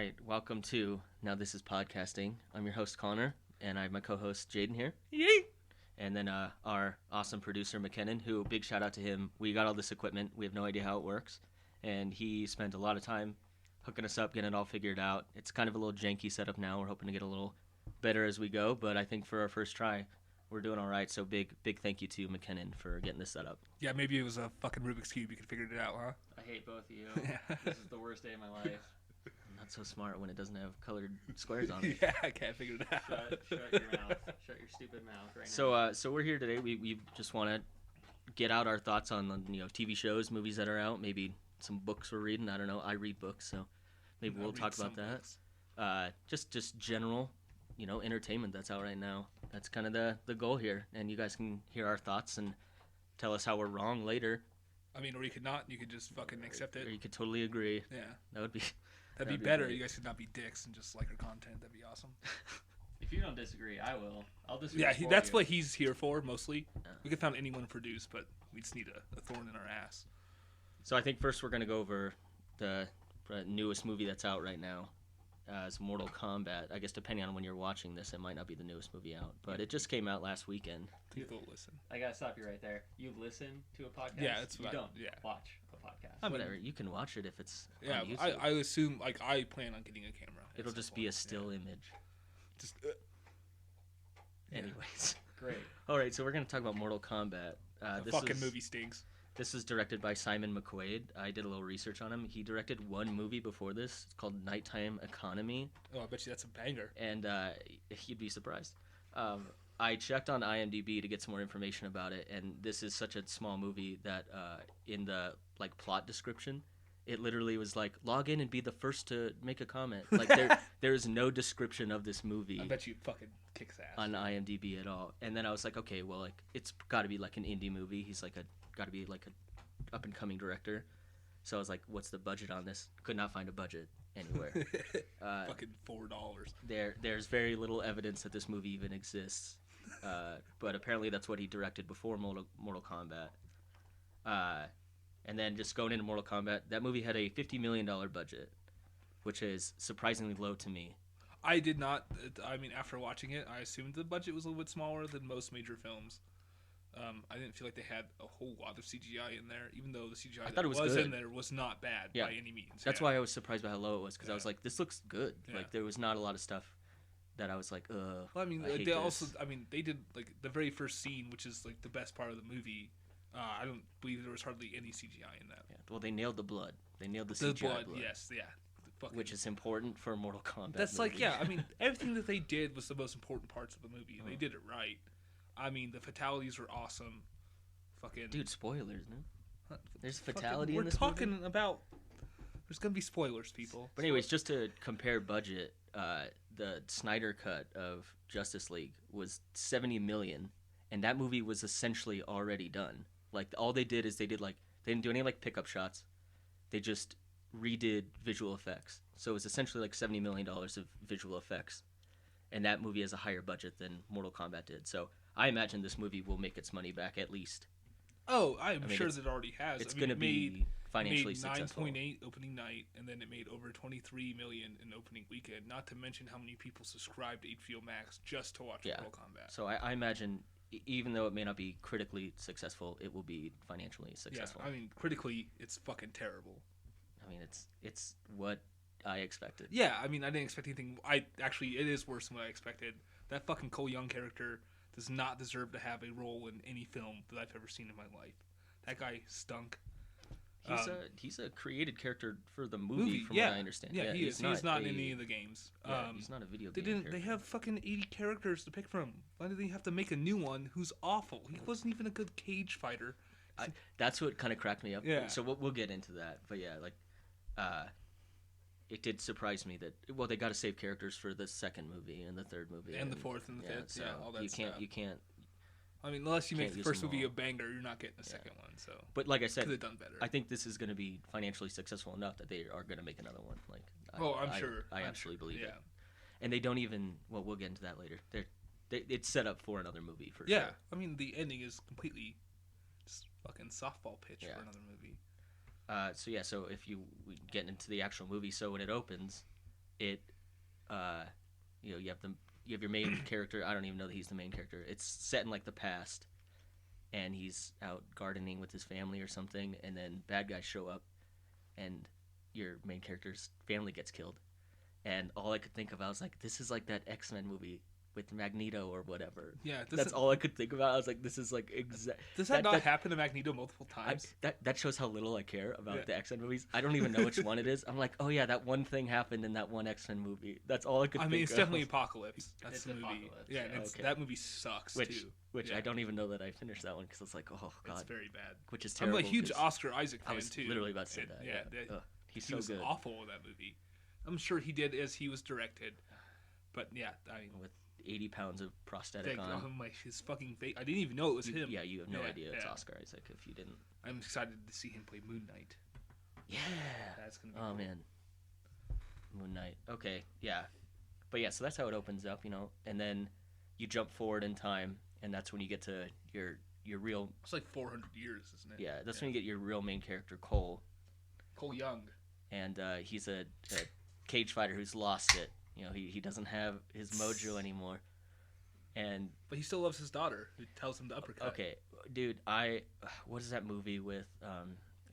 right, welcome to Now This Is Podcasting. I'm your host, Connor, and I have my co-host, Jaden here. Yay! And then our awesome producer, McKinnon, who, big shout out to him. We got all this equipment. We have no idea how it works. And he spent a lot of time hooking us up, getting it all figured out. It's kind of a little janky setup now. We're hoping to get a little better as we go. But I think for our first try, we're doing all right. So big thank you to McKinnon for getting this set up. Yeah, maybe it was a fucking Rubik's Cube. You could figure it out, huh? I hate both of you. This is the worst day of my life. I'm not so smart when it doesn't have colored squares on it. Yeah, I can't figure it out. Shut your mouth. Shut your stupid mouth right now. So we're here today. We just want to get out our thoughts on TV shows, movies that are out, maybe some books we're reading. I don't know. I read books, so maybe we'll talk about that. Just general, entertainment that's out right now. That's kind of the goal here, and you guys can hear our thoughts and tell us how we're wrong later. I mean, or you could not. You could just fucking accept it. Or you could totally agree. Yeah. That'd be better. Great. You guys could not be dicks and just like our content. That'd be awesome. If you don't disagree, I will. I'll disagree. Yeah, that's what he's here for, mostly. Yeah. We could find anyone to produce, but we just need a thorn in our ass. So I think first we're going to go over the newest movie that's out right now. It's Mortal Kombat. I guess depending on when you're watching this, it might not be the newest movie out, but it just came out last weekend. People listen. I gotta stop you right there. You listen to a podcast? Yeah, it's you don't watch a podcast. Whatever. You can watch it if it's on YouTube. I assume I plan on getting a camera. It'll just be a still image. Just. Anyways, great. All right, so we're gonna talk about Mortal Kombat. The fucking movie stinks. This is directed by Simon McQuaid. I did a little research on him. He directed one movie before this. It's called Nighttime Economy. Oh, I bet you that's a banger. And you'd be surprised. I checked on IMDb to get some more information about it, and this is such a small movie that in the plot description, it literally was like, log in and be the first to make a comment. Like there is no description of this movie. I bet you fucking kicks ass on IMDb at all. And then I was like, okay, well, it's got to be like an indie movie. He's got to be like a up and coming director. So I was like, what's the budget on this? Could not find a budget anywhere. Fucking $4. There's very little evidence that this movie even exists. But apparently that's what he directed before Mortal Kombat. And then just going into Mortal Kombat, that movie had a $50 million budget, which is surprisingly low to me. I did not. I mean, after watching it, I assumed the budget was a little bit smaller than most major films. I didn't feel like they had a whole lot of CGI in there, even though the CGI that was in there was not bad by any means. That's why I was surprised by how low it was, because I was like, this looks good. Yeah. Like, there was not a lot of stuff that I was like, ugh. Well, I mean, I hate they this. also, they did the very first scene, which is the best part of the movie. I don't believe there was hardly any CGI in that. Yeah. Well, they nailed the blood. They nailed the CGI blood. Yes, yeah. Which is important for Mortal Kombat. That's movie. I mean, everything that they did was the most important parts of the movie, and they did it right. I mean, the fatalities were awesome. Fucking dude, spoilers, man. There's fatality in this movie? We're talking about. There's gonna be spoilers, people. But anyways, just to compare budget, the Snyder cut of Justice League was $70 million, and that movie was essentially already done. Like, all they did is they didn't do any pickup shots. They just redid visual effects. So it was essentially $70 million of visual effects, and that movie has a higher budget than Mortal Kombat did. So I imagine this movie will make its money back at least. Oh, I'm sure that it already has. It's going to be financially successful. 9.8 opening night, and then it made over 23 million in opening weekend. Not to mention how many people subscribed to HBO Max just to watch Mortal Kombat. So I imagine, even though it may not be critically successful, it will be financially successful. Yeah, I mean, critically, it's fucking terrible. I mean, it's what I expected. Yeah, I mean, I didn't expect anything. It is worse than what I expected. That fucking Cole Young character does not deserve to have a role in any film that I've ever seen in my life. That guy stunk. He's a created character for the movie from what I understand. Yeah, he is. He's not in any of the games. He's not a video game character. They have fucking 80 characters to pick from. Why do they have to make a new one who's awful? He wasn't even a good cage fighter. That's what kind of cracked me up. Yeah. So we'll get into that. But yeah, it did surprise me that they got to save characters for the second movie and the third movie and the fourth and the fifth. So all that you can't. I mean, unless you make the first movie a banger, you're not getting the second one. So, but like I said, could have done better. I think this is going to be financially successful enough that they are going to make another one. I'm sure. I absolutely believe it. Yeah. And they don't even. Well, we'll get into that later. It's set up for another movie for sure. Yeah, I mean, the ending is completely just fucking softball pitch for another movie. So if we get into the actual movie, so when it opens, it, you know, you have your main character. I don't even know that he's the main character. It's set in like the past, and he's out gardening with his family or something, and then bad guys show up, and your main character's family gets killed. And all I could think of, I was like, this is like that X-Men movie with Magneto or whatever. Yeah, that's all I could think about. I was like, this is like exact. Does that not happen to Magneto multiple times? That shows how little I care about the X-Men movies. I don't even know which one it is. I'm like, oh yeah, that one thing happened in that one X-Men movie. That's all I could. think it's definitely Apocalypse. That's the movie. Apocalypse. Yeah, and that movie sucks too. Which I don't even know that I finished that one because it's like, oh god, it's very bad. Which is terrible. I'm a huge Oscar Isaac fan too. Literally about to say that. Yeah, he's so good. Awful in that movie. I'm sure he did as he was directed, but yeah, I mean, with 80 pounds of prosthetic on. Oh, his fucking face. I didn't even know it was him. Yeah, you have no idea it's Oscar Isaac if you didn't. I'm excited to see him play Moon Knight. Yeah. That's gonna be cool. Man. Moon Knight. Okay, yeah. But yeah, so that's how it opens up, you know, and then you jump forward in time, and that's when you get to your real. It's like 400 years, isn't it? Yeah, that's when you get your real main character, Cole. Cole Young. And he's a cage fighter who's lost it. You know, he doesn't have his mojo anymore. But he still loves his daughter, who tells him to uppercut. Okay, dude, what is that movie with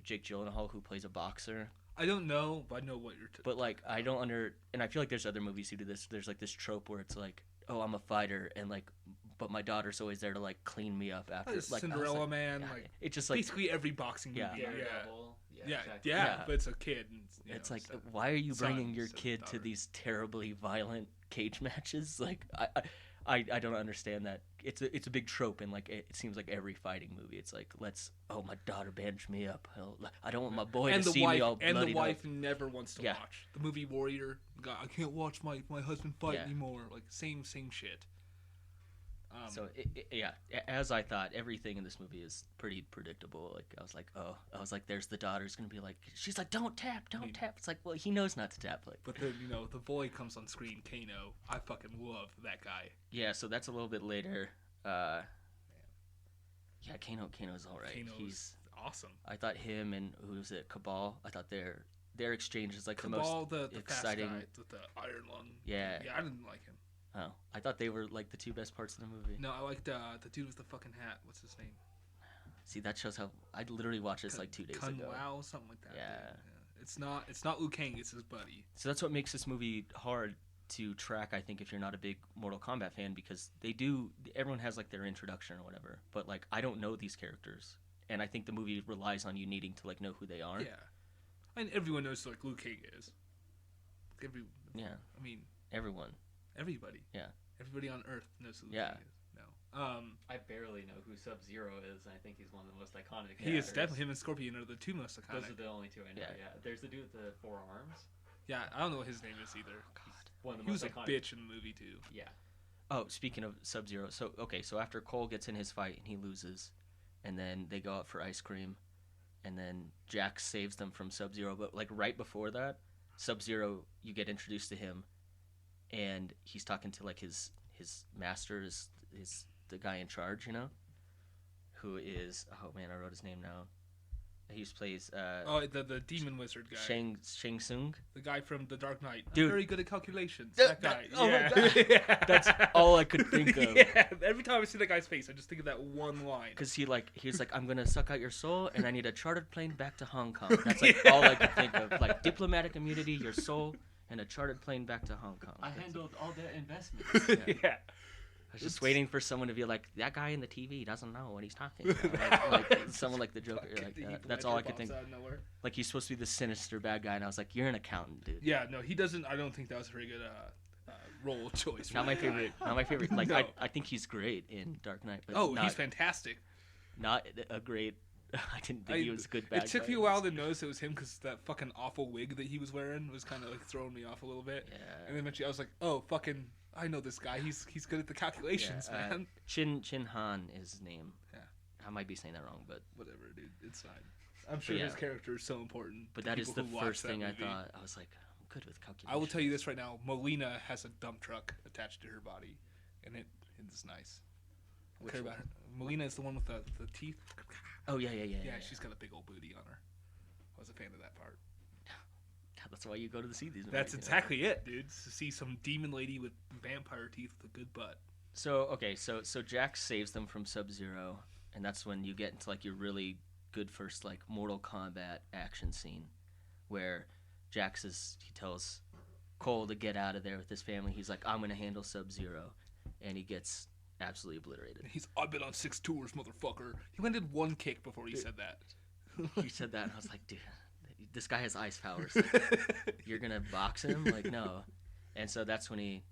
Jake Gyllenhaal who plays a boxer? I don't know, but I know what you're But like, I don't and I feel like there's other movies who do this. There's like this trope where it's like, oh, I'm a fighter, and like, but my daughter's always there to like clean me up after. Like Cinderella Man, like it's just like basically every boxing movie. Yeah. Yeah, but it's a kid. And, it's like, why are you bringing your kid to these terribly violent cage matches? Like, I don't understand that. It's a big trope in like it seems like every fighting movie. It's like my daughter bandaged me up. I don't want my boy to see me all bloodied up. And the wife up. never wants to watch the movie Warrior. God, I can't watch my husband fight anymore. Like same shit. So as I thought, everything in this movie is pretty predictable. Like I was like, there's the daughter's gonna be like, she's like, don't tap. It's like, well, he knows not to tap. Like, but then the boy comes on screen, Kano. I fucking love that guy. Yeah, so that's a little bit later. Kano's all right. He's awesome. I thought him and who's it, Cabal. I thought their exchange is like Cabal, the most exciting. Fast guy with the iron lung. Yeah, I didn't like him. Oh, I thought they were like the two best parts of the movie. No, I liked the dude with the fucking hat. What's his name? See, that shows how I literally watched this like 2 days ago. Wow, something like that. Yeah. It's not Liu Kang. It's his buddy. So that's what makes this movie hard to track. I think if you're not a big Mortal Kombat fan, because everyone has like their introduction or whatever, but like I don't know these characters, and I think the movie relies on you needing to like know who they are. Yeah, and everyone knows who, like Liu Kang is. Everyone. Everybody. Yeah. Everybody on Earth knows who Liu Kang is. No. I barely know who Sub-Zero is. I think he's one of the most iconic. He is definitely. Him and Scorpion are the two most iconic. Those are the only two I know. Yeah. There's the dude with the 4 arms. Yeah, I don't know what his name is either. Oh, God. One of the he most was iconic. A bitch in the movie too. Yeah. Oh, speaking of Sub-Zero, so after Cole gets in his fight and he loses, and then they go out for ice cream, and then Jax saves them from Sub-Zero. But like right before that, Sub-Zero, you get introduced to him, and he's talking to like his master, is the guy in charge, who is, oh man, I wrote his name now. He plays the demon wizard guy. Shang Tsung. The guy from The Dark Knight. Dude. I'm very good at calculations. That guy. Oh my God. That's all I could think of. Yeah. Every time I see that guy's face, I just think of that one line. Because he's like, I'm gonna suck out your soul, and I need a chartered plane back to Hong Kong. That's like all I could think of. Like diplomatic immunity, your soul, and a chartered plane back to Hong Kong. I handled all their investments. Yeah. I was just waiting for someone to be like, that guy in the TV doesn't know what he's talking about. Like someone like the Joker. Like that's all I could think. Like he's supposed to be the sinister bad guy, and I was like, you're an accountant, dude. Yeah, no, he doesn't. I don't think that was a very good role choice. Not my favorite. Not my favorite. Like no. I think he's great in Dark Knight. But he's fantastic. Not a great. I didn't think he was a good bad guy. It took me a while to notice it was him because that fucking awful wig that he was wearing was kind of like throwing me off a little bit. Yeah. And then eventually I was like, oh, fucking. I know this guy. He's good at the calculations, man. Chin Han is his name. Yeah. I might be saying that wrong, but whatever, dude. It's fine. I'm sure his character is so important. But that is the first thing I thought. I was like, I'm good with calculations. I will tell you this right now. Molina has a dump truck attached to her body, and it is nice. I care about her. Molina is the one with the teeth. Oh yeah. Yeah, she's got a big old booty on her. I was a fan of that part. That's why you go to see these movies. That's exactly it, dude. To see some demon lady with vampire teeth with a good butt. So Jax saves them from Sub-Zero, and that's when you get into like your really good first like Mortal Kombat action scene, where he tells Cole to get out of there with his family. He's like, I'm gonna handle Sub-Zero, and he gets absolutely obliterated. I've been on 6 tours, motherfucker. He landed 1 kick before he said that. He said that, and I was like, dude, this guy has ice powers. Like, you're gonna box him? Like, no. And so that's when he,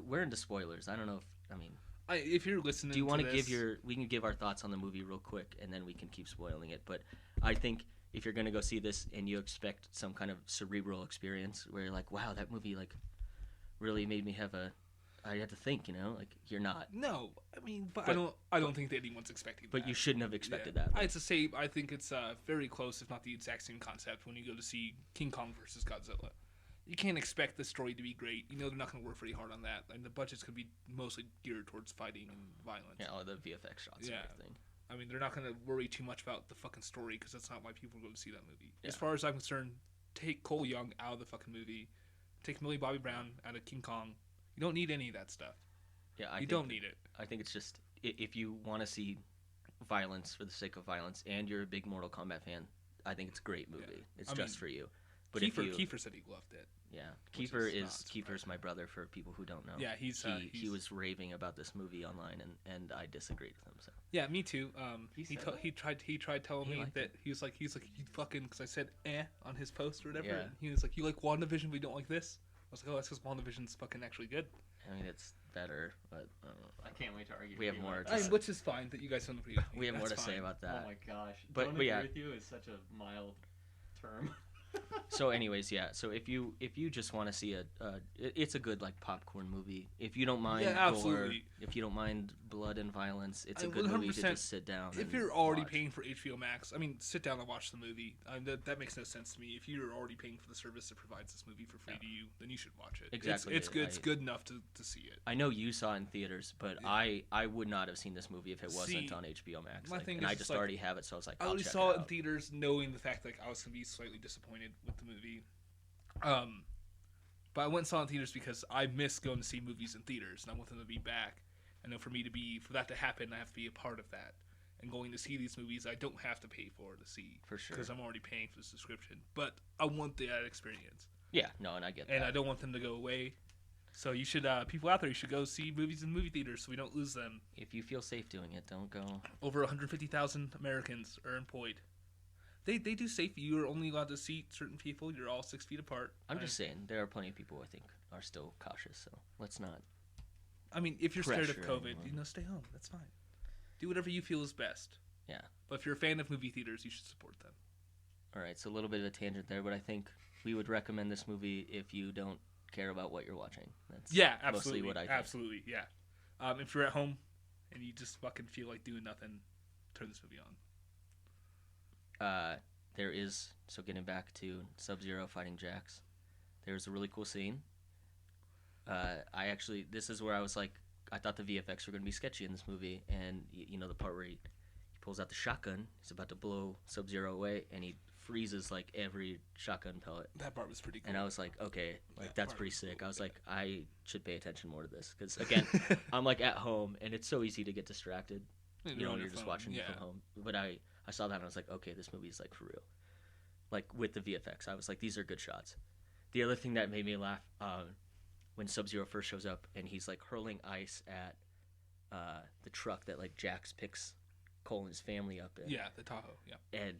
we're into spoilers. I don't know if you're listening, do you want to this... we can give our thoughts on the movie real quick, and then we can keep spoiling it. But I think if you're gonna go see this and you expect some kind of cerebral experience where you're like, wow, that movie like really made me I had to think, like you're not. No, but I don't think that anyone's expecting that. But you shouldn't have expected that. Like. It's the same. I think it's very close, if not the exact same concept when you go to see King Kong versus Godzilla. You can't expect the story to be great. They're not going to work very hard on that. And the budget's going to be mostly geared towards fighting and violence. Yeah, all the VFX shots and everything. They're not going to worry too much about the fucking story because that's not why people go to see that movie. Yeah. As far as I'm concerned, take Cole Young out of the fucking movie. Take Millie Bobby Brown out of King Kong. You don't need any of that stuff. Yeah, you don't need it. I think it's just if you want to see violence for the sake of violence and you're a big Mortal Kombat fan, I think it's a great movie. Yeah. It's just for you. But Kiefer said he loved it. Yeah, Kiefer's my brother for people who don't know. Yeah, he was raving about this movie online, and I disagreed with him. So yeah, me too. He tried telling me that he was like you fucking, because I said on his post or whatever. Yeah. And he was like, you like WandaVision, but you don't like this. I was like, oh, that's because WandaVision's fucking actually good. It's better, but I don't know. I can't wait to argue. We have more. Which is fine that you guys don't agree with me. We have more to say about that. Oh my gosh! But agree with you is such a mild term. So anyways, yeah. So if you just want to see it's a good like popcorn movie. If you don't mind gore, if you don't mind blood and violence, it's a good movie to just sit down. If you're already paying for HBO Max, sit down and watch the movie. That makes no sense to me. If you're already paying for the service that provides this movie for free to you, then you should watch it. Exactly. It's good. It's good enough to see it. I know you saw it in theaters, but I would not have seen this movie if it wasn't on HBO Max. And I just already have it, so I was like, I already saw it in theaters, knowing the fact that I was gonna be slightly disappointed with the movie. But I went and saw it in theaters because I miss going to see movies in theaters, and I want them to be back. I know for that to happen, I have to be a part of that. And going to see these movies, I don't have to pay for to see. For sure. Because I'm already paying for the subscription. But I want that experience. Yeah, no, and I get that. And I don't want them to go away. So you should, people out there, you should go see movies in movie theaters so we don't lose them. If you feel safe doing it, don't go. Over 150,000 Americans are employed. They do safety. You are only allowed to seat certain people. You're all 6 feet apart. I'm just saying, there are plenty of people I think are still cautious, so let's not. If you're scared of COVID, stay home. That's fine. Do whatever you feel is best. Yeah. But if you're a fan of movie theaters, you should support them. All right, so a little bit of a tangent there, but I think we would recommend this movie if you don't care about what you're watching. That's absolutely. Mostly what I think. Absolutely, yeah. If you're at home and you just fucking feel like doing nothing, turn this movie on. There is, so getting back to Sub-Zero fighting Jax, there's a really cool scene. This is where I was like, I thought the VFX were going to be sketchy in this movie, and the part where he pulls out the shotgun, he's about to blow Sub-Zero away, and he freezes like every shotgun pellet. That part was pretty cool. And I was like, okay, that's pretty sick. I was like, I should pay attention more to this, because again, I'm like at home, and it's so easy to get distracted. When you're just watching it from home. But I saw that and I was like, okay, this movie's like for real. Like with the VFX, I was like, these are good shots. The other thing that made me laugh, when Sub-Zero first shows up and he's like hurling ice at the truck that like Jax picks Cole and his family up in. Yeah, the Tahoe. Yeah. And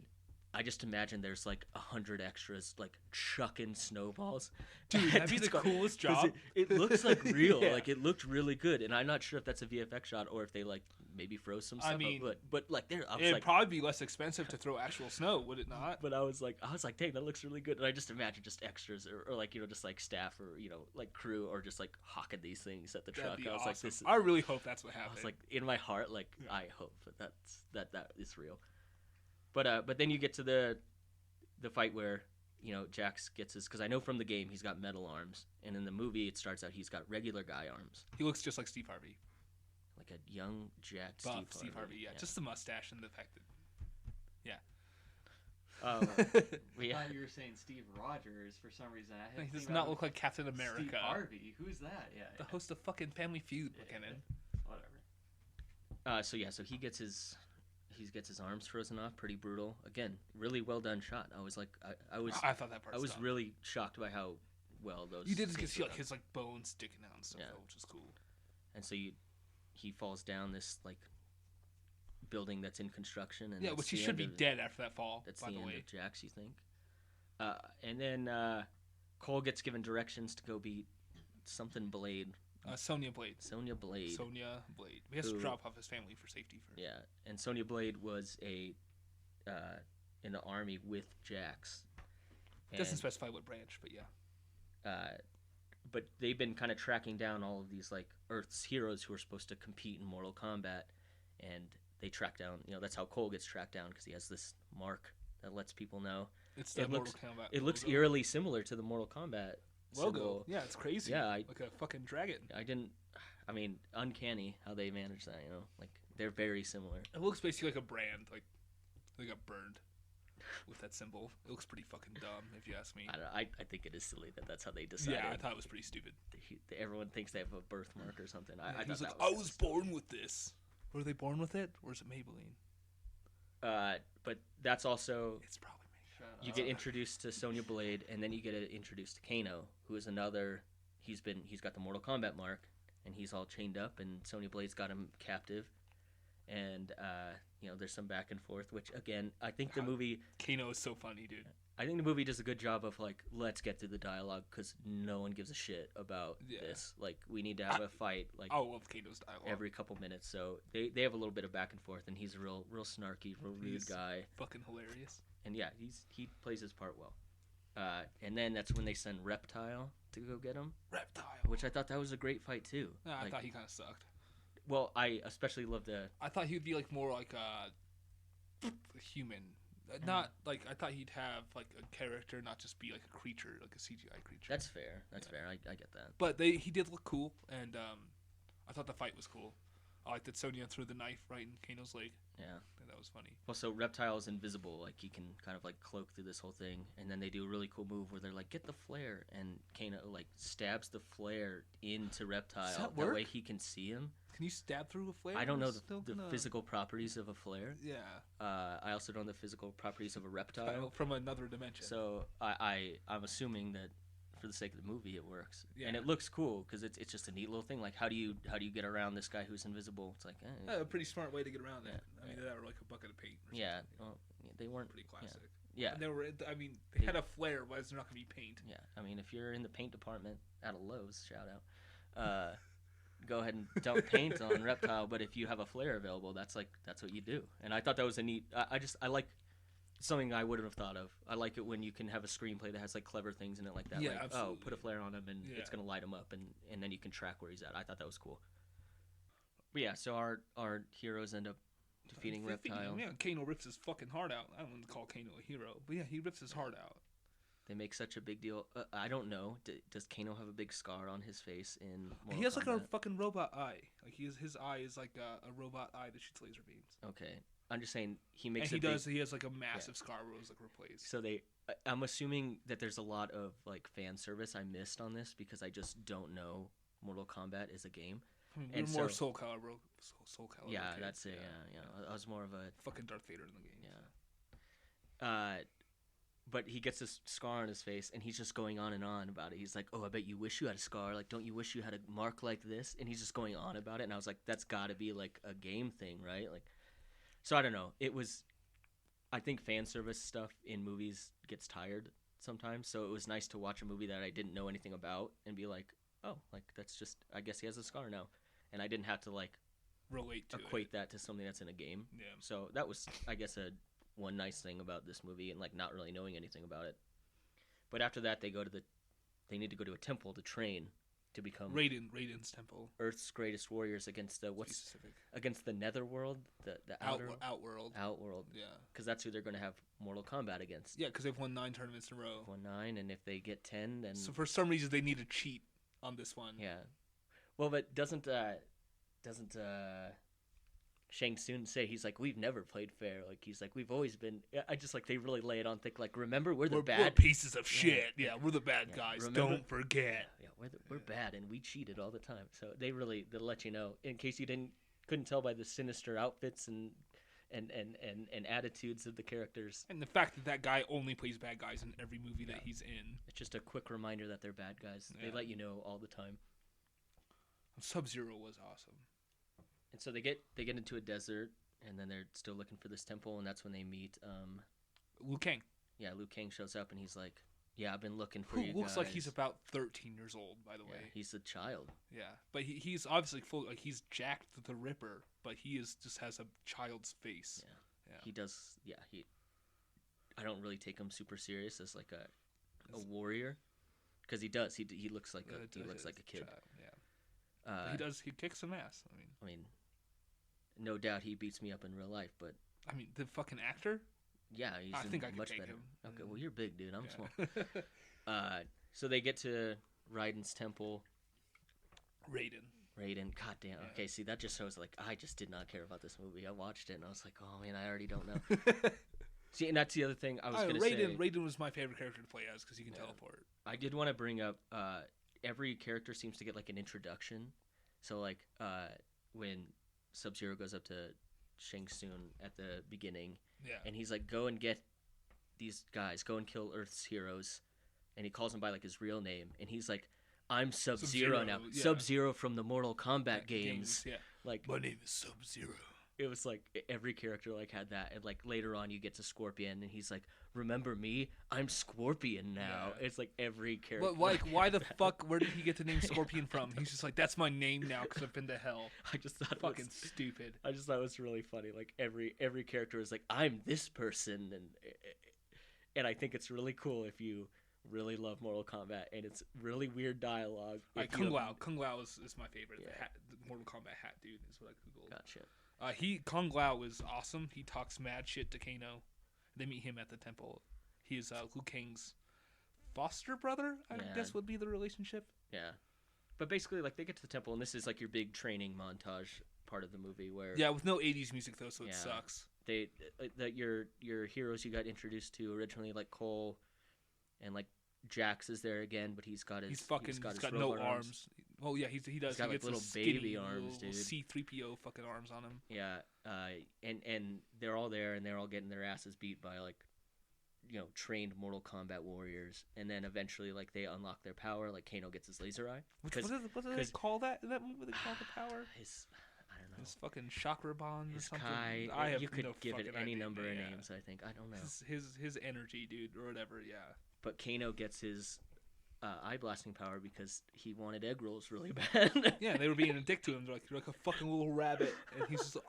I just imagine there's like 100 extras like chucking snowballs. Dude, that'd be the coolest job. It looks like real. Yeah. Like it looked really good, and I'm not sure if that's a VFX shot or if they like maybe froze some stuff. But like there, it'd probably be less expensive to throw actual snow, would it not? But I was like, dang, that looks really good. And I just imagine just extras or like just like staff or like crew or just like hawking these things at the truck. I was awesome. like, this. I really hope that's what happened. I was like, in my heart, like I hope that is real. But then you get to the fight where Jax gets his, because I know from the game he's got metal arms, and in the movie it starts out he's got regular guy arms. He looks just like Steve Harvey, like a young Jack Steve Harvey. Yeah, just the mustache and the fact that I thought you were saying Steve Rogers for some reason. He does not look like Captain America. Steve Harvey, who's that? Yeah, the host of fucking Family Feud, McKinnon. Whatever. So he gets his arms frozen off, pretty brutal. Again, really well done shot. I was like, I thought that part. I was really shocked by how well those. You did see like his like bones sticking out and stuff, which is cool. And so he falls down this like building that's in construction, and which he should be dead after that fall. That's the end of Jax, you think? And then Cole gets given directions to go beat something Blade. Sonya Blade. He has to drop off his family for safety first. Yeah, and Sonya Blade was in the army with Jax. Doesn't specify what branch, but yeah. But they've been kind of tracking down all of these like Earth's heroes who are supposed to compete in Mortal Kombat, and they track down. That's how Cole gets tracked down because he has this mark that lets people know. It's the Mortal Kombat. It looks eerily similar to the Mortal Kombat logo. Symbol. Yeah, it's crazy. Yeah, like a fucking dragon. Uncanny how they managed that. Like they're very similar. It looks basically like a brand. Like they got burned with that symbol. It looks pretty fucking dumb, if you ask me. I think it is silly that's how they decided. Yeah, I thought it was pretty stupid. Everyone thinks they have a birthmark or something. I was born with this. Were they born with it, or is it Maybelline? But that's also. It's probably Maybelline. You get introduced to Sonya Blade, and then you get introduced to Kano, who is another. He's got the Mortal Kombat mark, and he's all chained up, and Sonya Blade's got him captive, and there's some back and forth. Which again, I think the movie. Kano is so funny, dude. I think the movie does a good job of like, let's get through the dialogue because no one gives a shit about this. Like, we need to have a fight. Like, I love Kano's dialogue every couple minutes. So they have a little bit of back and forth, and he's a real snarky, real rude guy. Fucking hilarious. And yeah, he plays his part well. And then that's when they send Reptile to go get him. Reptile, which I thought that was a great fight too. I thought he kind of sucked. Well, I especially loved the. I thought he would be like more like a human. Not like I thought he'd have like a character, not just be like a creature, like a CGI creature. That's fair. I get that. But he did look cool, and I thought the fight was cool. I like that Sonya threw the knife right in Kano's leg. Yeah, that was funny. Well, so Reptile is invisible, like he can kind of like cloak through this whole thing, and then they do a really cool move where they're like, "Get the flare," and Kano like stabs the flare into Reptile. Does that work? That way he can see him. Can you stab through a flare? I don't know the physical properties of a flare. Yeah. I also don't know the physical properties of a reptile. From another dimension. So I'm assuming that for the sake of the movie it works. Yeah. And it looks cool because it's just a neat little thing. Like how do you get around this guy who's invisible? It's like a pretty smart way to get around that. I mean, that or like a bucket of paint. Or yeah. Well, they weren't pretty classic. Yeah. And they had a flare. Why is there not going to be paint? Yeah. I mean, if you're in the paint department at a Lowe's, shout out. Go ahead and dump paint on Reptile, but if you have a flare available, that's what you do. And I thought that was a neat. I like something I wouldn't have thought of. I like it when you can have a screenplay that has like clever things in it like that. Yeah, like, absolutely. Put a flare on him and it's gonna light him up, and then you can track where he's at. I thought that was cool. But yeah, so our heroes end up defeating Reptile. Yeah, Kano rips his fucking heart out. I don't want to call Kano a hero, but yeah, he rips his heart out. They make such a big deal. I don't know. Does Kano have a big scar on his face in Mortal He has Kombat? like a fucking robot eye. Like his eye is like a robot eye that shoots laser beams. Okay, I'm just saying he makes. And he has like a massive scar where it was like replaced. So I'm assuming that there's a lot of like fan service I missed on this because I just don't know Mortal Kombat is a game. I mean, we're more Soul Calibur. Soul Calibur. Yeah, that's it. Yeah. I was more of a fucking Darth Vader in the game. Yeah. But he gets this scar on his face, and he's just going on and on about it. He's like, "Oh, I bet you wish you had a scar. Like, don't you wish you had a mark like this?" And he's just going on about it. And I was like, "That's got to be like a game thing, right?" Like, so I don't know. It was, I think fan service stuff in movies gets tired sometimes. So it was nice to watch a movie that I didn't know anything about and be like, "Oh, like that's just. I guess he has a scar now," and I didn't have to like equate that to something that's in a game. Yeah. So that was, I guess, one nice thing about this movie and like not really knowing anything about it. But after that they need to go to a temple to train to become Raiden's temple. Earth's greatest warriors against against the Netherworld, the Outworld. Yeah. Cuz that's who they're going to have Mortal Kombat against. Yeah, cuz they've won 9 tournaments in a row. Won 9, and if they get 10 then So for some reason they need to cheat on this one. Yeah. Well, but doesn't Shang Tsung say, he's like, we've never played fair. Like, he's like, we've always been. I just like they really lay it on thick. Like, remember, we're bad. We're pieces of shit. Yeah, we're the bad guys. Remember? Don't forget. Yeah, we're bad, and we cheated all the time. So they let you know, in case you couldn't tell by the sinister outfits and attitudes of the characters. And the fact that guy only plays bad guys in every movie that he's in. It's just a quick reminder that they're bad guys. Yeah. They let you know all the time. Sub-Zero was awesome. And so they get into a desert, and then they're still looking for this temple, and that's when they meet Liu Kang. Yeah, Liu Kang shows up, and he's like, yeah, I've been looking for you guys. Who looks like he's about 13 years old, by the way. He's a child. Yeah, but he's obviously full. Like, he's Jack the Ripper, but he just has a child's face. Yeah. He does. Yeah, I don't really take him super serious as like a warrior, because he does. He looks like a kid. Child, yeah. He kicks some ass. I mean, no doubt he beats me up in real life, but I mean, the fucking actor. Yeah, he's I think I much could take better. him. Okay, well, you're big, dude. I'm small. So they get to Raiden's temple. Raiden. God damn. Yeah. Okay, see, that just shows, like, I just did not care about this movie. I watched it, and I was like, oh, man, I already don't know. See, and that's the other thing I was going to say. Raiden was my favorite character to play as, because he can teleport. I did want to bring up, every character seems to get, like, an introduction. So, like, when Sub-Zero goes up to Shang Tsung at the beginning, and he's like, go and get these guys, go and kill Earth's heroes, and he calls them by, like, his real name, and he's like, I'm Sub-Zero now. Yeah. Sub-Zero from the Mortal Kombat games. Yeah. Like, my name is Sub-Zero. It was like every character like had that, and like later on you get to Scorpion, and he's like, "Remember me? I'm Scorpion now." Yeah. It's like every character. But like, why the fuck? Where did he get the name Scorpion from? He's just like, "That's my name now because I've been to hell." I just thought fucking stupid. I just thought it was really funny. Like every character is like, "I'm this person," and I think it's really cool if you really love Mortal Kombat, and it's really weird dialogue. Kung Lao is my favorite. Yeah. The Mortal Kombat hat dude is what I googled. Gotcha. Kung Lao is awesome. He talks mad shit to Kano. They meet him at the temple. He is Liu Kang's foster brother, I guess would be the relationship. Yeah. But basically, like, they get to the temple, and this is like your big training montage part of the movie where... Yeah, with no 80s music, though, so it sucks. Your heroes you got introduced to originally, like Cole, and like Jax is there again, but he's got no arms. Oh yeah, he does. He's got like little baby arms, dude. C-3PO fucking arms on him. Yeah, and they're all there, and they're all getting their asses beat by like, trained Mortal Kombat warriors, and then eventually like they unlock their power. Like Kano gets his laser eye. What do they call that in that movie? They call the power. I don't know. His fucking chakra bond or something. You could give it any number of names. I think I don't know. His energy, dude, or whatever. Yeah. But Kano gets his eye blasting power because he wanted egg rolls really bad. Yeah, they were being a dick to him. They're like, you're like a fucking little rabbit, and he's just like,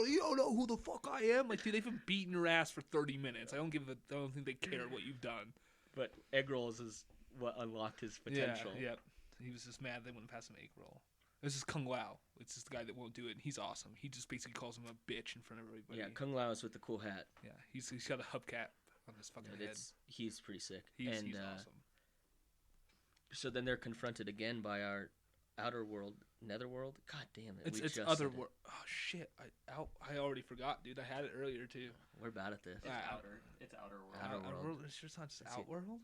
you don't know who the fuck I am. Like, dude, they've been beating your ass for 30 minutes. I don't think they care what you've done. But egg rolls is what unlocked his potential. Yeah. He was just mad they wouldn't pass him egg roll. This is Kung Lao. It's just the guy that won't do it, and he's awesome. He just basically calls him a bitch in front of everybody. Yeah, Kung Lao is with the cool hat. Yeah, he's got a hubcap on his fucking head. He's pretty sick. He's awesome. So then they're confronted again by our outer world, netherworld. God damn it! It's other world. Oh shit! I already forgot, dude. I had it earlier too. We're bad at this. It's outer world. Outer world. It's just not just outworld.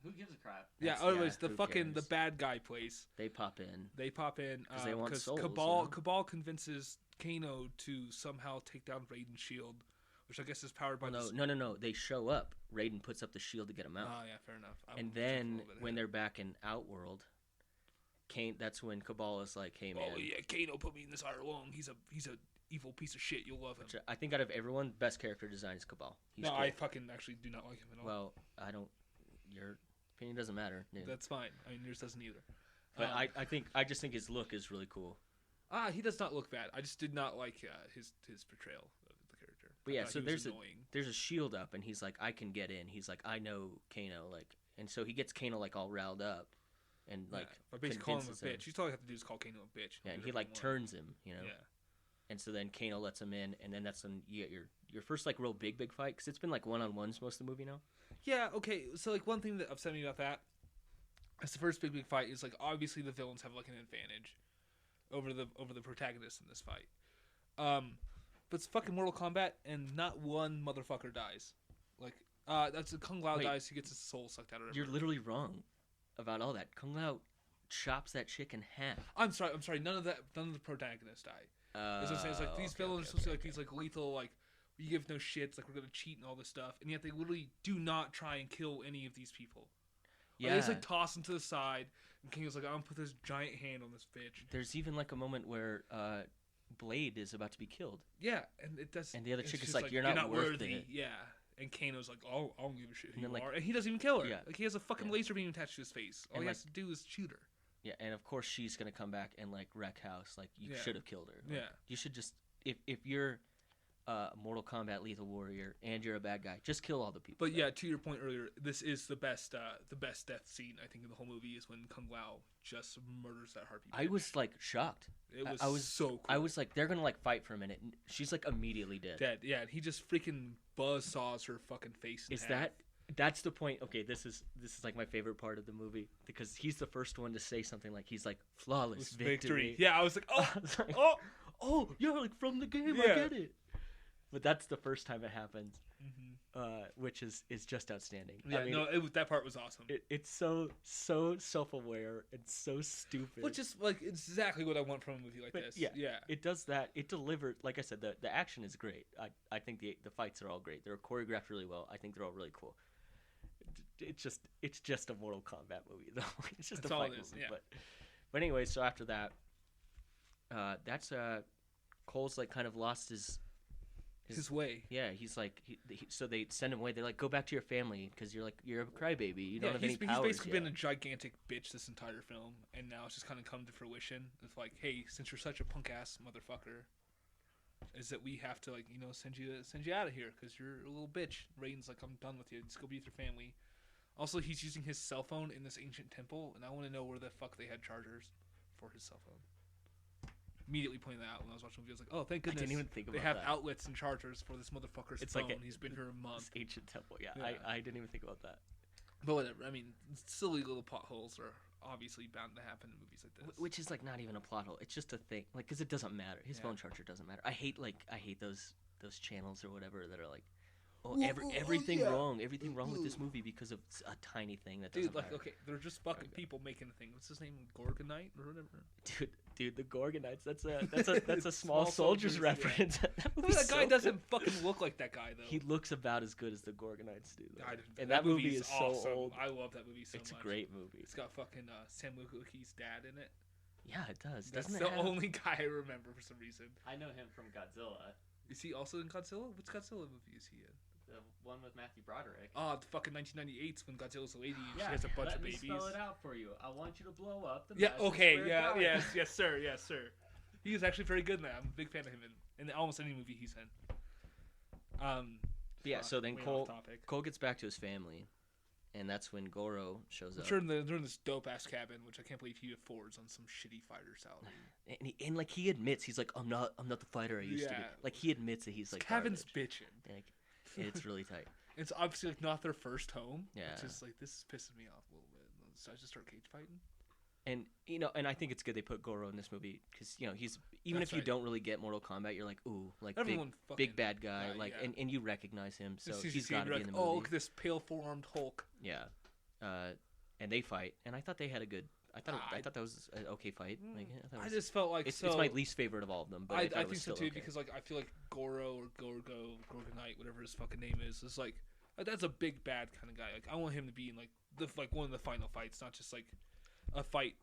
Who gives a crap? Yeah. Otherwise, the bad guy place. They pop in. Because they want souls. Cabal convinces Kano to somehow take down Raiden's shield, which I guess is powered by. No. They show up. Raiden puts up the shield to get him out. Oh yeah, fair enough. And then when they're back in Outworld, that's when Cabal is like, "Hey man, oh yeah, Kano put me in this iron lung. He's a evil piece of shit. You'll love him." Which I think out of everyone, best character design is Cabal. He's cool. I fucking actually do not like him at all. Well, I don't. Your opinion doesn't matter. Dude. That's fine. I mean, yours doesn't either. But I just think his look is really cool. He does not look bad. I just did not like his portrayal of the character. But yeah, so there's a shield up, and he's like, I can get in. He's like, I know Kano, like, and so he gets Kano like all riled up, and like, or basically call him a bitch. All you have to do is call Kano a bitch. Yeah, and he like turns him, Yeah. And so then Kano lets him in, and then that's when you get your first like real big fight, because it's been like one-on-ones most of the movie now. Yeah. Okay. So like one thing that upset me about that, as the first big fight is like obviously the villains have like an advantage over the protagonists in this fight. But it's fucking Mortal Kombat, and not one motherfucker dies. Like, that's Kung Lao dies. He gets his soul sucked out of it. You're literally wrong about all that. Kung Lao chops that chick in half. I'm sorry. None of the protagonists die. As I'm saying, it's like these villains are supposed to be like these like lethal, like we give no shits, like we're gonna cheat and all this stuff, and yet they literally do not try and kill any of these people. Yeah, they just like toss them to the side, and King is like, I'm gonna put this giant hand on this bitch. There's even like a moment where Blade is about to be killed. Yeah, and it does. And the other chick is like, you're not worthy. It. Yeah. And Kano's like, oh, I don't give a shit who you are. And he doesn't even kill her. Yeah. Like, he has a fucking laser beam attached to his face. All he has to do is shoot her. Yeah, and of course she's going to come back and, like, wreck house. Like, you should have killed her. Like, you should just... If you're Mortal Kombat Lethal Warrior and you're a bad guy, just kill all the people. But, yeah, to your point earlier, this is the best death scene, I think, in the whole movie is when Kung Lao just murders that harpy bitch. I was, like, shocked. I was so cool. I was like, they're going to, like, fight for a minute. And she's, like, immediately dead. Yeah, and he just freaking buzzsaws her fucking face in half. That's the point. Okay, this is like my favorite part of the movie because he's the first one to say something like he's like flawless victory. Yeah, I was like, yeah, like from the game, I get it. But that's the first time it happens, which is just outstanding. Yeah, I mean, that part was awesome. It's so self-aware and so stupid. Which is like exactly what I want from a movie like this. Yeah, it does that. It delivered. Like I said, the action is great. I think the fights are all great. They're choreographed really well. I think they're all really cool. It's just a Mortal Kombat movie though. It's just a fight movie. Yeah. But anyway, so after that, that's Cole's like kind of lost his way. Yeah, he's like so they send him away. They're like, go back to your family because you're a crybaby. You don't have any powers. He's basically been a gigantic bitch this entire film, and now it's just kind of come to fruition. It's like, hey, since you're such a punk ass motherfucker, is that we have to like send you out of here because you're a little bitch. Raiden's like, I'm done with you. Just go be with your family. Also, he's using his cell phone in this ancient temple, and I want to know where the fuck they had chargers for his cell phone. Immediately pointed that out when I was watching the video. I was like, oh, thank goodness. I didn't even think about they have that. Outlets and chargers for this motherfucker's phone. Like he's been here a month. Ancient temple, yeah. I didn't even think about that. But whatever. I mean, silly little potholes are obviously bound to happen in movies like this. Which is like not even a plot hole. It's just a thing. Like, because it doesn't matter. His phone charger doesn't matter. I hate those channels or whatever that are like, everything wrong with this movie because of a tiny thing that doesn't matter. Okay, they're just fucking people making a thing. What's his name? Gorgonite or whatever. Dude, the Gorgonites. That's a small soldiers reference. That guy doesn't fucking look like that guy though. He looks about as good as the Gorgonites do. And that movie is awesome. So old. I love that movie so much. It's a great movie. It's got fucking Sam Witwicky's dad in it. Yeah, it does. That's the only guy I remember for some reason. I know him from Godzilla. Is he also in Godzilla? Which Godzilla movie is he in? The one with Matthew Broderick. Oh, the fucking 1998's when Godzilla's a lady and she has a bunch of babies. Let me spell it out for you. I want you to blow up the yes, sir. He is actually very good in that. I'm a big fan of him in almost any movie he's in. So then Cole gets back to his family, and that's when Goro shows up. They're in this dope-ass cabin, which I can't believe he affords on some shitty fighter salary. And he admits, he's like, I'm not the fighter I used to be. Like, he admits that he's like cabin's bitching. Like, it's really tight. It's obviously like not their first home. Yeah. It's just like, this is pissing me off a little bit. So I just start cage fighting. And and I think it's good they put Goro in this movie because he's if you don't really get Mortal Kombat, you're like, ooh, like big bad guy, and you recognize him, so he's got to be in the movie. Oh, look at this pale forearmed Hulk. Yeah, and they fight, and I thought they had a good. I thought that was an okay fight. Like, I just felt like it's my least favorite of all of them. But I think so too because like I feel like Goro or Gorgonite, whatever his fucking name is like that's a big bad kind of guy. Like I want him to be in like one of the final fights, not just like a fight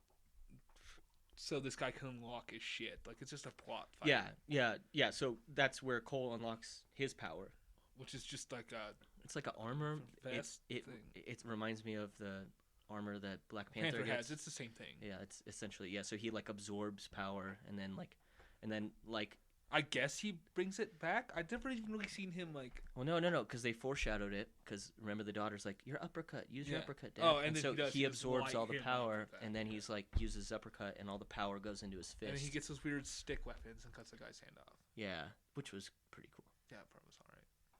so this guy can unlock his shit. Like it's just a plot fight. Yeah. So that's where Cole unlocks his power, which is just like it's like an armor vest. It reminds me of the armor that Black Panther has. It's the same thing. Yeah, it's essentially so he like absorbs power and then I guess he brings it back. I've never even really seen him like. Well, no, because they foreshadowed it. Because remember, the daughter's like, "Your uppercut, use your uppercut, Dad." Oh, and then so he absorbs all the power, and then he's like uses uppercut, and all the power goes into his fist. And he gets those weird stick weapons and cuts the guy's hand off. Yeah, which was pretty cool. Yeah, that part was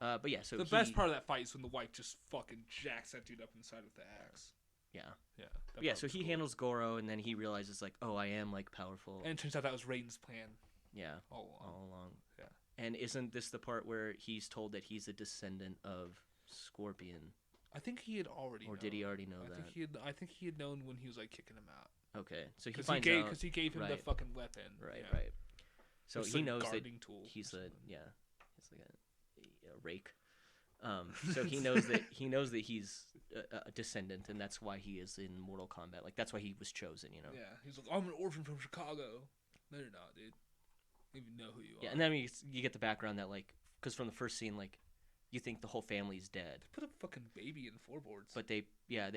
alright. But yeah, so the best part of that fight is when the wife just fucking jacks that dude up inside with the axe. Yeah. So he handles Goro, and then he realizes like, oh, I am like powerful. And it turns out that was Raiden's plan. Yeah, all along. Yeah. And isn't this the part where he's told that he's a descendant of Scorpion? I think he had already. Or did he already know that? I think he had known when he was like kicking him out. Okay, so he finds out because he gave him the fucking weapon. Right, yeah. right. So it's he knows that tool. he's he's like a rake. So he knows that he's a descendant, and that's why he is in Mortal Kombat. Like that's why he was chosen, you know. Yeah, he's like, I'm an orphan from Chicago. No, you're not, dude. You don't even know who you are. Yeah, and then you get the background that like, because from the first scene, like, you think the whole family's dead. They put a fucking baby in floorboards. But they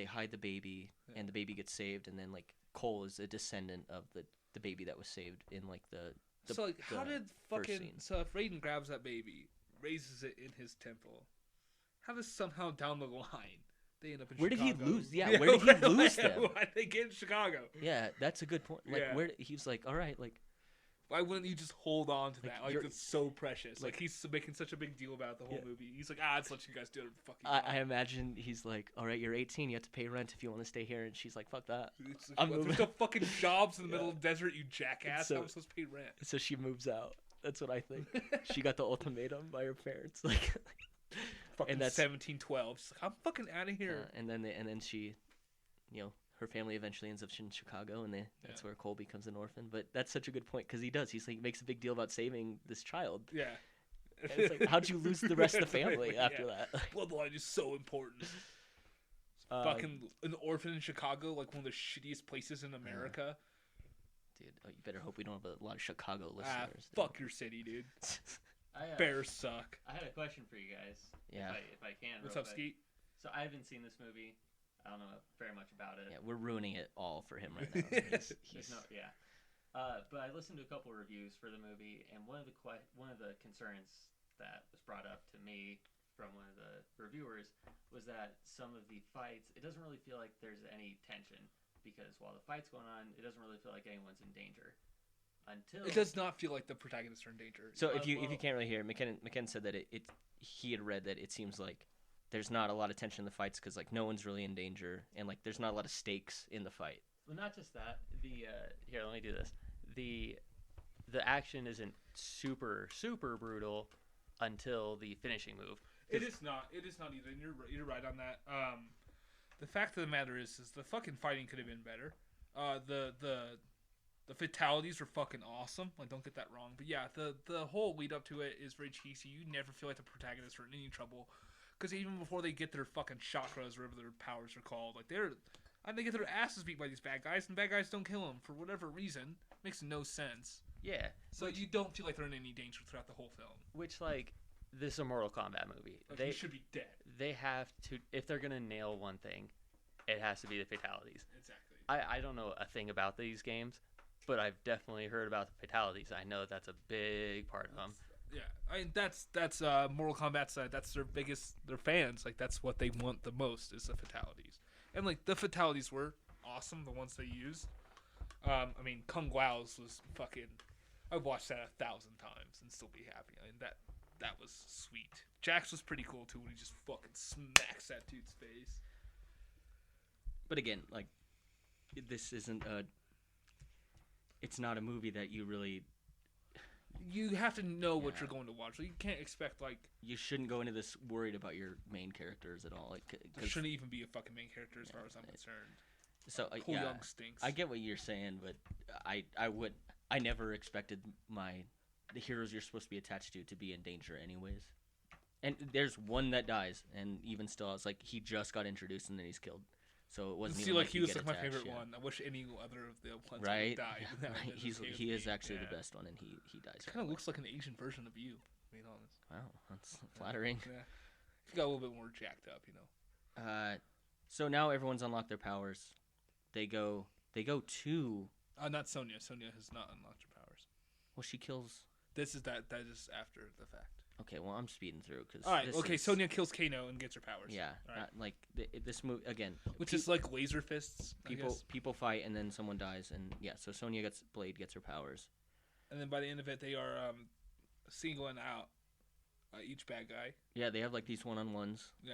hide the baby, and the baby gets saved, and then like Cole is a descendant of the baby that was saved in like the so like how did fucking scene. So if Raiden grabs that baby, raises it in his temple, how does somehow down the line they end up in where Chicago? Did he lose? Yeah, where did he lose them? Why did they get in Chicago? Yeah, that's a good point. Like where he was like, all right, like. Why wouldn't you just hold on to that? Like, it's so precious. Like, he's making such a big deal about the whole movie. He's like, let's let you guys do it. Fuck you. I imagine he's like, all right, you're 18. You have to pay rent if you want to stay here. And she's like, fuck that. There's no fucking jobs in the middle of the desert, you jackass. How am I supposed to pay rent? So she moves out. That's what I think. She got the ultimatum by her parents. Like, fucking and that's 1712. She's like, I'm fucking out of here. And then she, you know, her family eventually ends up in Chicago, and that's where Cole becomes an orphan. But that's such a good point because he makes a big deal about saving this child. Yeah. And it's like, how'd you lose the rest of the family after that? Bloodline is so important. Fucking an orphan in Chicago, like one of the shittiest places in America. Dude, you better hope we don't have a lot of Chicago listeners. Fuck your city, dude. Bears suck. I had a question for you guys. Yeah. If I can. What's up, Skeet? So I haven't seen this movie. I don't know very much about it. Yeah, we're ruining it all for him right now. But I listened to a couple of reviews for the movie, and one of the concerns that was brought up to me from one of the reviewers was that some of the fights, it doesn't really feel like there's any tension because while the fight's going on, it doesn't really feel like anyone's in danger. It does not feel like the protagonists are in danger. So if you can't really hear, McKen said that he had read that it seems like there's not a lot of tension in the fights because like no one's really in danger and like there's not a lot of stakes in the fight. Well, not just that. Here, let me do this. The action isn't super brutal until the finishing move. It is not either. And you're right on that. The fact of the matter is the fucking fighting could have been better. The fatalities were fucking awesome. Like, don't get that wrong. But yeah, the whole lead up to it is very cheesy. You never feel like the protagonists are in any trouble. Because even before they get their fucking chakras, or whatever their powers are called, like they get their asses beat by these bad guys, and bad guys don't kill them for whatever reason. Makes no sense. Yeah. So you don't feel like they're in any danger throughout the whole film. Which, like, this is a Mortal Kombat movie. Like, they should be dead. They have to, if they're gonna nail one thing, it has to be the fatalities. Exactly. I don't know a thing about these games, but I've definitely heard about the fatalities. I know that's a big part of them. Yeah, I mean that's Mortal Kombat's side. That's their fans. Like that's what they want the most is the fatalities. And like the fatalities were awesome. The ones they used. I mean Kung Lao's was fucking. I'd watch that 1,000 times and still be happy. I mean that was sweet. Jax was pretty cool too when he just fucking smacks that dude's face. But again, like this isn't it's not a movie that you really. You have to know what you're going to watch. So you can't expect like. You shouldn't go into this worried about your main characters at all. Like, there shouldn't even be a fucking main character as far as I'm concerned. So Cole Young stinks. I get what you're saying, but I never expected the heroes you're supposed to be attached to be in danger anyways. And there's one that dies, and even still, I was like, he just got introduced and then he's killed. So it wasn't. Even like he was like my favorite one. I wish any other of the ones would have died. Yeah. He is actually the best one, and he dies. Kind of looks like an Asian version of you, to be honest. Wow, that's flattering. Yeah, he got a little bit more jacked up, you know. So now everyone's unlocked their powers. They go to. Not Sonya. Sonya has not unlocked her powers. Well, she kills. That is after the fact. Okay, well, I'm speeding through because. All right, okay. Sonya kills Kano and gets her powers. Yeah, right. Not like this movie again. Which is like laser fists. People fight and then someone dies and yeah. So Sonya gets her powers. And then by the end of it, they are singling out each bad guy. Yeah, they have like these one-on-ones. Yeah,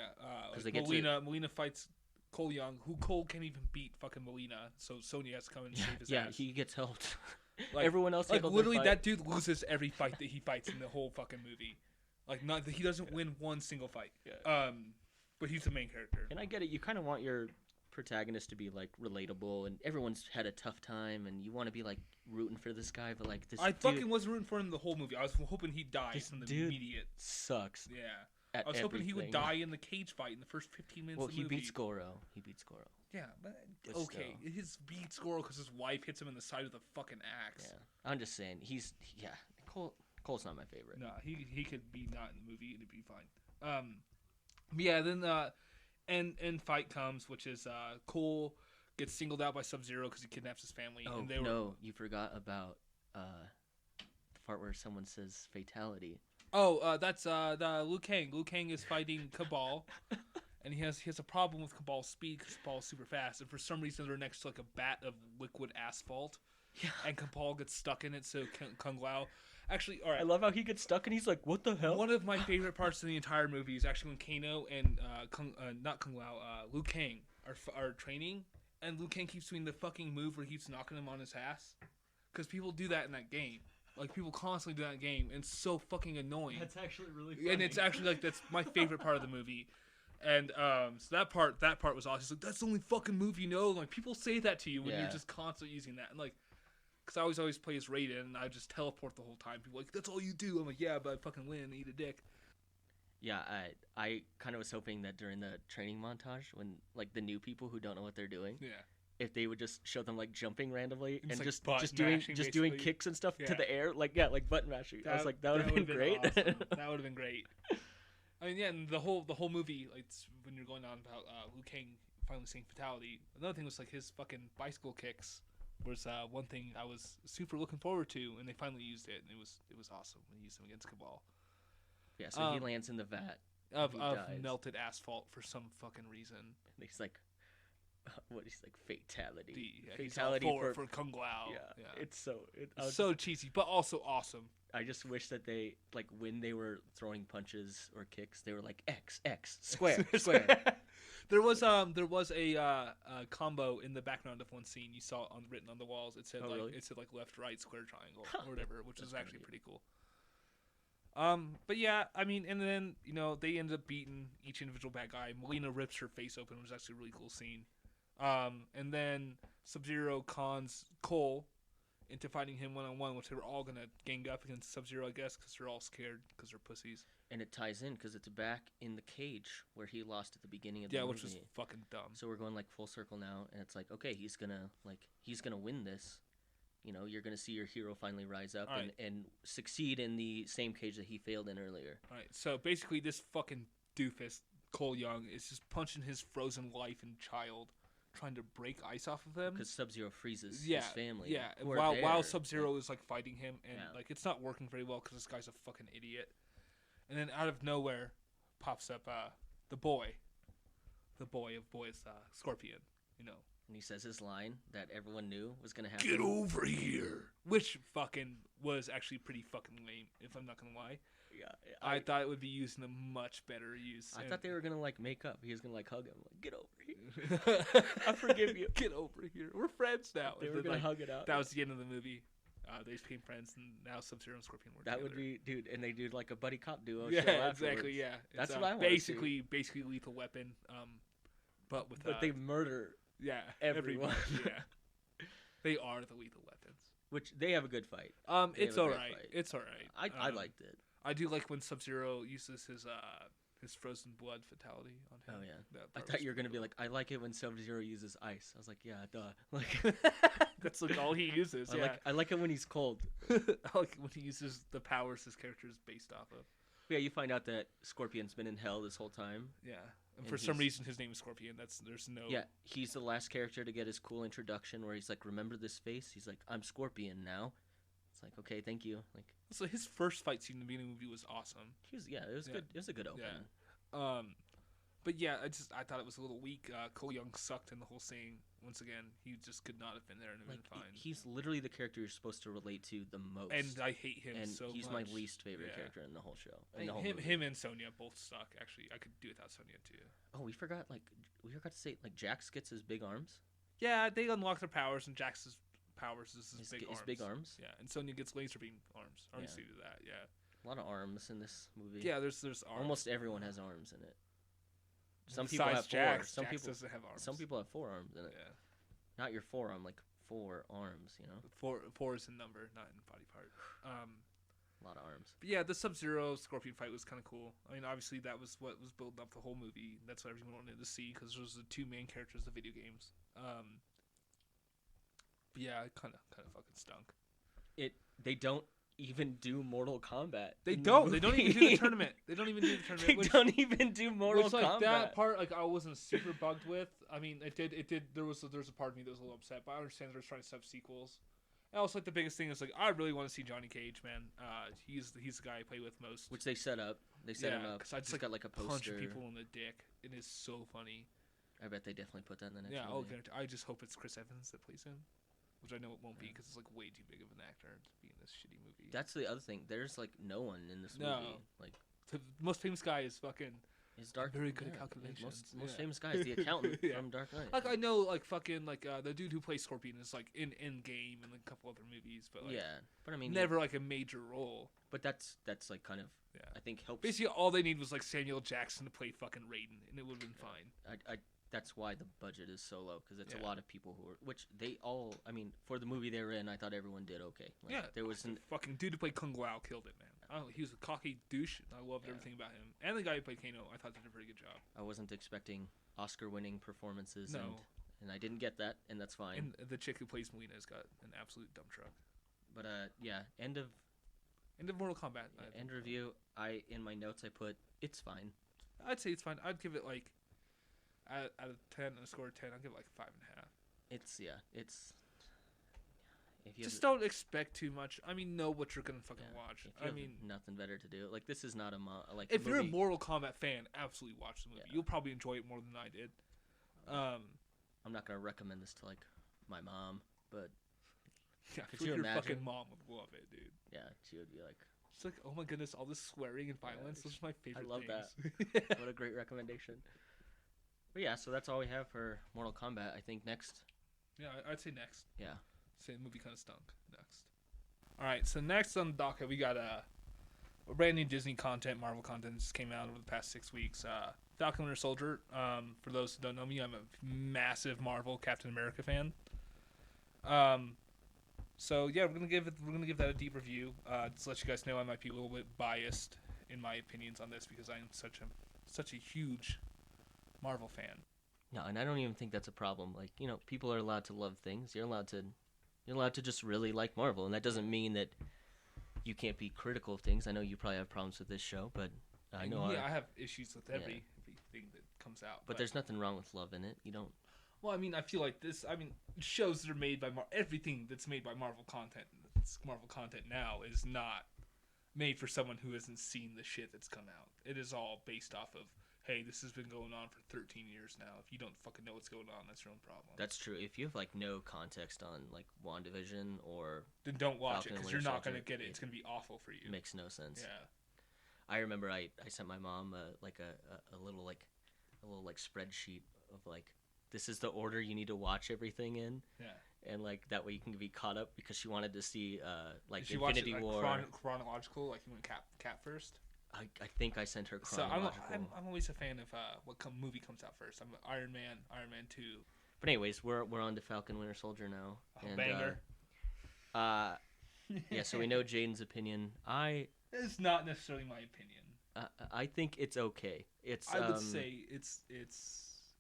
because like Melina fights Cole Young, who Cole can't even beat fucking Melina, so Sonya has to come and save his ass. Yeah, he gets helped. Like, everyone else, like literally, that dude loses every fight that he fights in the whole fucking movie. Like, not he doesn't win one single fight. Yeah. But he's the main character. And I get it. You kind of want your protagonist to be like relatable, and everyone's had a tough time, and you want to be like rooting for this guy, but like this. I fucking wasn't rooting for him the whole movie. I was hoping he'd die from the immediate. Sucks. Yeah. I was hoping he would die in the cage fight in the first 15 minutes of the movie. Well, he beats Goro. Yeah, but okay. His beats Goro because his wife hits him in the side of the fucking axe. Yeah. I'm just saying, Cole's not my favorite. No, he could be not in the movie and it'd be fine. Yeah, then end fight comes, which is Cole gets singled out by Sub-Zero because he kidnaps his family. Oh, no, you forgot about the part where someone says fatality. Oh, that's the Liu Kang. Liu Kang is fighting Cabal, and he has a problem with Cabal's speed because Cabal's super fast, and for some reason they're next to like a bat of liquid asphalt, and Cabal gets stuck in it. So Kung Lao, actually, all right. I love how he gets stuck and he's like, "What the hell?" One of my favorite parts of the entire movie is actually when Kano and Liu Kang are training, and Liu Kang keeps doing the fucking move where he keeps knocking him on his ass, because people do that in that game. Like, people constantly do that game, and it's so fucking annoying. That's actually really funny. And it's actually, like, that's my favorite part of the movie. And, so that part was awesome. It's like, that's the only fucking move you know. Like, people say that to you when you're just constantly using that. And, like, because I always play as Raiden, and I just teleport the whole time. People are like, that's all you do. I'm like, yeah, but I fucking win and eat a dick. Yeah, I kind of was hoping that during the training montage, when, like, the new people who don't know what they're doing... Yeah. If they would just show them like jumping randomly and like just doing kicks and stuff to the air, like button mashing. I was like, that would have been great. Awesome. That would have been great. I mean, yeah, and the whole movie, like when you're going on about Liu Kang finally saying fatality. Another thing was like his fucking bicycle kicks was one thing I was super looking forward to, and they finally used it, and it was awesome when they used him against Cabal. Yeah, so he lands in the vat of melted asphalt for some fucking reason. And he's like. What he's like fatality. Fatality for Kung Lao. Yeah. It's so cheesy, but also awesome. I just wish that they like when they were throwing punches or kicks, they were like X square. There was a combo in the background of one scene you saw written on the walls. It said it said left right square triangle or whatever, which was actually pretty cool. But yeah, I mean, and then they ended up beating each individual bad guy. Melina rips her face open, which was actually a really cool scene. And then Sub-Zero cons Cole into fighting him one-on-one, which they were all going to gang up against Sub-Zero, I guess, because they're all scared because they're pussies. And it ties in because it's back in the cage where he lost at the beginning of the movie. Yeah, which was fucking dumb. So we're going like full circle now, and it's like, okay, he's gonna win this. You're gonna see your hero finally rise up and succeed in the same cage that he failed in earlier. All right, so basically this fucking doofus Cole Young is just punching his frozen wife and child, trying to break ice off of them. Because Sub-Zero freezes his family. Yeah, while Sub-Zero is like fighting him, and like it's not working very well because this guy's a fucking idiot. And then out of nowhere pops up the boy of boys, Scorpion. And he says his line that everyone knew was gonna happen. Get over here! Which fucking was actually pretty fucking lame, if I'm not gonna lie. Yeah, I thought it would be used in a much better use. I thought they were gonna like make up. He was gonna like hug him, like get over here. I forgive you. Get over here. We're friends now. They were gonna hug it out. That was the end of the movie. They became friends, and now Sub-Zero and Scorpion work together. That would be, dude, and they do like a buddy cop duo. Yeah, show exactly. Yeah, that's what I want. Basically Lethal Weapon. But they murder. Yeah, everyone. Yeah, they are the Lethal Weapons. Which they have a good fight. It's all right. It's all right. I liked it. I do like when Sub-Zero uses his frozen blood fatality on him. Oh yeah. I thought you were gonna be like, I like it when Sub-Zero uses ice. I was like, yeah, duh. Like that's like all he uses. I like it when he's cold. I like when he uses the powers his character is based off of. Yeah, you find out that Scorpion's been in hell this whole time. Yeah. And for some reason, his name is Scorpion. There's no. Yeah, he's the last character to get his cool introduction where he's like, "Remember this face?" He's like, "I'm Scorpion now." It's like, okay, thank you. Like, so his first fight scene in the beginning of the movie was awesome. It was good. It was a good opening. Yeah. But yeah, I thought it was a little weak. Cole Young sucked in the whole scene. Once again, he just could not have been there and been fine. He's literally the character you're supposed to relate to the most. And I hate him so much. And he's my least favorite character in the whole show. Him and Sonya both suck. Actually, I could do without Sonya too. Oh, we forgot to say Jax gets his big arms. Yeah, they unlock their powers, and Jax's powers is his big arms. His big arms. Yeah, and Sonya gets laser beam arms. I already stated that. Yeah. A lot of arms in this movie. Yeah, there's arms. Almost everyone has arms in it. Some people have Jax. four. Jax doesn't have arms. Some people have 4 arms in it. Yeah. Not your forearm, like 4 arms. You know. Four is in number, not in body part. A lot of arms. But yeah, the Sub-Zero Scorpion fight was kind of cool. I mean, obviously that was what was building up the whole movie. That's what everyone wanted to see because those are the 2 main characters of video games. But yeah, it kind of fucking stunk. They don't even do Mortal Kombat. They don't. They don't even do the tournament. They don't even do the tournament. They don't even do Mortal Kombat. That part, I wasn't super bugged with. I mean, it did. There was a part of me that was a little upset, but I understand they're trying to set up sequels. And also, the biggest thing is I really want to see Johnny Cage, man. He's the guy I play with most. Which they set up. They set him up. Because I just got like a poster. Punch people in the dick. It is so funny. I bet they definitely put that in the next movie. I just hope it's Chris Evans that plays him. Which I know it won't be because it's way too big of an actor to be in this shitty movie. That's the other thing. There's no one in this movie. The most famous guy is fucking. He's Dark. Very good at calculations. Most famous guy is the accountant from Dark Knight. I know the dude who plays Scorpion is in Endgame and a couple other movies, but but I mean never a major role. But that's kind of I think helps. Basically, all they need was Samuel Jackson to play fucking Raiden, and it would have been fine. That's why the budget is so low because it's a lot of people who are they all. I mean, for the movie they were in, I thought everyone did okay. There was the fucking dude who played Kung Lao killed it, man. Oh, he was a cocky douche. And I loved everything about him, and the guy who played Kano, I thought did a pretty good job. I wasn't expecting Oscar-winning performances, no. and I didn't get that, and that's fine. And the chick who plays Melina's got an absolute dump truck. But end of Mortal Kombat. End review. In my notes I put it's fine. I'd say it's fine. I'd give it out of 10 and a score of 10. I'd give it 5.5. It's if you just don't expect too much. I mean, know what you're gonna fucking watch. I mean, nothing better to do. This is not if you're a Mortal Kombat fan, absolutely watch the movie. You'll probably enjoy it more than I did. I'm not gonna recommend this to my mom, but could you imagine? Your fucking mom would love it, dude. Yeah, she would be like. She's oh my goodness, all this swearing and violence. Those are my favorite. I love things. that. What a great recommendation. But yeah, so that's all we have for Mortal Kombat. I think next. Yeah, I'd say next. Yeah. Say the movie kind of stunk. Next. All right, so next on the docket we got a brand new Disney content, Marvel content just came out over the past 6 weeks. Falcon Winter Soldier. For those who don't know me, I'm a massive Marvel Captain America fan. So yeah, we're gonna give that a deep review. Just to let you guys know, I might be a little bit biased in my opinions on this because I am such a huge Marvel fan. No, and I don't even think that's a problem. People are allowed to love things. You're allowed to just really like Marvel, and that doesn't mean that you can't be critical of things. I know you probably have problems with this show, but I have issues with everything that comes out. But there's nothing wrong with love in it. You don't. Well, I mean, I feel like this. I mean, shows that are made by everything that's made by Marvel content now is not made for someone who hasn't seen the shit that's come out. It is all based off of, hey, this has been going on for 13 years now. If you don't fucking know what's going on, that's your own problem. That's true. If you have no context on WandaVision or then don't watch it because you're not gonna get it. It's gonna be awful for you. It makes no sense. Yeah. I remember I sent my mom a little spreadsheet of this is the order you need to watch everything in. Yeah. And that way you can be caught up because she wanted to see Did Infinity War. Chronological, you went Cap first. I think I sent her chronological. So I'm always a fan of what movie comes out first. I'm Iron Man 2. But anyways, we're on to Falcon Winter Soldier now. Banger. Yeah, so we know Jaden's opinion. It's not necessarily my opinion. I think it's okay. I would say it's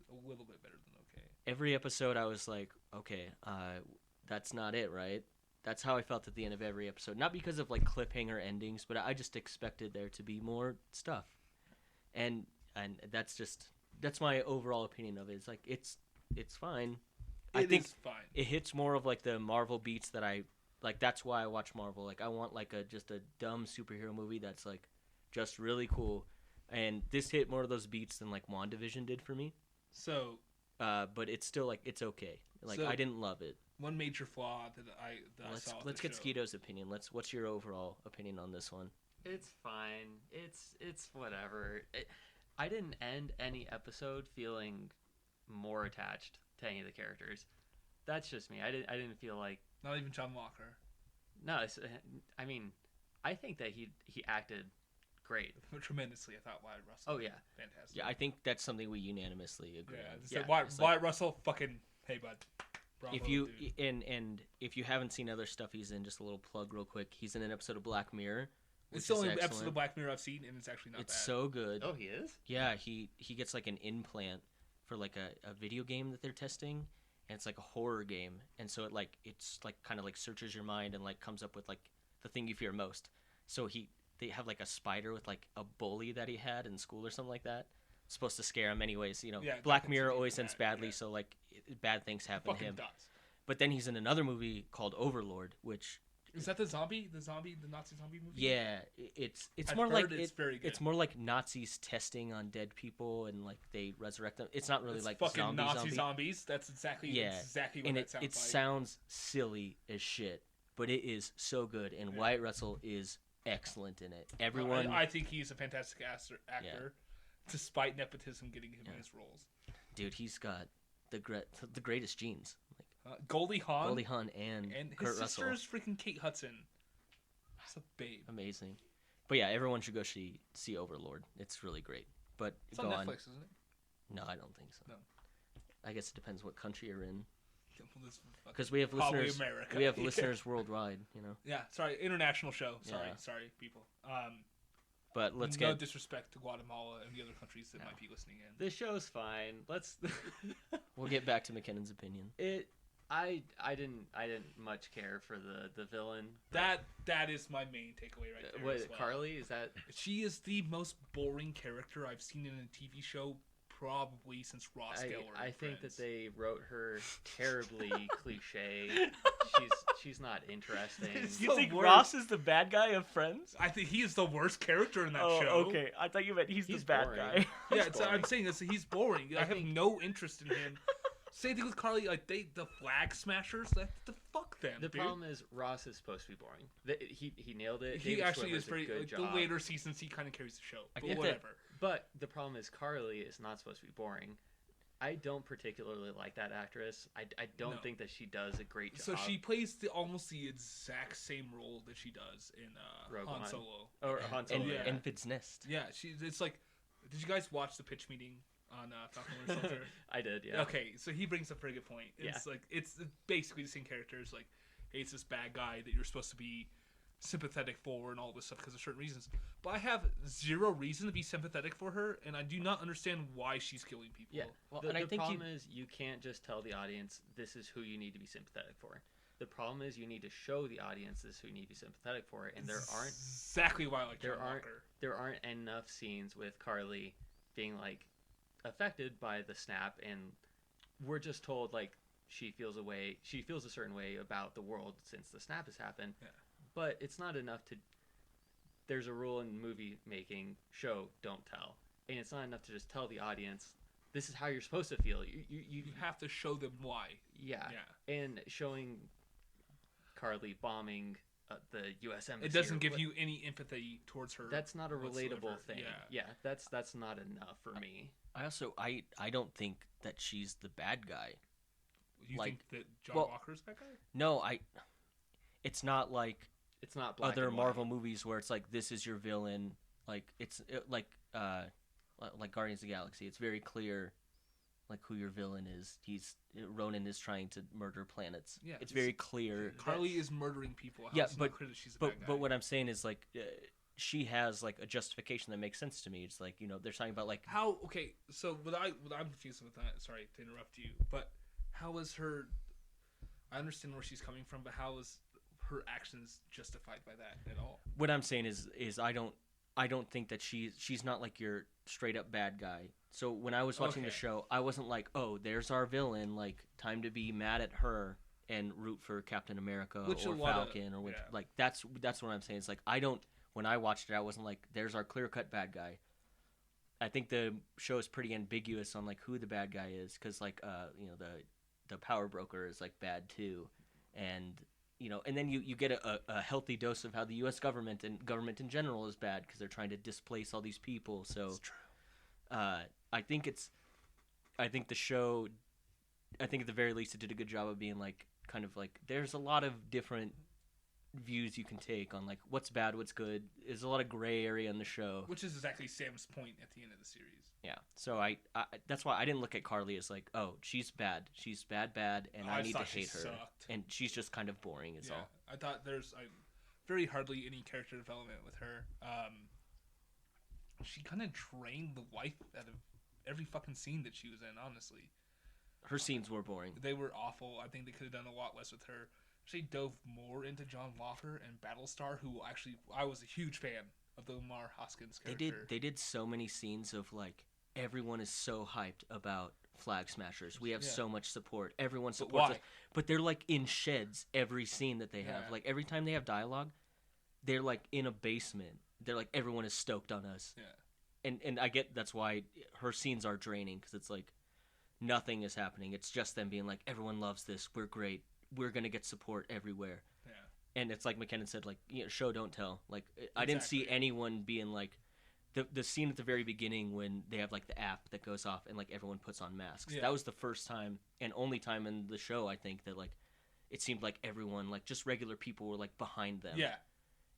a little bit better than okay. Every episode I was like, okay, that's not it, right? That's how I felt at the end of every episode. Not because of cliffhanger endings, but I just expected there to be more stuff. And that's my overall opinion of it. It's it's fine. I think is fine. It hits more of the Marvel beats that I like. That's why I watch Marvel. I want just a dumb superhero movie that's just really cool. And this hit more of those beats than WandaVision did for me. So, but it's still it's okay. I didn't love it. One major flaw that I saw. Let's get Skeeto's opinion. What's your overall opinion on this one? It's fine. It's whatever. I didn't end any episode feeling more attached to any of the characters. That's just me. I didn't feel like Not even John Walker. No, I mean, I think that he acted great. Tremendously, I thought Wyatt Russell. Oh yeah, fantastic. Yeah, I think that's something we unanimously agree on. Wyatt Russell, fucking hey bud. Bravo, if you dude. and if you haven't seen other stuff he's in, just a little plug real quick. He's in an episode of Black Mirror. It's the only episode of Black Mirror I've seen, and it's actually not it's bad. It's so good. Oh, he is? Yeah, he gets like an implant for like a video game that they're testing, and it's like a horror game, and so it's kind of like searches your mind and like comes up with like the thing you fear most. So they have like a spider with like a bully that he had in school or something like that. It's supposed to scare him anyways. Black Mirror always ends badly, so like bad things happen to him. Does. But then he's in another movie called Overlord, which is that the Nazi zombie movie? Yeah, it's more like it's more like Nazis testing on dead people and like they resurrect them. It's not really it's like fucking Nazi zombies. That's exactly what and it sounds like. It sounds silly as shit, but it is so good. And Wyatt Russell is excellent in it. Everyone, I think he's a fantastic actor, despite nepotism getting him in his roles. Dude, he's got the greatest genes. Goldie Hawn and his Kurt sister Russell. is freaking Kate Hudson. That's a babe. Amazing. But yeah, everyone should go see Overlord. It's really great. But it's on Netflix, isn't it? No, I don't think so. No. I guess it depends what country you're in. Because we have listeners. America. We have listeners worldwide. Yeah. Sorry, international show. Sorry, people. But let's no disrespect to Guatemala and the other countries that might be listening in. This show's fine. We'll get back to McKinnon's opinion. I didn't much care for the villain. That is my main takeaway right there. What, Carly? Is that she is the most boring character I've seen in a TV show probably since Ross Geller. I think Friends. that they wrote her terribly cliche. She's not interesting. You think Ross is the bad guy of Friends? I think he is the worst character in that show. Okay. I thought you meant he's the bad boring. guy. Yeah, I'm saying this. He's boring. I have no interest in him. Same thing with Carly. Like the flag smashers. The fuck them. The problem is Ross is supposed to be boring. He nailed it. He David actually Schwimmer's is pretty. good job. The later seasons, he kind of carries the show. But get whatever. But the problem is Carly is not supposed to be boring. I don't particularly like that actress. I don't think that she does a great job. So she plays almost the exact same role that she does in Han Solo. Or Han Solo. And Fitz Nest. Yeah, it's like. Did you guys watch the pitch meeting on Falcon Winter Soldier? I did. Yeah. Okay, so he brings up a very good point. It's like it's basically the same characters. Like, hey, it's this bad guy that you're supposed to be sympathetic for and all this stuff because of certain reasons. But I have zero reason to be sympathetic for her, and I do not understand why she's killing people. Yeah. Well, the problem is you can't just tell the audience this is who you need to be sympathetic for. The problem is you need to show the audience this is who you need to be sympathetic for, and there aren't exactly why I like John Walker. There aren't enough scenes with Carly being like affected by the snap, and we're just told like she feels a certain way about the world since the snap has happened. Yeah. But it's not enough to. There's a rule in movie making: show, don't tell. And it's not enough to just tell the audience this is how you're supposed to feel. You have to show them why. Yeah. And showing Carly bombing the U.S. Embassy. It doesn't give you any empathy towards her. That's not a relatable thing. Yeah. That's not enough for me. I don't think that she's the bad guy. You think that John Walker's the bad guy? No, it's not like it's not black other and Marvel white. movies where it's like this is your villain. Like like Guardians of the Galaxy. It's very clear like who your villain is. Ronan is trying to murder planets. Yeah, it's very clear. Carly is murdering people. But she's a bad guy? But what I'm saying is like she has like a justification that makes sense to me. It's like they're talking about like how okay. So what I'm confused with that. Sorry to interrupt you, but how is her? I understand where she's coming from, but how is her actions justified by that at all? What I'm saying is I don't think that she's not like your straight up bad guy. So when I was watching the show, I wasn't like, oh, there's our villain. Like, time to be mad at her and root for Captain America or Falcon or like that's what I'm saying. It's like when I watched it, I wasn't like, there's our clear cut bad guy. I think the show is pretty ambiguous on like who the bad guy is because like the power broker is like bad too, and and then you get a healthy dose of how the U.S. government and government in general is bad because they're trying to displace all these people. So it's true. I think the show, I think at the very least it did a good job of being like kind of like there's a lot of different views you can take on like what's bad, what's good. There's a lot of gray area in the show, which is exactly Sam's point at the end of the series. Yeah, so I that's why I didn't look at Carly as like, oh, she's bad, and I need to hate her, and she's just kind of boring is all. I thought there's very hardly any character development with her. She kind of drained the life out of every fucking scene that she was in, honestly. Her scenes were boring. They were awful. I think they could have done a lot less with her. She dove more into John Walker and Battlestar, who actually I was a huge fan of the Lamar Hoskins character. They did so many scenes of like everyone is so hyped about Flag Smashers. We have so much support. Everyone supports us. But they're like in sheds every scene that they have. Like every time they have dialogue, they're like in a basement. They're like everyone is stoked on us. Yeah. And I get that's why her scenes are draining because it's like nothing is happening. It's just them being like everyone loves this. We're great. We're going to get support everywhere. Yeah. And it's like McKinnon said, like, show don't tell. Like I didn't see anyone being like the scene at the very beginning when they have like the app that goes off and like everyone puts on masks. That was the first time and only time in the show I think that like it seemed like everyone, like just regular people were like behind them. Yeah.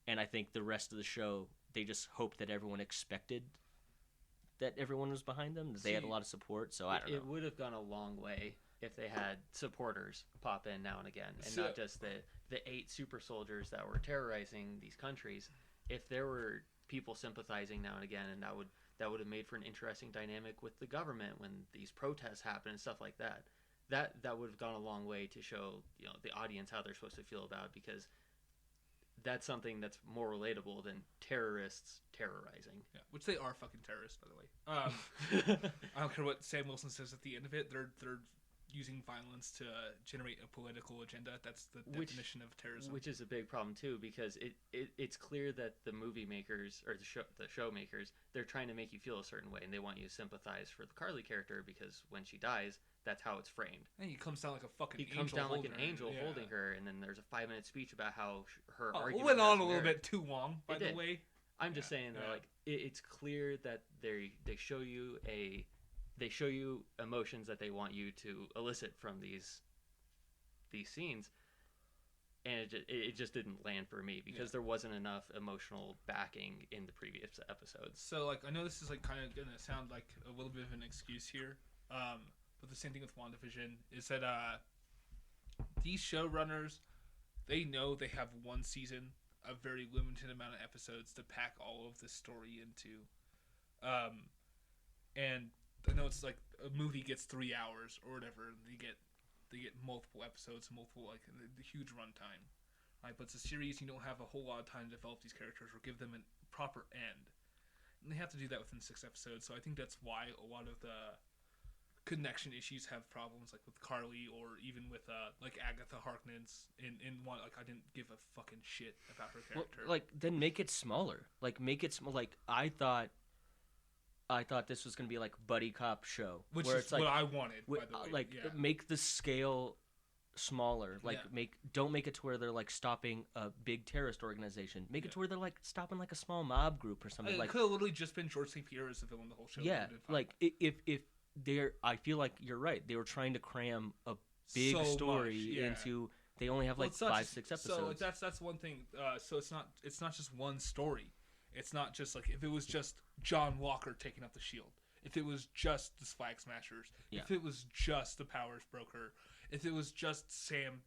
And I think the rest of the show they just hoped that everyone expected that everyone was behind them. That they had a lot of support. So I don't know. It would have gone a long way if they had supporters pop in now and again, and not just the 8 super soldiers that were terrorizing these countries. If there were people sympathizing now and again, and that would have made for an interesting dynamic with the government when these protests happen and stuff like that. That would have gone a long way to show the audience how they're supposed to feel about it, because that's something that's more relatable than terrorists terrorizing. Yeah, which they are fucking terrorists, by the way. I don't care what Sam Wilson says at the end of it. They're using violence to generate a political agenda. That's the definition of terrorism. Which is a big problem too, because it's clear that the movie makers or the show makers, they're trying to make you feel a certain way, and they want you to sympathize for the Carly character because when she dies, that's how it's framed. And he comes down like a fucking angel. He comes down like an angel holding her, and then there's a 5-minute speech about how her argument. It went on a little bit too long, by the way. I'm just saying that like it's clear that they show you emotions that they want you to elicit from these scenes, and it just didn't land for me because there wasn't enough emotional backing in the previous episodes. So like I know this is like kind of gonna sound like a little bit of an excuse here, but the same thing with WandaVision is that these showrunners, they know they have one season, a very limited amount of episodes to pack all of this story into, and I know it's like a movie gets 3 hours or whatever. They get multiple episodes, multiple like the huge runtime. Right, but it's a series. You don't have a whole lot of time to develop these characters or give them a proper end, and they have to do that within 6 episodes. So I think that's why a lot of the connection issues have problems, like with Carly or even with like Agatha Harkness in one. Like I didn't give a fucking shit about her character. Well, like then make it smaller. Like make it like I thought this was gonna be like buddy cop show, which where is it's like, what I wanted. By the way, like make the scale smaller. Like don't make it to where they're like stopping a big terrorist organization. Make it to where they're like stopping like a small mob group or something. It could have literally just been George St. Pierre as the villain the whole show. Yeah, like if I feel like you're right. They were trying to cram a big story into. They only have like 5-6 episodes. So like, that's one thing. So it's not just one story. It's not just like if it was just John Walker taking up the shield. If it was just the Flag Smashers. If it was just the Powers Broker. If it was just Sam.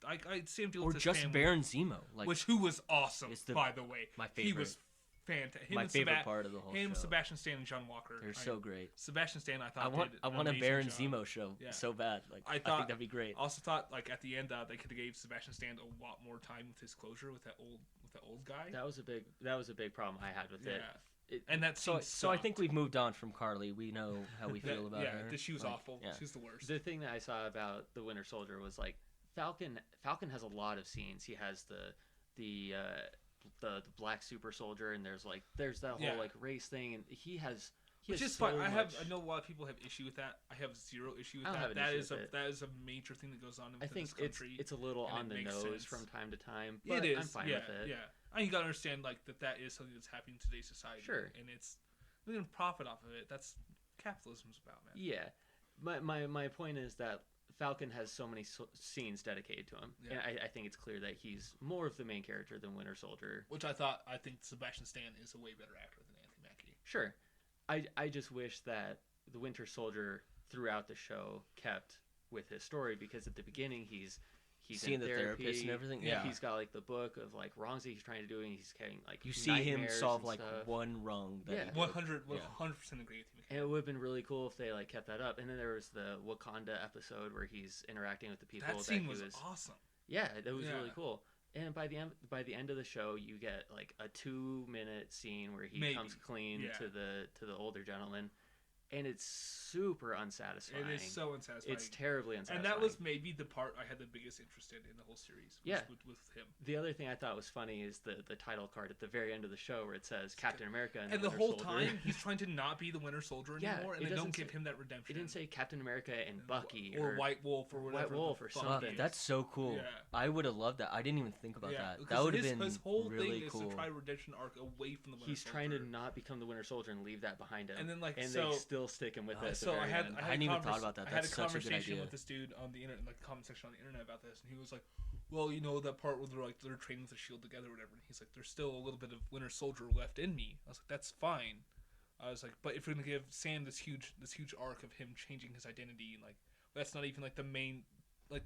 Sam deals or with just Sam, Baron Zemo, like who was awesome. By the way, my favorite. He was fantastic. My favorite part of the whole show. Sebastian Stan, and John Walker. They're so great. Sebastian Stan, I thought I want a Baron Zemo show so bad. Like I think that'd be great. Also thought like at the end they could have gave Sebastian Stan a lot more time with his closure with that old guy. That was a big problem I had with it. And that's so I think we've moved on from Carly. We know how we feel about her. Yeah, she was awful. Yeah. She was the worst. The thing that I saw about the Winter Soldier was like Falcon has a lot of scenes. He has the black super soldier, and there's that whole like race thing, and he has which is fine. I know a lot of people have issue with that. I have zero issue with that. That is a major thing that goes on in this country. It's a little on the nose from time to time, but it is. I'm fine with it. Yeah. And you gotta understand like that is something that's happening in today's society. Sure. And we're gonna profit off of it. That's capitalism's about, man. Yeah. My point is that Falcon has so many scenes dedicated to him, and I think it's clear that he's more of the main character than Winter Soldier. Which I think Sebastian Stan is a way better actor than Anthony Mackie. Sure, I just wish that the Winter Soldier throughout the show kept with his story, because at the beginning he's seeing the therapist and everything. Yeah, he's got like the book of like wrongs that he's trying to do, and he's getting like you see him solve like one wrong. That 100% agree with you. And it would have been really cool if they like kept that up. And then there was the Wakanda episode where he's interacting with the people. That scene was awesome. Yeah, that was really cool. And by the end of the show, you get like a 2-minute scene where he comes clean to the older gentleman. And it's super unsatisfying. It is so unsatisfying. It's terribly unsatisfying. And that was maybe the part I had the biggest interest in the whole series. With him. The other thing I thought was funny is the title card at the very end of the show where it says Captain America and the whole time he's trying to not be the Winter Soldier anymore, and they don't give him that redemption. It didn't say Captain America and Bucky or White Wolf or whatever. White Wolf or something. That's so cool. Yeah. I would have loved that. I didn't even think about that. That would have been his whole really thing cool. Is to try a redemption arc away from the Winter Soldier. He's trying to not become the Winter Soldier and leave that behind him. And then they still stick him with it. So I hadn't even thought about that. That's such a good idea. I had a conversation with this dude on the internet, like comment section on the internet about this, and he was like, "Well, you know that part where they're training with the Shield together, or whatever." And he's like, "There's still a little bit of Winter Soldier left in me." I was like, "That's fine." I was like, "But if we're gonna give Sam this huge arc of him changing his identity, and like that's not even like the main like."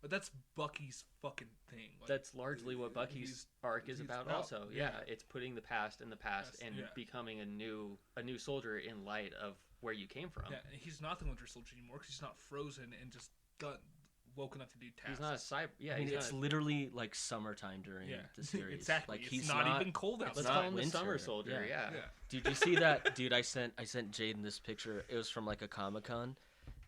But that's Bucky's fucking thing. Like, that's largely what Bucky's arc is about also. Yeah, it's putting the past in the past and becoming a new soldier in light of where you came from. Yeah, and he's not the Winter Soldier anymore because he's not frozen and just got woken up to do tasks. He's not a cyber. Yeah, I mean, it's literally like summertime during the series. Exactly. Like he's not even cold out. Let's call him the Summer Soldier. Yeah. Did you see that? Dude, I sent Jaden this picture. It was from like a Comic-Con,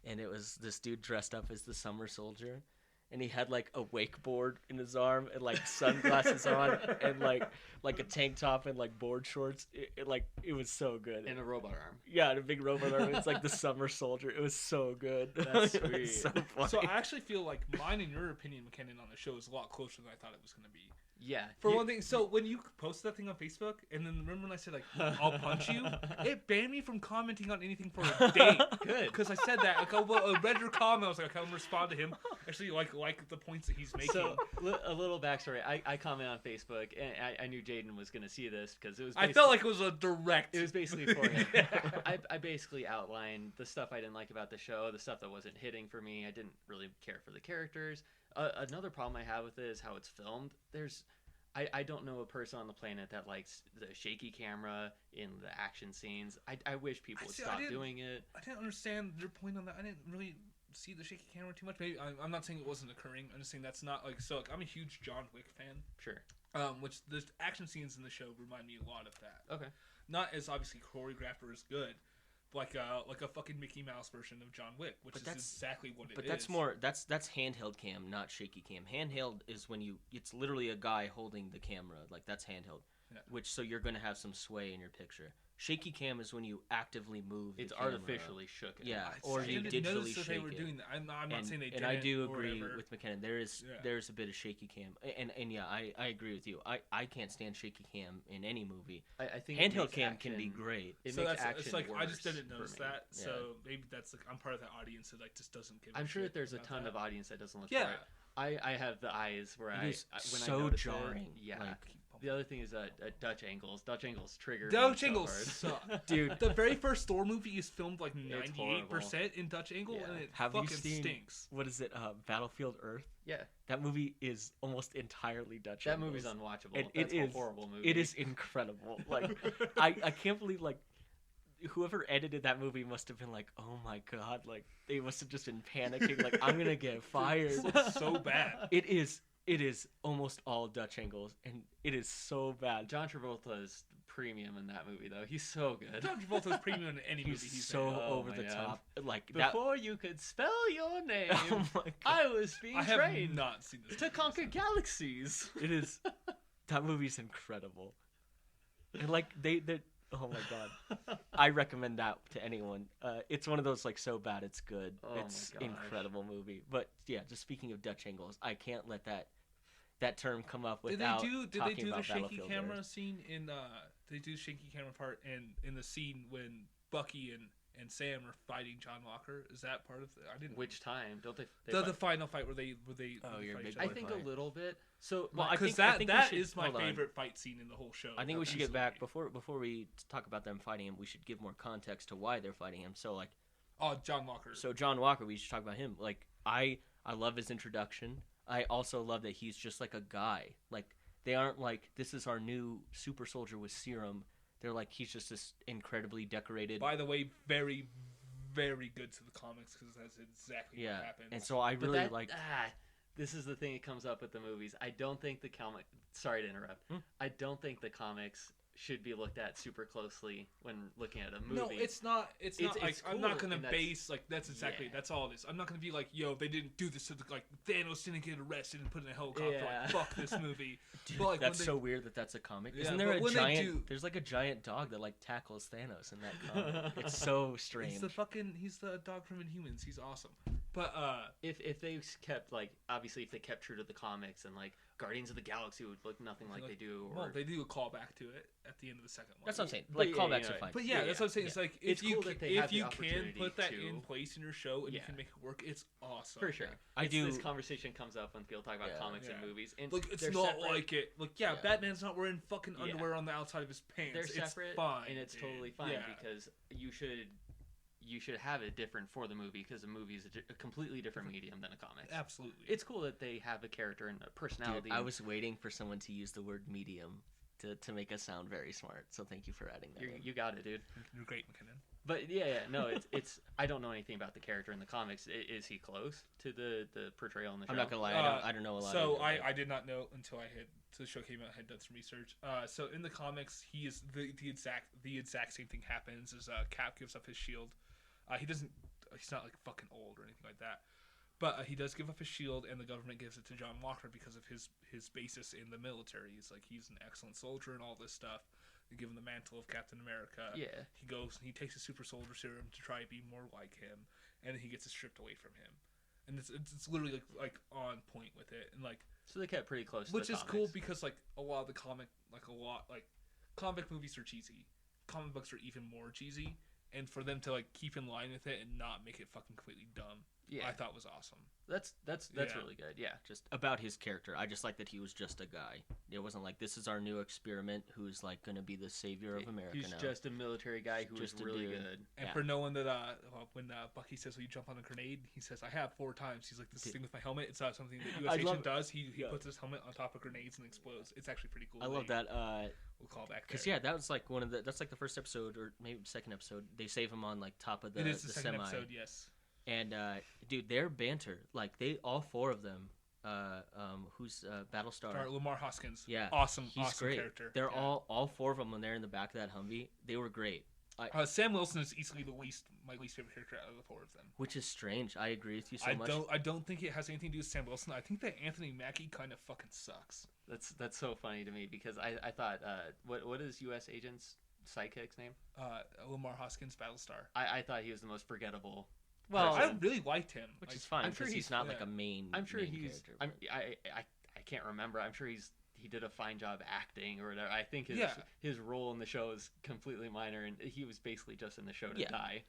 and it was this dude dressed up as the Summer Soldier. And he had like a wakeboard in his arm and like sunglasses on and like a tank top and like board shorts. It was so good. And a robot arm. Yeah, and a big robot arm. It's like the Summer Soldier. It was so good. That's sweet. So funny. So I actually feel like mine and your opinion, McKinnon, on the show is a lot closer than I thought it was going to be. Yeah. For one thing, so when you posted that thing on Facebook, and then remember when I said, like, I'll punch you? It banned me from commenting on anything for a day. Good. Because I said that. Like, I read your comment. I was like, I can't respond to him. Actually, like the points that he's making. So, a little backstory. I comment on Facebook, and I knew Jaden was going to see this, because it was I felt like it was a direct. It was basically for him. I basically outlined the stuff I didn't like about the show, the stuff that wasn't hitting for me. I didn't really care for the characters. Another problem I have with it is how it's filmed. I don't know a person on the planet that likes the shaky camera in the action scenes. I wish people would stop doing it. I didn't understand your point on that. I didn't really see the shaky camera too much. Maybe I'm not saying it wasn't occurring. I'm just saying that's not like so. Like, I'm a huge John Wick fan. Sure. Which the action scenes in the show remind me a lot of that. Okay. Not as obviously choreographed or as good. Like a fucking Mickey Mouse version of John Wick, which is exactly what it is. But that's more that's handheld cam, not shaky cam. Handheld is when it's literally a guy holding the camera, like that's handheld. Yeah. Which so you're gonna have some sway in your picture. Shaky cam is when you actively move. It's artificially shook. Yeah, or you digitally shake they were doing that. I'm not saying they did. And I do agree with McKinnon. There's a bit of shaky cam, and yeah, I agree with you. I can't stand shaky cam in any movie. I think handheld cam can be great. It makes action it's like worse I just didn't notice that, yeah. so maybe that's like I'm part of that audience that like just doesn't give. I'm sure that there's a ton of audience that doesn't look. Yeah, for it. I have the eyes where when I notice jarring. It, yeah. Like, the other thing is Dutch angles. Dutch angles trigger. Dutch angles suck. Dude. The very first Thor movie is filmed like 98% in Dutch angle, and it fucking stinks. What is it? Battlefield Earth. Yeah. That movie is almost entirely Dutch. That angles. movie's unwatchable. That's a horrible movie. It is incredible. Like I can't believe like whoever edited that movie must have been like, oh my god, like they must have just been panicking, like I'm gonna get fired. It's so bad. It is almost all Dutch angles, and it is so bad. John Travolta's premium in that movie, though. He's so good. John Travolta's premium in any movie. He's so over the top. Like before you could spell your name, oh my God. I was being trained. I have not seen this to conquer galaxies. It is. That movie's incredible, and like they. Oh my god. I recommend that to anyone. It's one of those like so bad it's good. Oh it's incredible movie. But yeah, just speaking of Dutch angles, I can't let that term come up without Did they do the shaky camera Earth. scene in they do the shaky camera part in the scene when Bucky and Sam are fighting John Walker. Is that part of I didn't. Which time don't they? The final fight where they Oh, you're fight each I other. think a little bit. So Well, I Because think that we should- is my hold on. favorite fight scene in the whole show. I think we should get Easily. back before we talk about them fighting him. We should give more context to why they're fighting him. So like, Oh, John Walker. so John Walker, we should talk about him. Like, I love his introduction. I also love that he's just like a guy. Like, they aren't like, this is our new super soldier with serum. They're like, he's just this incredibly decorated. By the way, very, very good to the comics because that's exactly what happens. And so I really like. This is the thing that comes up with the movies. I don't think the comic. Sorry to interrupt. I don't think the comics should be looked at super closely when looking at a movie. No, it's not. It's not like cool, I'm not gonna and base like that's exactly yeah. that's all it is. I'm not gonna be like, yo, they didn't do this to the, like Thanos didn't get arrested and put in a helicopter. Yeah. Like, fuck this movie. Dude, But, like, that's when so weird that that's a comic. Yeah, Isn't there but a when they giant? do- There's like a giant dog that like tackles Thanos in that comic. It's so strange. He's the dog from Inhumans. He's awesome. But if they kept like obviously if they kept true to the comics and like Guardians of the Galaxy would look nothing like they do. Or... well, they do a callback to it at the end of the second one. That's what I'm saying. But Like yeah, callbacks you know, are fine. But yeah, that's what I'm saying. Yeah. It's like It's if you cool that they have if the you can opportunity put that to- in place in your show and you Yeah. can make it work, it's awesome. For sure. I do- This conversation comes up when people talk about Yeah. comics and Yeah. movies. And Like it's they're not separate. like it. Like yeah, Yeah. Batman's not wearing fucking Yeah. underwear on the outside of his pants. They're It's separate, fine, and it's dude. totally fine Yeah. because you should have it different for the movie because a movie is a completely different medium than a comic. Absolutely. It's cool that they have a character and a personality. Dude, I was waiting for someone to use the word medium to make us sound very smart. So thank you for adding that. in. You got it, dude. You're great, McKinnon. But no, it's. I don't know anything about the character in the comics. Is he close to the portrayal in the show? I'm not gonna lie, I don't know a lot. So either, but- I did not know until the show came out. I had done some research. So in the comics, he is the exact same thing happens. Is Cap gives up his shield. He's not like fucking old or anything like that. But he does give up his shield, and the government gives it to John Walker because of his basis in the military. He's an excellent soldier and all this stuff. They give him the mantle of Captain America. Yeah. He goes and he takes a super soldier serum to try to be more like him, and then he gets it stripped away from him. And it's literally like on point with it, and like So they kept pretty close. which to the is cool comics. because like a lot of the comic movies are cheesy. Comic books are even more cheesy, and for them to like keep in line with it and not make it fucking completely dumb, Yeah. I thought was awesome. That's Yeah. really good. Yeah. just about his character. I just like that he was just a guy. It wasn't like this is our new experiment who's like going to be the savior of America He's now. just a military guy who Just is a really dude. good. And Yeah. for knowing that when Bucky says, "Will you jump on a grenade?" he says, "I have 4 times." He's like, "This Dude. thing with my helmet. It's not something that I U.S. agent love- does. He yeah. puts his helmet on top of grenades and explodes. It's actually pretty cool. I love that. We'll call back Because there. that was like that's like the first episode or maybe the second episode. They save him on like top of the it is the second semi. episode. Yes. And dude, their banter, like all 4 of them, who's Battlestar. Lamar Hoskins. Yeah, Awesome. he's awesome great. character. They're Yeah. all 4 of them when they're in the back of that Humvee. They were great. Sam Wilson is easily my least favorite character out of the 4 of them. Which is strange. I agree with you so much. I don't think it has anything to do with Sam Wilson. I think that Anthony Mackie kind of fucking sucks. That's so funny to me because I thought what is U.S. agent's sidekick's name? Lamar Hoskins, Battlestar. I thought he was the most forgettable. Well, I really liked him. which Like, is fine I'm sure because he's he's- not like yeah. a main. I'm sure main he's. character, but- I can't remember. I'm sure he did a fine job acting or whatever. I think Yeah. his role in the show is completely minor, and he was basically just in the show to Yeah. die.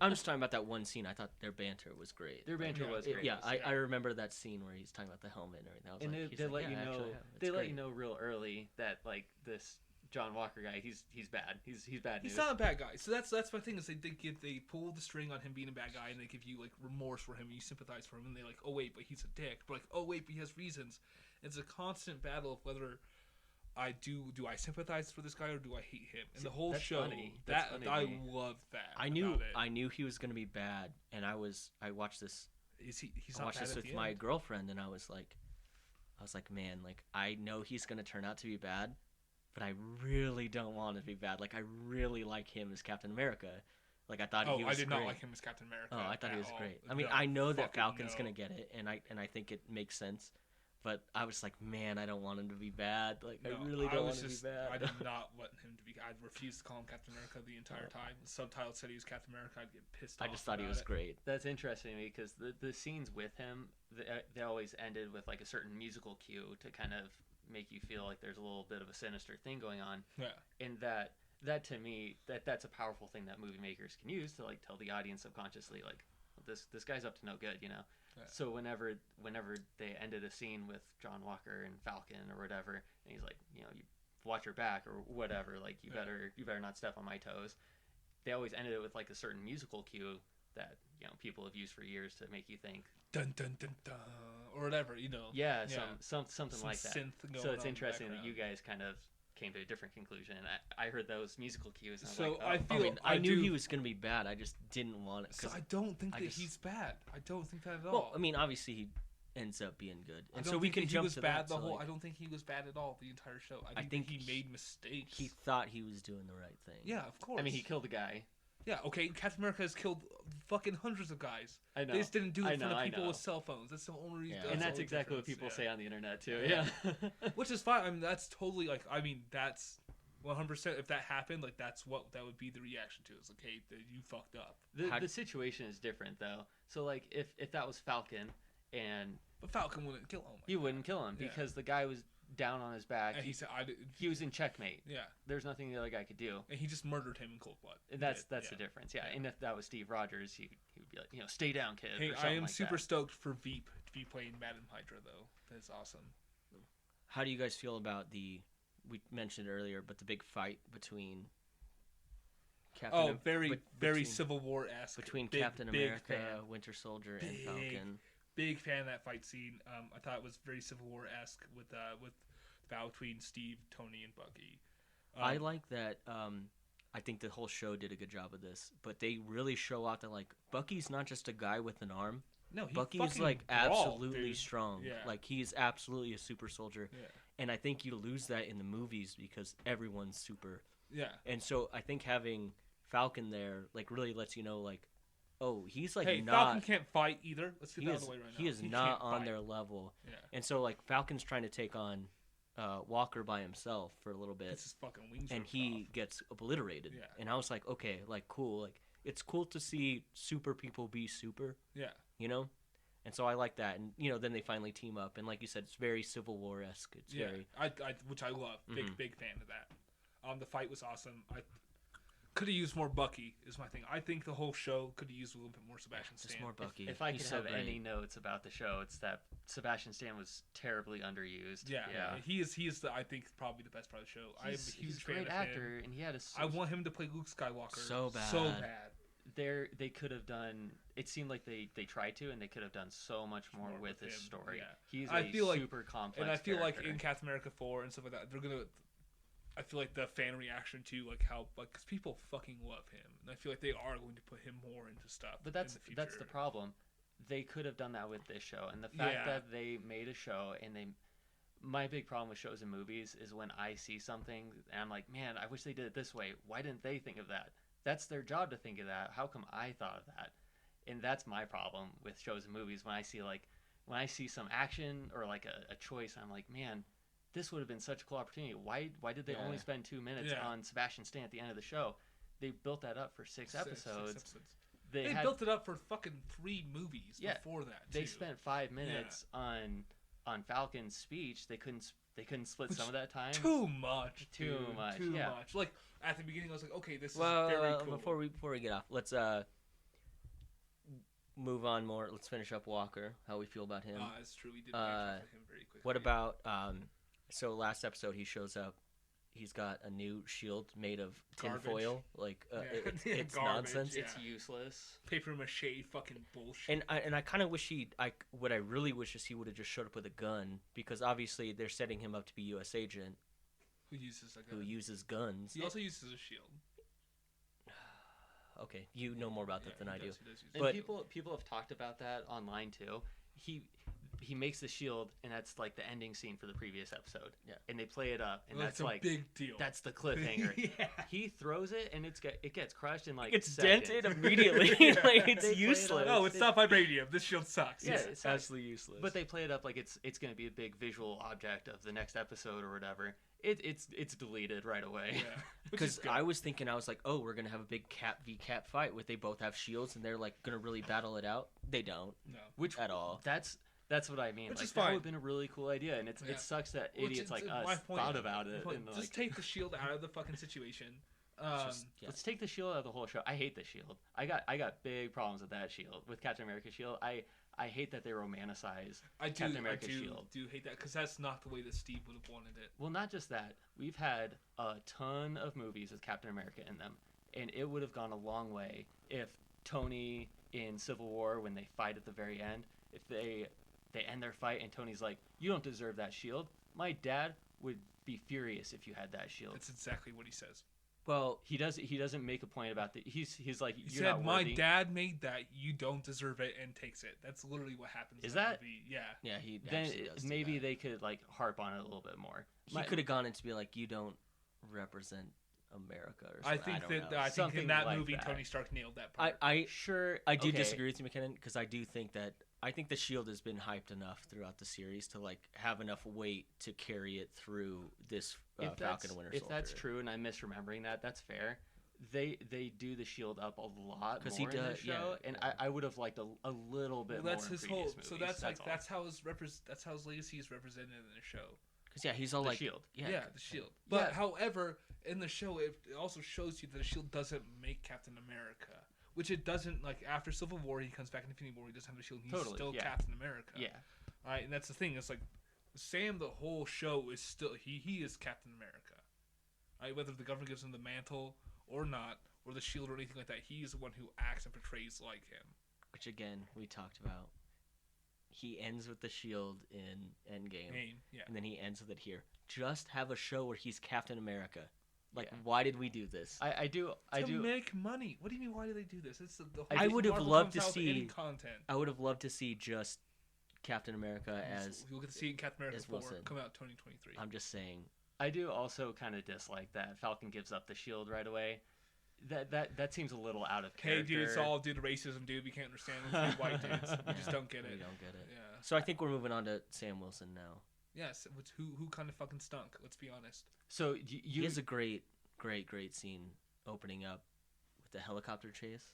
I'm just talking about that one scene. I thought their banter was great. Their banter Yeah. was It- great. yeah, I remember that scene where he's talking about the helmet and everything. I was And like, they he's like, let yeah, you know actually, yeah, it's they let great. you know real early that like this John Walker guy, he's bad. He's bad news. He's not a bad guy. So that's my thing is they pull the string on him being a bad guy and they give you like remorse for him and you sympathize for him and they like, oh wait, but he's a dick. But like, oh wait, but he has reasons. It's a constant battle of whether I do I sympathize for this guy or do I hate him? And the whole That's show funny. That's funny to I me. love that. I knew about it. I knew he was gonna be bad, and I watched this. He's I not watched bad this at with the my end. girlfriend, and I was like, man, like I know he's gonna turn out to be bad, but I really don't want it to be bad. Like I really like him as Captain America. Like I thought he was. I did great. not like him as Captain America. Oh, I thought he at was all. great. I mean, No, I know that fucking Falcon's no. gonna get it, and I think it makes sense. But I was like, man, I don't want him to be bad. Like I really don't want him to be bad. I did not want him to be. I refused to call him Captain America the entire time. The subtitle said he was Captain America. I'd get pissed off. I just thought he about was it. great. That's interesting to me because the scenes with him, they always ended with like a certain musical cue to kind of make you feel like there's a little bit of a sinister thing going on. Yeah. In that that to me, that's a powerful thing that movie makers can use to like tell the audience subconsciously like this guy's up to no good, you know. Yeah. So whenever they ended a scene with John Walker and Falcon or whatever, and he's like, you know, you watch your back or whatever, like you better not step on my toes. They always ended it with like a certain musical cue that, you know, people have used for years to make you think dun dun dun dun or whatever, you know. Yeah, something like that. So it's interesting that you guys kind of came to a different conclusion. I heard those musical cues. And I knew he was going to be bad. I just didn't want it. So I don't think he's bad. I don't think that at all. Well, I mean, obviously he ends up being good, and so we can jump to that. I don't think he was bad at all the entire show. I think he made mistakes. He thought he was doing the right thing. Yeah, of course. I mean, he killed a guy. Yeah, okay, Captain America has killed fucking hundreds of guys. I know. They just didn't do it in front of people with cell phones. That's the only reason. Yeah. And that's exactly what people say on the internet, too. Yeah. Which is fine. I mean, that's totally, like, I mean, that's 100%. If that happened, like, that would be the reaction to it. It's like, hey, you fucked up. The situation is different, though. So, like, if that was Falcon and... But Falcon wouldn't kill him. You wouldn't kill him because the guy was down on his back. And he said, he was in checkmate. Yeah. There's nothing the other guy could do. And he just murdered him in cold blood. And that's the difference. Yeah. And if that was Steve Rogers, he would be like, you know, stay down, kid. Hey, I am super stoked for Veep to be playing Madam Hydra, though. That's awesome. How do you guys feel about we mentioned earlier, but the big fight between very Civil War-esque. Between Captain America, Winter Soldier, and Falcon. Big fan of that fight scene. I thought it was very Civil War-esque with the battle between Steve, Tony, and Bucky. I like that. I think the whole show did a good job of this, but they really show out that like Bucky's not just a guy with an arm. No, Bucky's like absolutely strong. Yeah. Like he's absolutely a super soldier. Yeah. And I think you lose that in the movies because everyone's super. Yeah. And so I think having Falcon there like really lets you know like, oh, he's like not. Falcon can't fight either. Let's get that out of the way right now. He is not on their level. Yeah. And so like Falcon's trying to take on Walker by himself for a little bit. It's his fucking wings. And he gets obliterated. Yeah. And I was like, okay, like cool. Like it's cool to see super people be super. Yeah. You know? And so I like that. And you know, then they finally team up and like you said, it's very Civil War-esque. It's very which I love. Big fan of that. The fight was awesome. I could have used more Bucky is my thing. I think the whole show could have used a little bit more Sebastian Stan. Just more Bucky. If I could have any notes about the show, it's that Sebastian Stan was terribly underused. Yeah. He is I think probably the best part of the show. I'm a huge fan of him. He's a great actor, and he had I want him to play Luke Skywalker. So bad. They could have done. It seemed like they tried to, and they could have done so much more with his story. Yeah. He's super complex. And I feel character. like in Captain America 4 and stuff like that, they're gonna. I feel like the fan reaction to like how because people fucking love him, and I feel like they are going to put him more into stuff. But that's the problem. They could have done that with this show, and the fact that they made a show and they. My big problem with shows and movies is when I see something and I'm like, man, I wish they did it this way. Why didn't they think of that? That's their job to think of that. How come I thought of that? And that's my problem with shows and movies when I see some action or like a choice. I'm like, man. This would have been such a cool opportunity. Why did they only spend 2 minutes on Sebastian Stan at the end of the show? They built that up for 6 episodes. They built it up for fucking 3 movies before that. They spent 5 minutes on Falcon's speech. They couldn't split some of that time. Too much. Too much. Like at the beginning, I was like, okay, this is very cool. Before we get off, let's move on more. Let's finish up Walker. How we feel about him? That's true. We did catch up with him very quickly. What about So last episode he shows up. He's got a new shield made of tinfoil. Like it's nonsense. It's useless. Paper mache, fucking bullshit. And I kind of wish what I really wish is he would have just showed up with a gun because obviously they're setting him up to be U.S. agent. Who uses a gun? Who uses guns? He also uses a shield. Okay, you know more about that than I do. And people have talked about that online too. He makes the shield, and that's like the ending scene for the previous episode. Yeah, and they play it up, and that's a like big deal. That's the cliffhanger. He throws it, and it gets crushed in like it's seconds. dented immediately. Like it's useless. No, it's not vibranium. This shield sucks. Yeah, it's absolutely useless. But they play it up like it's going to be a big visual object of the next episode or whatever. It's deleted right away. Yeah. Because I was thinking, I was like, oh, we're gonna have a big Cap v Cap fight where they both have shields and they're like gonna really battle it out. They don't. No. At all. That's what I mean. Which like is that fine. would have been a really cool idea, and it sucks that idiots like us thought about it. Just take the shield out of the fucking situation. Let's take the shield out of the whole show. I hate the shield. I got big problems with that shield, with Captain America's shield. I hate that they romanticize Captain America's shield. I do hate that because that's not the way that Steve would have wanted it. Well, not just that. We've had a ton of movies with Captain America in them, and it would have gone a long way if Tony in Civil War, when they fight at the very end, if they end their fight and Tony's like, "You don't deserve that shield. My dad would be furious if you had that shield." That's exactly what he says. Well, he doesn't make a point about that. He's like, he "You're said, not worthy." My dad made that. You don't deserve it, and takes it. That's literally what happens. Is that? Movie. Yeah. Yeah, he then does maybe that. they could like harp on it a little bit more. He could have gone into be like, "You don't represent America," or something. I think in that movie, that. Tony Stark nailed that part. I do okay. disagree with you, McKinnon, because I do think that the Shield has been hyped enough throughout the series to like have enough weight to carry it through this Falcon Winter Soldier. If that's true, and I'm misremembering that, that's fair. They do the Shield up a lot more in the show, and I would have liked a little bit more. That's his in whole. Movies. So that's how his legacy is represented in the show. Because he's all the like Shield. Yeah, the Shield. But however, in the show, it also shows you that the Shield doesn't make Captain America, which it doesn't. Like after Civil War, he comes back in Infinity War. He doesn't have the Shield. He's still Captain America. Yeah. All right, and that's the thing. It's like Sam. The whole show is still he is Captain America. All right, whether the government gives him the mantle or not, or the shield or anything like that, he is the one who acts and portrays like him. Which again, we talked about. He ends with the shield in Endgame, and then he ends with it here. Just have a show where he's Captain America. Like, why did we do this? I do make money. What do you mean? Why do they do this? It's the whole. I would have loved to see content. I would have loved to see just Captain America as. You'll get to see Captain America 4 Wilson. Come out 2023. I'm just saying. I do also kind of dislike that Falcon gives up the shield right away. That seems a little out of character. Hey, dude, it's all due to racism, dude. We can't understand those white dudes. We just don't get it. We don't get it. Yeah. So I think we're moving on to Sam Wilson now. Yes, who kind of fucking stunk. Let's be honest. So he has a great scene opening up with the helicopter chase.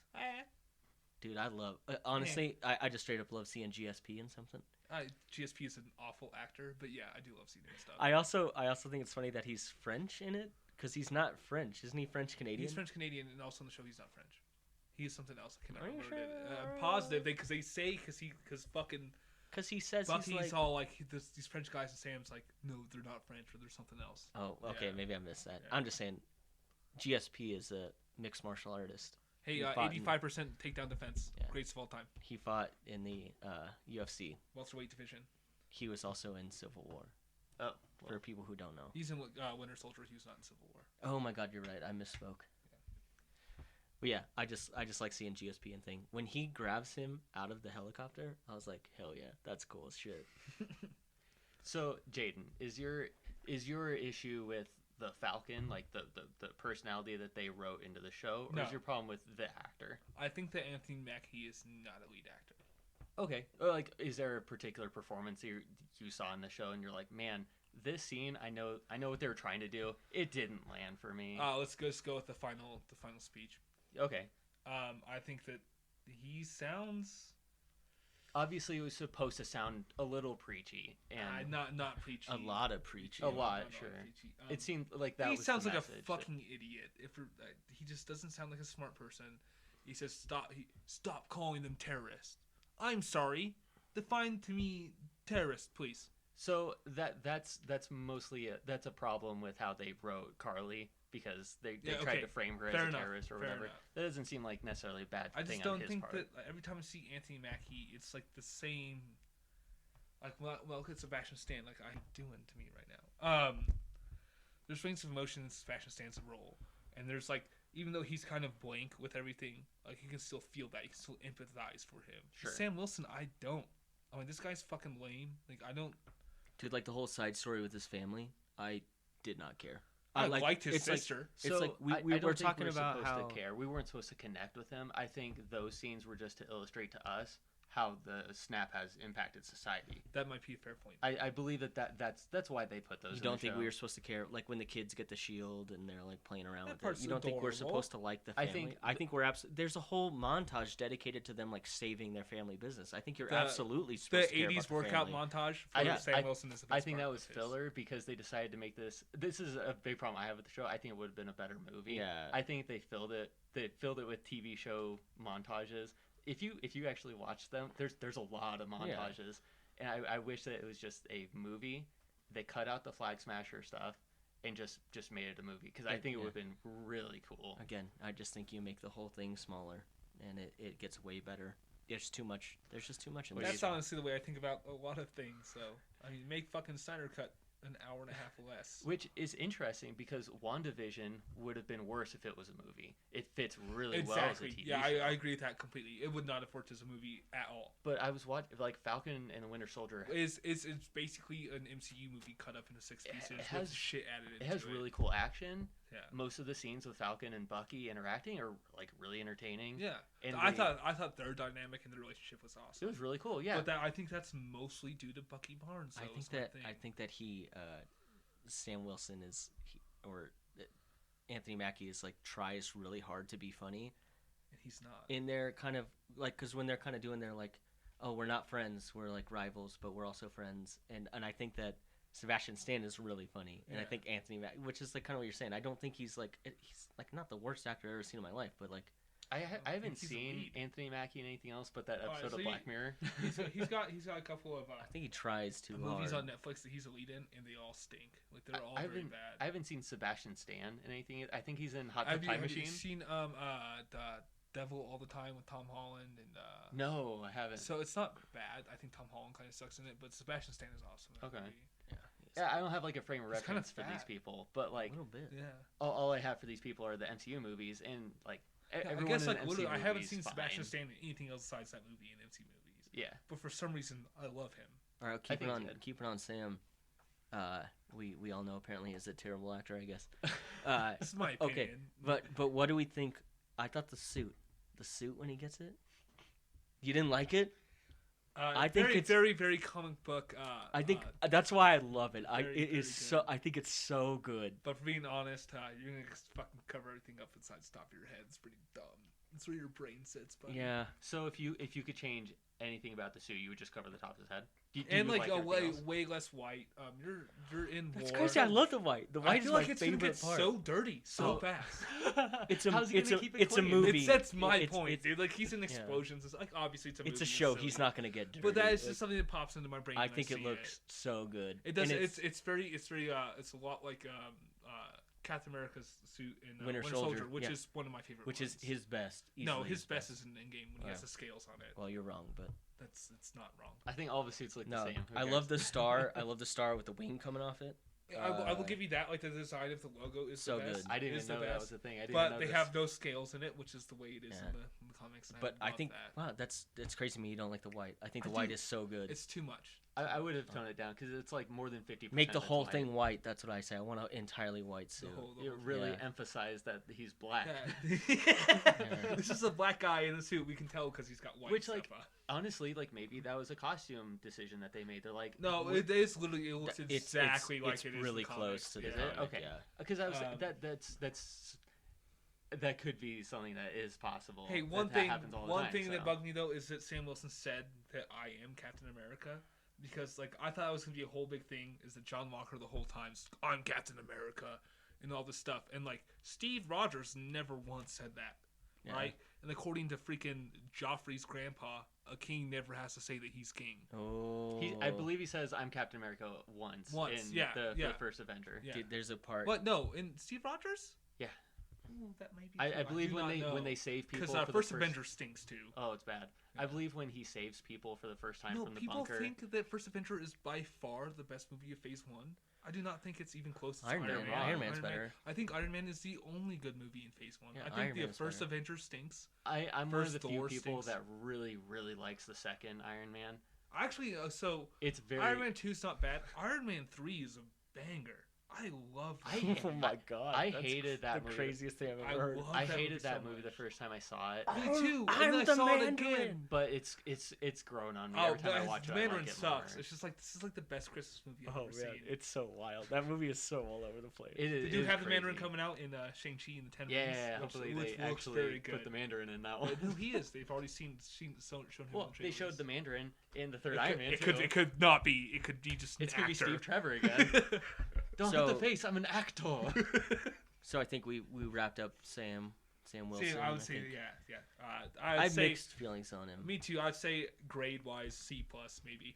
Dude, I love. Honestly, I just straight up love seeing GSP in something. GSP is an awful actor, but yeah, I do love seeing his stuff. I also think it's funny that he's French in it, because he's not French. Isn't he French Canadian? He's French Canadian, and also on the show he's not French. He is something else. I cannot remember it. I'm positive because they say because he says Bucky's he's like all like these French guys, and Sam's like, no, they're not French, or they're something else. Oh, okay, maybe I missed that. Yeah. I'm just saying, GSP is a mixed martial artist. Hey, 85% takedown defense, greatest of all time. He fought in the UFC welterweight division. He was also in Civil War. Oh, for people who don't know, he's in Winter Soldier. He was not in Civil War. Oh my God, you're right. I misspoke. But yeah, I just like seeing GSP and thing. When he grabs him out of the helicopter, I was like, hell yeah, that's cool as shit. So, Jaden, is your issue with the Falcon, like the personality that they wrote into the show, or is your problem with the actor? I think that Anthony Mackie is not a lead actor. Okay. Like, is there a particular performance you saw in the show and you're like, man, this scene, I know what they were trying to do. It didn't land for me. Let's go with the final speech. Okay. I think that he sounds. Obviously, it was supposed to sound a little preachy, and not preachy. A lot of preachy. A lot, sure. It seemed like that. He was sounds the like message. A fucking idiot. He just doesn't sound like a smart person. He says, "Stop calling them terrorists." I'm sorry. Define to me terrorist, please. So that's mostly that's a problem with how they wrote Carly, because they tried to frame her as a terrorist or whatever. That doesn't seem like necessarily a bad thing. I just don't think part. that every time I see Anthony Mackie, it's like the same. Like, well, it's Sebastian Stan. Like I'm doing to me right now. There's range of emotion in Sebastian Stan's role, and there's like, even though he's kind of blank with everything, like you can still feel that. You can still empathize for him. Sure. Sam Wilson, I don't. I mean, this guy's fucking lame. Like I don't. Dude, like the whole side story with his family, I did not care. I liked his sister. It's like we were talking about how to care. We weren't supposed to connect with him. I think those scenes were just to illustrate to us how the snap has impacted society. That might be a fair point. I believe that's why they put those. You in don't the think show. we were supposed to care, like when the kids get the shield and they're like playing around That with part's it? You don't think we're adorable. supposed to like the family? I think we're there's a whole montage dedicated to them like saving their family business. I think you're absolutely supposed to care the about 80s workout montage for Sam Wilson is the best I think part that was filler because they decided to make this. This is a big problem I have with the show. I think it would have been a better movie. Yeah. I think they filled it with TV show montages. If you actually watch them, there's a lot of montages, and I wish that it was just a movie. They cut out the Flag Smasher stuff and just made it a movie because I think it would have been really cool. Again, I just think you make the whole thing smaller, and it gets way better. There's too much. There's just too much in That's honestly the way I think about a lot of things. So I mean, make fucking Snyder Cut an hour and a half less. Which is interesting because WandaVision would have been worse if it was a movie. It fits really well as a TV show. I agree with that completely. It would not have worked as a movie at all. But I was watching like Falcon and the Winter Soldier. It's basically an MCU movie cut up into 6 pieces with shit added into it. It has really cool action. Yeah. Most of the scenes with Falcon and Bucky interacting are like really entertaining. Yeah. And I thought their dynamic and their relationship was awesome. It was really cool. Yeah. But I think that's mostly due to Bucky Barnes. I think that he Sam Wilson Anthony Mackie is like tries really hard to be funny, and he's not. And they're kind of like, because when they're kind of doing, they're like, oh, we're not friends, we're like rivals, but we're also friends. And I think that Sebastian Stan is really funny, and I think Anthony Mackie, which is like kind of what you're saying. I don't think he's like not the worst actor I've ever seen in my life, but like. I haven't seen Anthony Mackie in anything else but that episode of Black Mirror. he's got a couple of. I think he tries too hard. Movies on Netflix that he's a lead in, and they all stink. Like they're all very bad. I haven't seen Sebastian Stan in anything. I think he's in Hot Tub Time Machine. Have you seen the Devil All the Time with Tom Holland and? No, I haven't. So it's not bad. I think Tom Holland kind of sucks in it, but Sebastian Stan is awesome. Okay. Movie. Yeah, I don't have like a frame of reference for these people, but like a little bit. Yeah. All I have for these people are the MCU movies, and like. I guess like literally, I haven't seen Sebastian Stan in anything else besides that movie in MCU movies. Yeah, but for some reason, I love him. All right, keep it on Sam. We all know apparently he's a terrible actor, I guess. This is my opinion. Okay, but what do we think? I thought the suit when he gets it. You didn't like it? I think it's very, very comic book. I think that's why I love it. I think it's so good. But for being honest, you're gonna fucking cover everything up inside the top of your head. It's pretty dumb. That's where your brain sits. Buddy. Yeah. So if you could change anything about the suit, you would just cover the top of his head. And like way less white. You're in That's war. crazy. I love the white. The white I feel is like my it's gonna get part. so dirty so fast. It's a clean? movie. That's my point, dude. Like he's in explosions. It's like obviously it's a movie. It's a show. He's not gonna get dirty. But that is just something that pops into my brain. I think it looks so good. It does. It's a lot like Captain America's suit in Winter Soldier, which is one of my favorite. Which is his best. No, his best is in Endgame when he has the scales on it. Well, you're wrong, but it's not wrong. I think all the suits look the same. I love the star. I love the star with the wing coming off it. I will give you that. Like the design of the logo is so the best. good. I didn't even know that was a thing. But they have no scales in it, which is the way it is in the comics. But I think wow, that's crazy to me. You don't like the white. I think the white is so good. It's too much. I would have toned it down because it's like more than 50%. Make the whole thing white. That's what I say. I want an entirely white suit. You really emphasize that he's black. This is a black guy in a suit. We can tell because he's got white. Which, stuff like, honestly, like maybe that was a costume decision that they made. They're like, no, it is literally. It looks exactly like it's it is. Really close to the. Is it? Okay. Because I was that could be something that is possible. Hey, one thing that bugged me though is that Sam Wilson said that I am Captain America. Because, like, I thought it was going to be a whole big thing, is that John Walker the whole time, I'm Captain America, and all this stuff. And, like, Steve Rogers never once said that, right? And according to freaking Joffrey's grandpa, a king never has to say that he's king. Oh. I believe he says, I'm Captain America once in the first Avenger. Yeah. Dude, there's a part. But no, in Steve Rogers? Yeah. That may be I believe when they save people because first Avenger stinks too. Oh, it's bad. Yeah. I believe when he saves people for the first time from the bunker. People think that First Avenger is by far the best movie of Phase 1. I do not think it's even close to Iron Man. Iron Man's better. I think Iron Man is the only good movie in Phase 1. Yeah, I think the first Avenger stinks. I'm one of the few people that really, really likes the second Iron Man. Actually, so it's very... Iron Man 2 is not bad. Iron Man 3 is a banger. I love that. Oh my god! I hated that movie. The craziest thing I've ever heard. I hated that movie the first time I saw it. Me too. I'm and I the saw Mandarin. it again. But it's grown on me every time I watch it. The Mandarin I like sucks. It it's just like this is like the best Christmas movie I've Oh ever man, seen. it's so wild. That movie is so all over the place. It is. They do have the crazy. Mandarin coming out in Shang-Chi in the 10 Yeah, movies. hopefully which they looks very actually good. put the Mandarin in that one. No, he is. They've already shown him. Well, in they showed trailers. the Mandarin in the third Iron Man. It could not be. It could be just. It's an gonna be actor. Steve Trevor again. Don't hit the face. I'm an actor. So I think we wrapped up Sam Wilson. See, I would say think. yeah. I have say, mixed feelings on him. Me too. I'd say grade wise C plus maybe.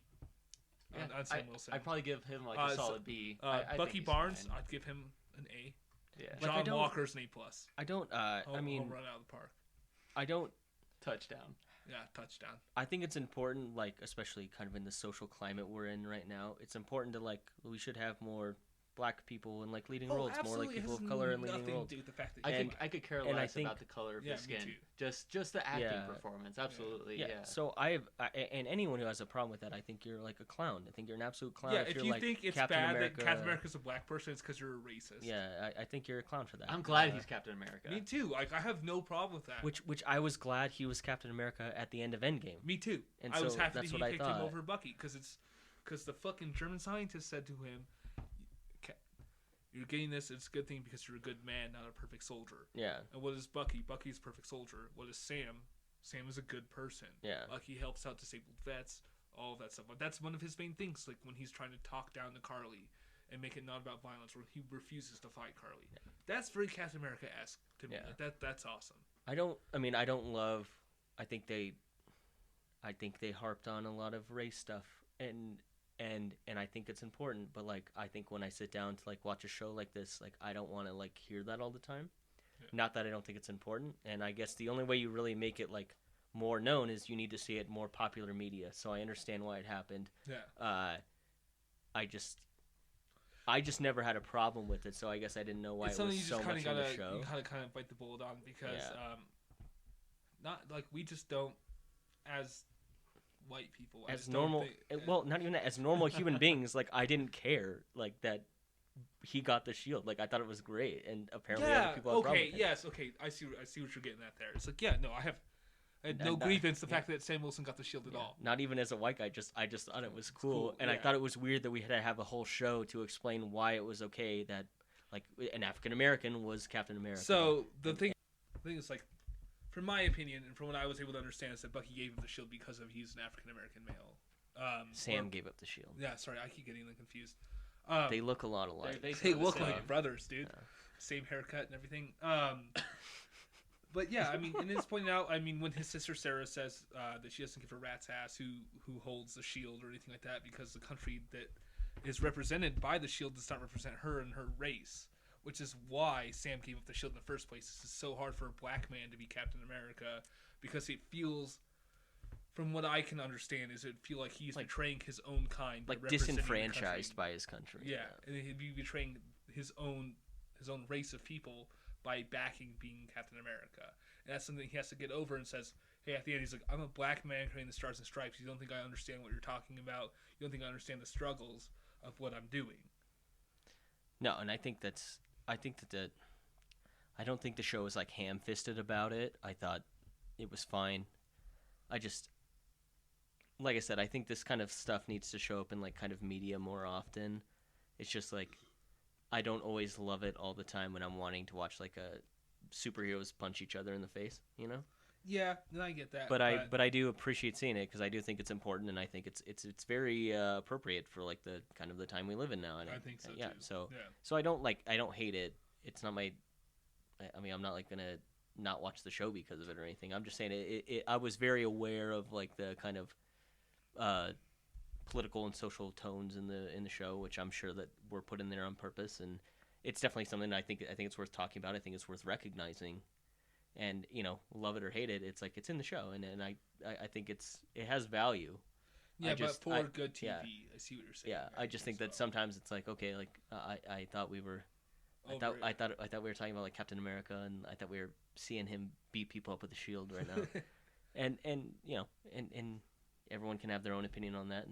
Yeah, on Sam Wilson. I'd probably give him like a solid B. I Bucky think he's Barnes, fine. I'd give him an A. Yeah. Like, John Walker's an A plus. I don't. I mean, home run out of the park. I don't. Touchdown. Yeah, touchdown. I think it's important, like especially kind of in the social climate we're in right now. It's important to we should have more black people in leading roles, more people of color in leading roles. To do with the fact that I could care less about the color of his skin. Me Just the acting Yeah. performance. Absolutely. Yeah. So and anyone who has a problem with that, I think you're like a clown. I think you're an absolute clown. Yeah, if you you're think it's Captain bad America, that Captain America's a black person, it's because you're a racist. Yeah, I think you're a clown for that. I'm glad he's Captain America. Me too. I have no problem with that. Which I was glad he was Captain America at the end of Endgame. Me too. And I was so happy that's that he what I picked thought. him over Bucky because the fucking German scientist said to him, "You're getting this. It's a good thing because you're a good man, not a perfect soldier." Yeah. And what is Bucky? Bucky's a perfect soldier. What is Sam? Sam is a good person. Yeah. He helps out disabled vets, all of that stuff. But that's one of his main things. Like when he's trying to talk down to Carly and make it not about violence, where he refuses to fight Carly. Yeah. That's very Captain America-esque to me. Yeah. That's awesome. I don't love. I think they harped on a lot of race stuff, and I think it's important. But I think when I sit down to watch a show like this, I don't want to hear that all the time. Yeah. Not that I don't think it's important, and I guess the only way you really make it more known is you need to see it in more popular media. So I understand why it happened. Yeah. I just never had a problem with it, so I guess I didn't know why it was so much in the show. You kind of bite the bullet on because not we just don't as white people as normal. Not even that, as normal human beings. I didn't care that he got the shield. I thought it was great, and apparently other people have problems with it. Yes, okay. I see what you're getting at there. It's I had no grievance the fact that Sam Wilson got the shield at all. Not even as a white guy. I just thought it was cool, and I thought it was weird that we had to have a whole show to explain why it was okay that an African American was Captain America. So the thing is from my opinion and from what I was able to understand is that Bucky gave him the shield because he's an African American male. Sam gave up the shield. Yeah, sorry, I keep getting them confused. They look a lot alike. They look like brothers, dude. Yeah. Same haircut and everything. But yeah, and it's pointed out. When his sister Sarah says that she doesn't give a rat's ass who holds the shield or anything like that because the country that is represented by the shield does not represent her and her race, which is why Sam gave up the shield in the first place. This is so hard for a black man to be Captain America because it feels, from what I can understand, is it feel like he's betraying his own kind, disenfranchised by his country. Yeah, and he'd be betraying his own race of people by backing being Captain America. And that's something he has to get over and says, hey, at the end, he's like, I'm a black man carrying the stars and stripes. You don't think I understand what you're talking about? You don't think I understand the struggles of what I'm doing? No, and I don't think the show was ham-fisted about it. I thought it was fine. Like I said, I think this kind of stuff needs to show up in kind of media more often. It's just I don't always love it all the time when I'm wanting to watch a superheroes punch each other in the face, you know? Yeah, I get that. But I do appreciate seeing it because I do think it's important, and I think it's very appropriate for the kind of the time we live in now. And I think so yeah, too. So I don't hate it. It's not my. I'm not gonna not watch the show because of it or anything. I'm just saying I was very aware of the kind of political and social tones in the show, which I'm sure that were put in there on purpose, and it's definitely something I think it's worth talking about. I think it's worth recognizing, and love it or hate it, it's it's in the show, and I think it has value. Yeah, but for good TV, I see what you're saying. Yeah, I just think that sometimes it's okay, I thought we were. I thought we were talking about Captain America, and I thought we were seeing him beat people up with a shield right now, and everyone can have their own opinion on that,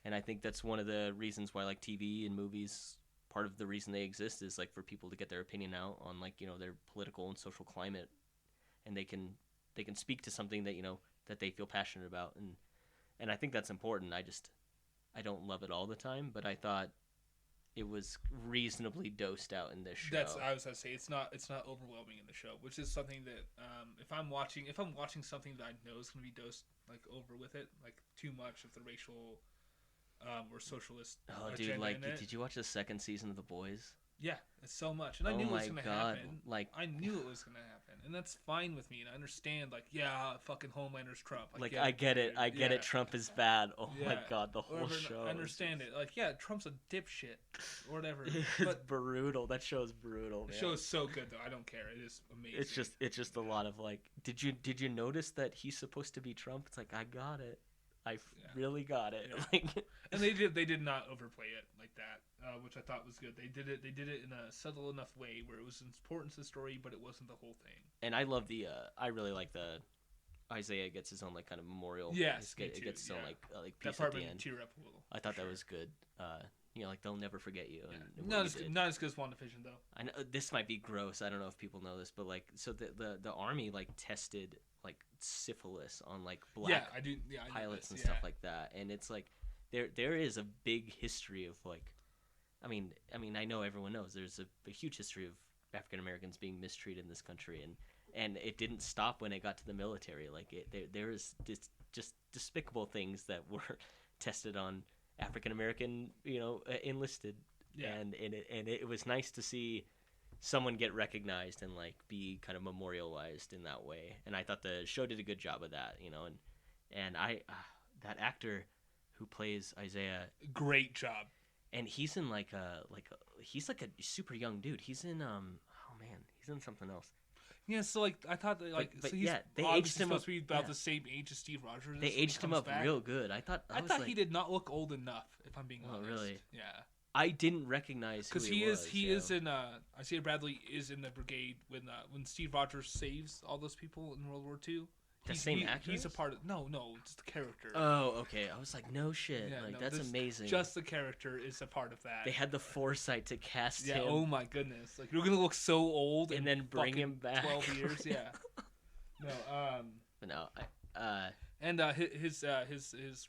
and I think that's one of the reasons why TV and movies part of the reason they exist is like for people to get their opinion out on like their political and social climate, and they can speak to something that that they feel passionate about, and I think that's important. I don't love it all the time, but I thought it was reasonably dosed out in this show. I was gonna say it's not overwhelming in the show, which is something that if I'm watching something that I know is gonna be dosed like over with it, like too much of the racial or socialist. Oh, dude! Like, did you watch the second season of The Boys? Yeah, it's so much, and I knew it was gonna happen. Like, I knew it was gonna happen, and that's fine with me. And I understand, like, fucking Homelander's Trump. I get it. I get it. Trump is bad. Oh my god, the whole show. I understand it. Like, Trump's a dipshit or whatever. It's brutal. That show is brutal. The show is so good though. I don't care. It is amazing. It's just a lot of like. Did you notice that he's supposed to be Trump? It's like I got it. I really got it. Yeah. And they did not overplay it like that, which I thought was good. They did it in a subtle enough way where it was important to the story, but it wasn't the whole thing. And I love I really like the Isaiah gets his own like kind of memorial. Yes, it gets his own like piece that part at the made me end. tear up a little. I thought that was good. Like they'll never forget you. Yeah. And not as good as WandaVision though. I know this might be gross. I don't know if people know this, but like so the army like tested like syphilis on like black pilots and stuff like that, and it's like there is a big history of like I mean I know everyone knows there's a huge history of African Americans being mistreated in this country, and it didn't stop when it got to the military. Like there is just despicable things that were tested on African American enlisted, and it was nice to see someone get recognized and like be kind of memorialized in that way, and I thought the show did a good job of that, and I that actor who plays Isaiah, great job, and he's in he's like a super young dude. He's in he's in something else. Yeah, so like I thought that like but so he's they aged him supposed up to be about the same age as Steve Rogers. They aged him up real good. I thought he did not look old enough. If I'm being honest. Really? Yeah. I didn't recognize who he was. He is in Isaiah Bradley is in the brigade when Steve Rogers saves all those people in World War II. The same actor? He's a part of no, it's the character. Oh, okay. I was like, no shit. That's amazing. Just the character is a part of that. They had the foresight to cast him. Yeah. Oh my goodness. Like you're gonna look so old and then bring him back 12 years. Yeah. No. But no. And his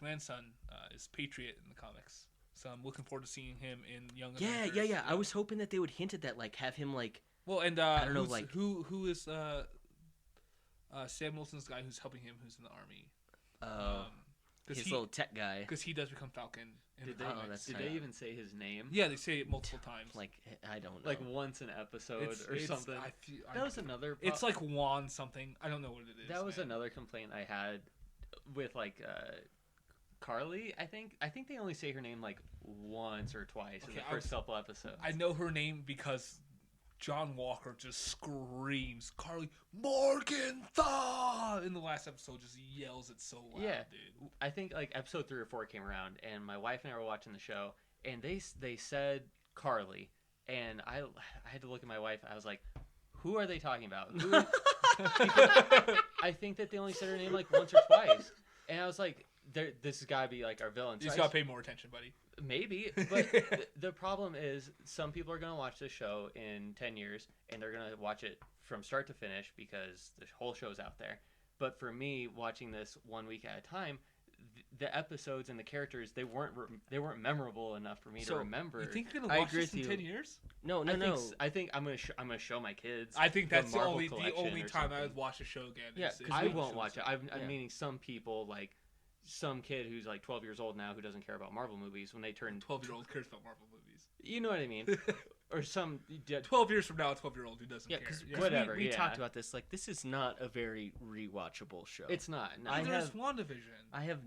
grandson is Patriot in the comics. So I'm looking forward to seeing him in Young Avengers. Yeah. I was hoping that they would hint at that, like have him like. Well, and I don't know, like who is Sam Wilson's guy who's helping him, who's in the army. His little tech guy. Because he does become Falcon. Did they even say his name? Yeah, they say it multiple times. Like I don't know. Like once an episode or something. That was another. It's like Juan something. I don't know what it is. That was another complaint I had with like Carly. I think they only say her name like once or twice in the first couple episodes. I know her name because John Walker just screams Carly Morgenthau in the last episode. Just yells it so loud, dude. I think like episode 3 or 4 came around, and my wife and I were watching the show, and they said Carly, and I had to look at my wife. I was like, who are they talking about? I think that they only said her name like once or twice, and I was like, this has got to be like our villain. You just got to pay more attention, buddy. Maybe, but the problem is some people are going to watch this show in 10 years, and they're going to watch it from start to finish because the whole show's out there. But for me, watching this 1 week at a time, the episodes and the characters, they weren't memorable enough for me to remember. You think you're going to watch this in 10 years? No. I think I'm gonna show my kids. I think that's the only time I would watch a show again. Yeah, I won't watch it. I'm meaning some people like. Some kid who's like 12 years old now who doesn't care about Marvel movies when they turn 12-year-old cares about Marvel movies. You know what I mean? Or some 12 years from now, a 12-year-old who doesn't care. Yeah, whatever. We talked about this. Like, this is not a very rewatchable show. It's not. No. There's WandaVision. I have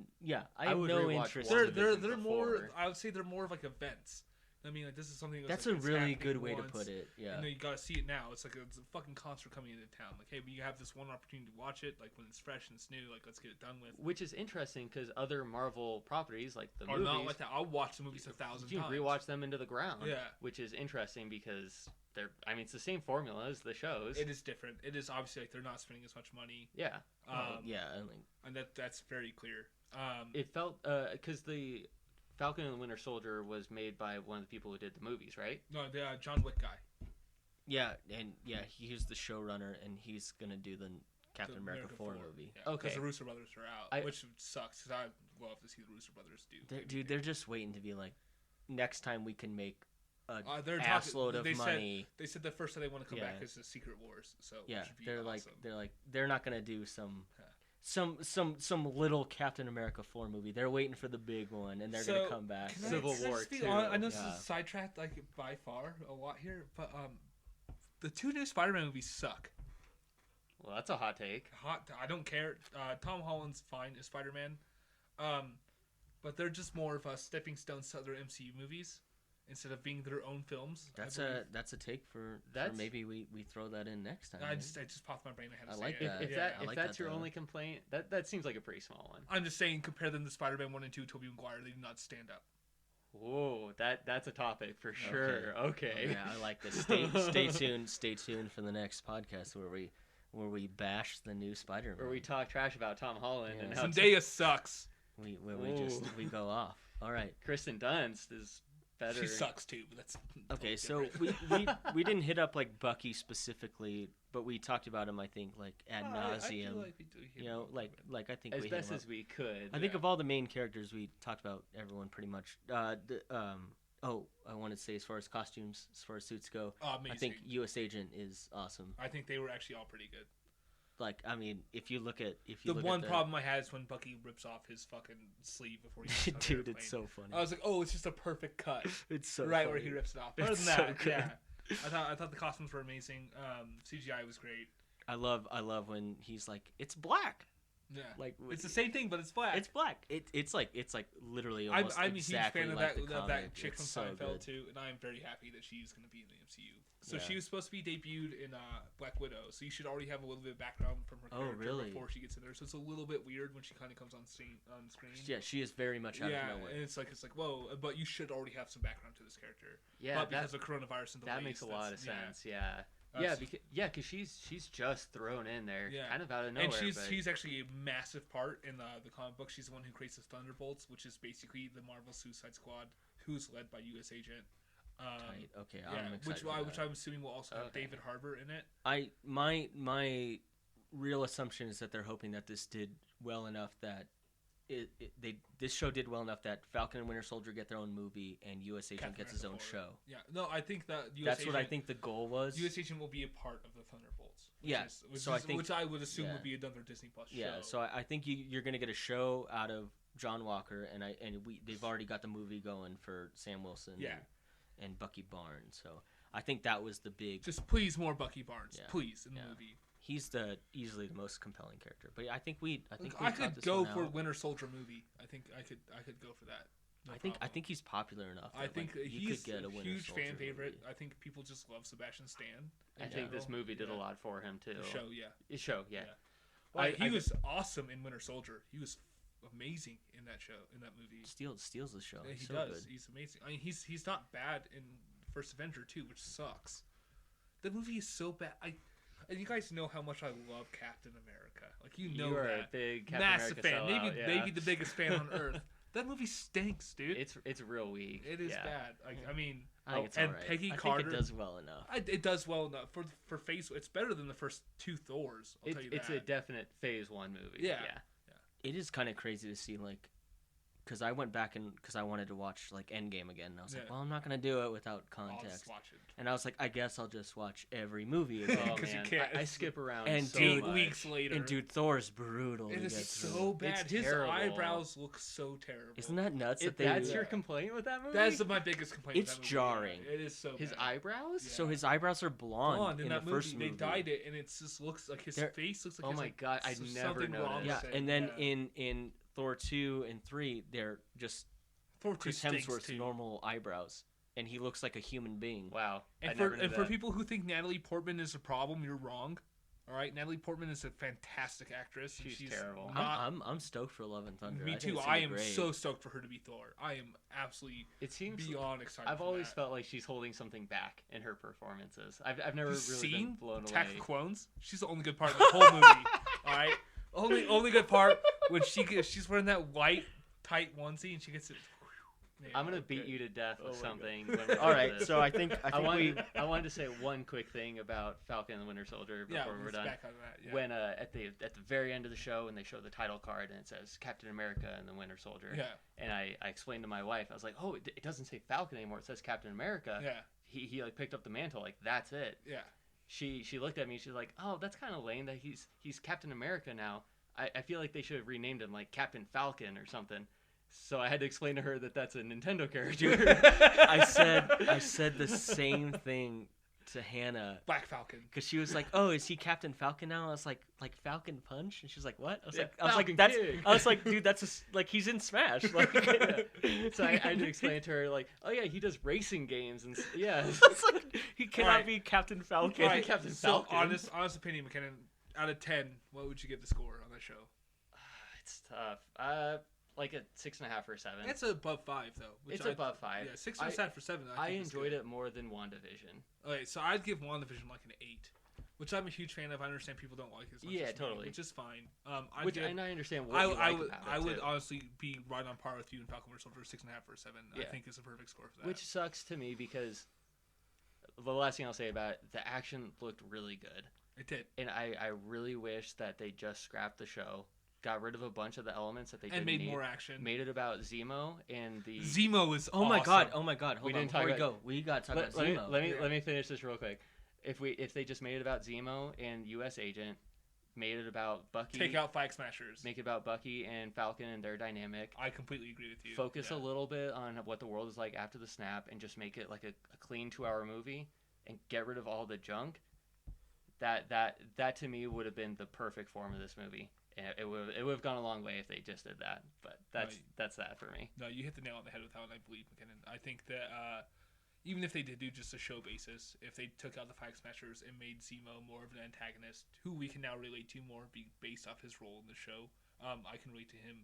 no interest. They're more. I would say they're more of like events. I mean, like this is something that's a really good way to put it. Yeah, you gotta see it now. It's like it's a fucking concert coming into town. Like, hey, we have this one opportunity to watch it. Like when it's fresh and it's new. Like let's get it done with. Which is interesting because other Marvel properties like the movies are not like that. I'll watch the movies 1,000 times. You rewatch them into the ground. Yeah, which is interesting because they're. I mean, it's the same formula as the shows. It is different. It is obviously like they're not spending as much money. Yeah. And that's very clear. It felt because the Falcon and the Winter Soldier was made by one of the people who did the movies, right? No, the John Wick guy. Yeah, and he's the showrunner, and he's gonna do the Captain America 4 movie. Yeah, okay. Because the Russo brothers are out, which sucks. Because I love to see the Russo brothers do. They're just waiting to be like, next time we can make a they're assload of money. They said the first time they want to come back is the Secret Wars. So yeah, they're awesome. they're not gonna do some little Captain America 4 movie. They're waiting for the big one, and they're gonna come back. Civil War 2. I know this is sidetracked by far a lot here, but the 2 new Spider-Man movies suck. Well, that's a hot take. I don't care. Tom Holland's fine as Spider-Man, but they're just more of a stepping stones to other MCU movies instead of being their own films. That's a take for maybe we throw that in next time. I just popped my brain. I like that. If that's your only complaint, that seems like a pretty small one. I'm just saying, compare them to Spider-Man 1 and 2, Tobey Maguire, they do not stand up. Whoa, that's a topic for sure. Okay. Yeah, I like this. Stay tuned for the next podcast where we bash the new Spider-Man. Where we talk trash about Tom Holland and how Zendaya sucks. We go off. All right. Kristen Dunst is better. She sucks too, but that's okay. So we didn't hit up like Bucky specifically, but we talked about him. I think like ad nauseum. I feel like we do I think as we best as we could. I think of all the main characters, we talked about everyone pretty much. I want to say as far as costumes, as far as suits go, amazing. I think U.S. Agent is awesome. I think they were actually all pretty good. Like, I mean, if you look at problem I had is when Bucky rips off his fucking sleeve before he dude, it's so funny. I was like, oh, it's just a perfect cut. It's so right funny. where he rips it off. Other than that, yeah, I thought the costumes were amazing. CGI was great. I love when he's like, it's black. Yeah, like it's the same thing, but it's black. It's black. It's like literally almost I'm exactly a huge fan like of that chick from so Seinfeld good. too, and I'm very happy that she's going to be in the MCU. So she was supposed to be debuted in Black Widow, so you should already have a little bit of background from her character before she gets in there. So it's a little bit weird when she kind of comes on screen. Yeah, she is very much out of nowhere. And it's like whoa, but you should already have some background to this character. Yeah, but because of coronavirus and that makes a lot of sense. Yeah. Because she's just thrown in there, kind of out of nowhere. And she's actually a massive part in the comic book. She's the one who creates the Thunderbolts, which is basically the Marvel Suicide Squad, who's led by U.S. Agent. Tight. Okay, I'm excited which I'm assuming will also have David Harbour in it. My real assumption is that they're hoping that this did well enough that this show did well enough that Falcon and Winter Soldier get their own movie and U.S. Agent gets his own show. Yeah, no, I think that that's what I think the goal was. U.S. Agent will be a part of the Thunderbolts. Which I would assume would be another Disney Plus show. Yeah, so I think you're going to get a show out of John Walker, and they've already got the movie going for Sam Wilson. Yeah. And Bucky Barnes. So I think that was the big. Just please more Bucky Barnes, please in the movie. He's easily the most compelling character. But I think I could go for Winter Soldier movie. I think I could go for that. I think he's popular enough. I think he's could get a huge fan favorite. I think people just love Sebastian Stan. I think this movie did a lot for him too. The show, yeah. Well, he was awesome in Winter Soldier. He was amazing in that movie. Steals the show. Yeah, he so does. Good. He's amazing. I mean, he's not bad in First Avenger too, which sucks. The movie is so bad. And you guys know how much I love Captain America. Like you are a big Captain massive America fan. Sellout, Maybe the biggest fan on earth. That movie stinks, dude. It's real weak. It is bad. I mean, I think it's and right. Peggy Carter. I think it does well enough. It does well enough for Phase. It's better than the first 2 Thors. I'll tell you that. It's a definite Phase 1 movie. Yeah. It is kind of crazy to see because I went back because I wanted to watch Endgame again, and I was like, well, I'm not gonna do it without context. I'll just watch it. And I was like, I guess I'll just watch every movie again. Because you can't. I skip around. And so 8 much. weeks later. And dude, Thor's brutal. It is so bad. His eyebrows look so terrible. Isn't that nuts? That's your complaint with that movie? That's my biggest complaint. It's with that movie. jarring. It is so. His bad. eyebrows. So his eyebrows are blonde in the that first movie. movie. They dyed it, and it just looks like his face looks like. Oh my god! I never noticed. Yeah, and then in Thor 2 and 3, they're just Chris Hemsworth's normal eyebrows, and he looks like a human being. Wow! And for people who think Natalie Portman is a problem, you're wrong. All right, Natalie Portman is a fantastic actress. She's terrible. I'm stoked for Love and Thunder. Me too. I am so stoked for her to be Thor. I am absolutely beyond excited. I've always felt like she's holding something back in her performances. I've never really been blown away. Attack of Clones. She's the only good part of the whole movie. All right, only good part when she's wearing that white tight onesie and she gets it. Yeah, I'm gonna beat you to death with something. All right, so I think I wanted to say one quick thing about Falcon and the Winter Soldier before we're done. Back on that, yeah. When at the very end of the show, when they show the title card and it says Captain America and the Winter Soldier, and I explained to my wife, I was like, oh, it doesn't say Falcon anymore. It says Captain America. Yeah. He like picked up the mantle, like that's it. Yeah. She looked at me. She's like, oh, that's kind of lame that he's Captain America now. I feel like they should have renamed him like Captain Falcon or something. So I had to explain to her that that's a Nintendo character. I said the same thing to Hannah. Black Falcon. Because she was like, "Oh, is he Captain Falcon now?" I was like Falcon Punch, and she was like, "What?" I was like, "Dude, that's like he's in Smash." Like, so I had to explain to her like, "Oh yeah, he does racing games and yeah." It's like he cannot be Captain Falcon. Right. Captain So Falcon. honest opinion, McKinnon. Out of 10, what would you give the score on that show? It's tough. Like a 6.5 or 7. It's above 5 though. It's above 5. Yeah, 6.5 for 7. I enjoyed it more than WandaVision. Okay, so I'd give WandaVision like an 8, which I'm a huge fan of. I understand people don't like it as much as me, totally, which is fine. And I understand what you like about it I would too. honestly be right on par with you in Falcon Winter Soldier. 6.5 or 7. Yeah. I think is a perfect score for that. Which sucks to me because the last thing I'll say about it, the action looked really good. It did. And I really wish that they just scrapped the show, got rid of a bunch of the elements that they didn't made need, more action. Made it about Zemo and the Zemo is Oh my god! Hold We on. didn't Before talk we about- go, we got to talk about Zemo. Let me finish this real quick. If they just made it about Zemo and U.S. Agent, made it about Bucky, Take out Flag Smashers. make it about Bucky and Falcon and their dynamic. I completely agree with you. Focus a little bit on what the world is like after the snap, and just make it like a clean 2-hour movie, and get rid of all the junk. That to me would have been the perfect form of this movie. And it would have gone a long way if they just did that. But that's that for me. No, you hit the nail on the head with how I believe, McKinnon. I think that even if they did do just a show basis, if they took out the Flag Smashers and made Zemo more of an antagonist, who we can now relate to more, based off his role in the show, I can relate to him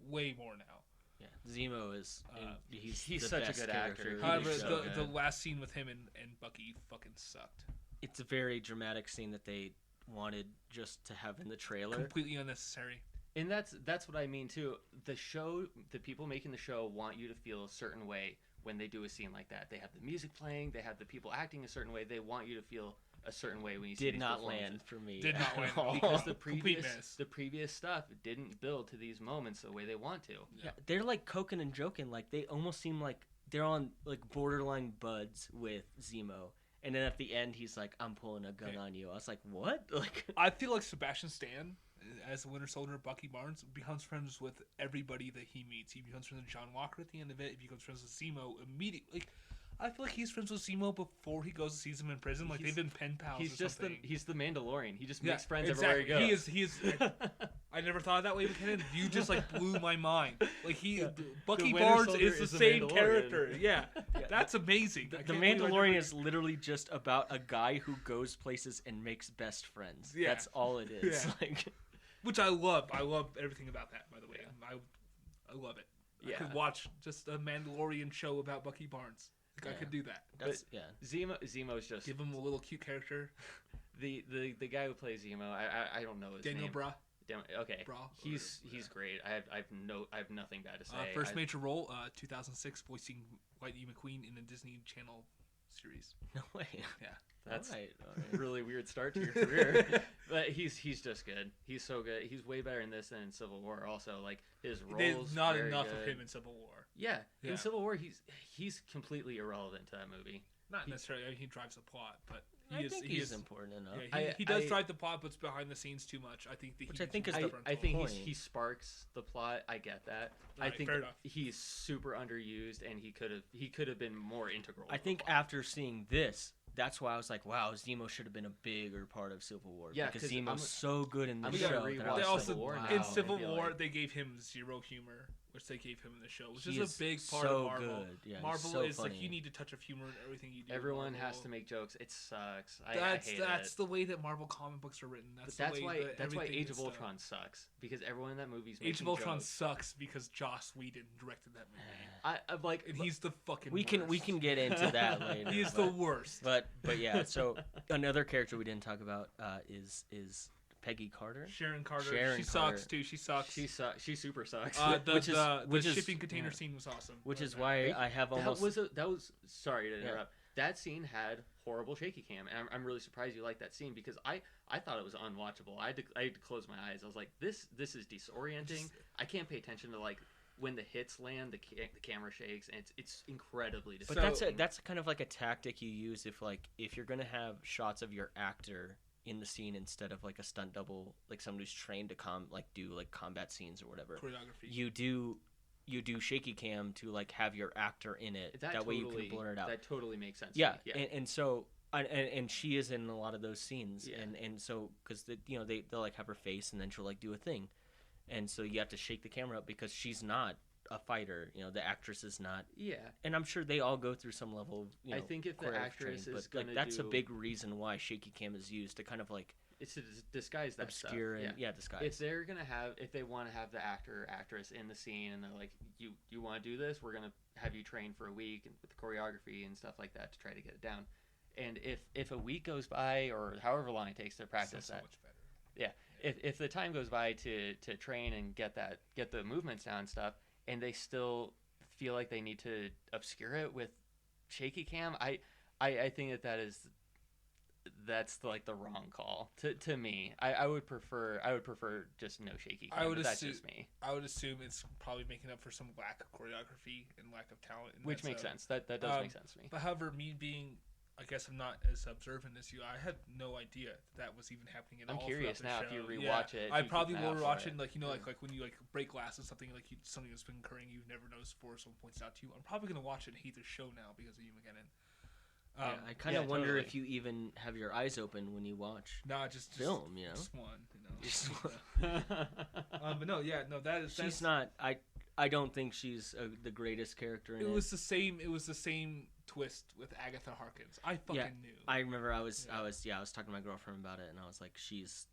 way more now. Yeah, Zemo is he's the such a best good character. actor. However, So the good. last scene with him and Bucky fucking sucked. It's a very dramatic scene that they wanted just to have in the trailer. Completely unnecessary. And that's what I mean too. The show, the people making the show want you to feel a certain way when they do a scene like that. They have the music playing, they have the people acting a certain way. They want you to feel a certain way when you see Did these not performances. land for me. Did not land at all. Because the Complete previous miss. the previous stuff didn't build to these moments the way they want to. Yeah, they're like coking and joking. Like they almost seem like they're on like borderline buds with Zemo. And then at the end, he's like, "I'm pulling a gun on you." I was like, "What?" Like, I feel like Sebastian Stan, as the Winter Soldier, Bucky Barnes, becomes friends with everybody that he meets. He becomes friends with John Walker at the end of it. He becomes friends with Zemo immediately. Like, I feel like he's friends with Zemo before he goes to see him in prison. Like they've been pen pals. He's or just something. he's the Mandalorian. He just makes Yeah, friends exactly. everywhere he goes. He is. I never thought of that way, McKinnon. You just like blew my mind. Like Bucky Winter Barnes Soldier is the is the same Mandalorian. character. Yeah, that's amazing. I the can't believe I Mandalorian never- is literally just about a guy who goes places and makes best friends. Yeah. That's all it is. Yeah. Like, Which I love. I love everything about that. By the way, I love it. Yeah. I could watch just a Mandalorian show about Bucky Barnes. Like I could do that. that's yeah. Zemo's just Give him a little cute character. the guy who plays Zemo. I don't know his Daniel name. Bra. Okay, Bra, he's whatever. great. I have nothing bad to say. First major role, 2006, voicing White E. McQueen in a Disney Channel series. No way. Yeah. That's all right. a really weird start to your career. But he's just good. He's so good. He's way better in this than in Civil War. Also, like his There's roles. not very enough good. of him in Civil War. Yeah, Yeah. in Civil War, he's completely irrelevant to that movie. Not necessarily. I mean, he drives the plot, but I think he's important enough. Yeah, he does drive the plot, but it's behind the scenes too much. I think Which I think is I, the I think point. he sparks the plot. I get that. I Right, think fair enough. he's super underused, and he could have been more integral. I to the think plot. after seeing this, that's why I was like, wow, Zemo should have been a bigger part of Civil War. Yeah, because 'cause Zemo's so good in I'm this gonna show. rewatch That I They was also Civil War like, now. in Civil I feel War like- they gave him zero humor, which they gave him in the show, which He is a big part so of Marvel. good. Yeah, he's Marvel so is funny. like you need a touch of humor in everything you do. Everyone Marvel. has to make jokes. It sucks. I That's hate that's it. the way that Marvel comic books are written. But That's the way that that's why everything Age is of done. Ultron sucks because everyone in that movie's Age of making Ultron jokes. sucks because Joss Whedon directed that movie, I'm like, and he's the fucking. we can worst. get into that later. He is but, the worst. but yeah. So another character we didn't talk about is Peggy Carter. Sharon Carter. Sharon she Carter. sucks too. She sucks. She super sucks. The shipping container scene was awesome. Which is why I have almost. That was sorry to interrupt. That scene had horrible shaky cam, and I'm really surprised you liked that scene because I thought it was unwatchable. I had to close my eyes. I was like, this is disorienting. I can't pay attention to like when the hits land, the camera shakes, and it's incredibly distracting. But that's kind of like a tactic you use if you're gonna have shots of your actor in the scene instead of like a stunt double, like somebody who's trained to do combat scenes or whatever. Choreography. You do shaky cam to like have your actor in it. That way you can blur it out. That totally makes sense. Yeah, and so. And she is in a lot of those scenes, and so because they'll like have her face, and then she'll like do a thing, and so you have to shake the camera up because she's not a fighter. The actress is not. Yeah. And I'm sure they all go through some level of. I think if the actress is going to that's a big reason why shaky cam is used to kind of like. It's to disguise that obscure stuff. And disguise. If they're gonna if they want to have the actor or actress in the scene, and they're like, you want to do this, we're gonna have you train for a week with the choreography and stuff like that to try to get it down. And if a week goes by or however long it takes to practice so that, much better. Yeah. If the time goes by to train and get the movements down and stuff, and they still feel like they need to obscure it with shaky cam, I think that's like the wrong call to me. I would prefer just no shaky cam. That's just me. I would assume it's probably making up for some lack of choreography and lack of talent. Which makes sense. That does make sense to me. But however, me being, I guess I'm not as observant as you. I had no idea that was even happening at all. I'm curious now show. If you rewatch it. I probably will rewatch it. Like like when you like break glass and something something that's been occurring you've never noticed before. Someone points it out to you. I'm probably gonna watch it and hate the show now because of you, McKinnon. I kind of wonder if you even have your eyes open when you watch. Just film. Just one. But no, that is. She's not. I don't think she's the greatest character in it. It was the same twist with Agatha Harkness. I fucking knew. I remember I was talking to my girlfriend about it, and I was like, she's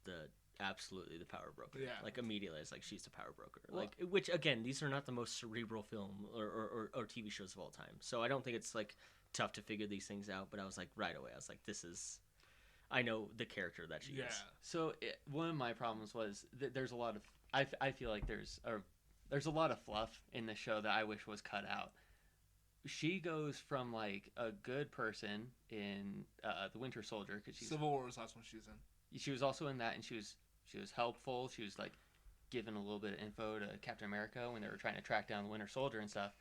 absolutely the power broker. Yeah. Like immediately, I was like, she's the power broker. Well, like, which again, these are not the most cerebral film or TV shows of all time. So I don't think it's like tough to figure these things out. But I was like, right away, I was like, I know the character that she is. So one of my problems was that there's a lot of I feel like there's a lot of fluff in the show that I wish was cut out. She goes from like a good person in The Winter Soldier because Civil War was the last one she was in. She was also in that, and she was helpful. She was like giving a little bit of info to Captain America when they were trying to track down the Winter Soldier and stuff.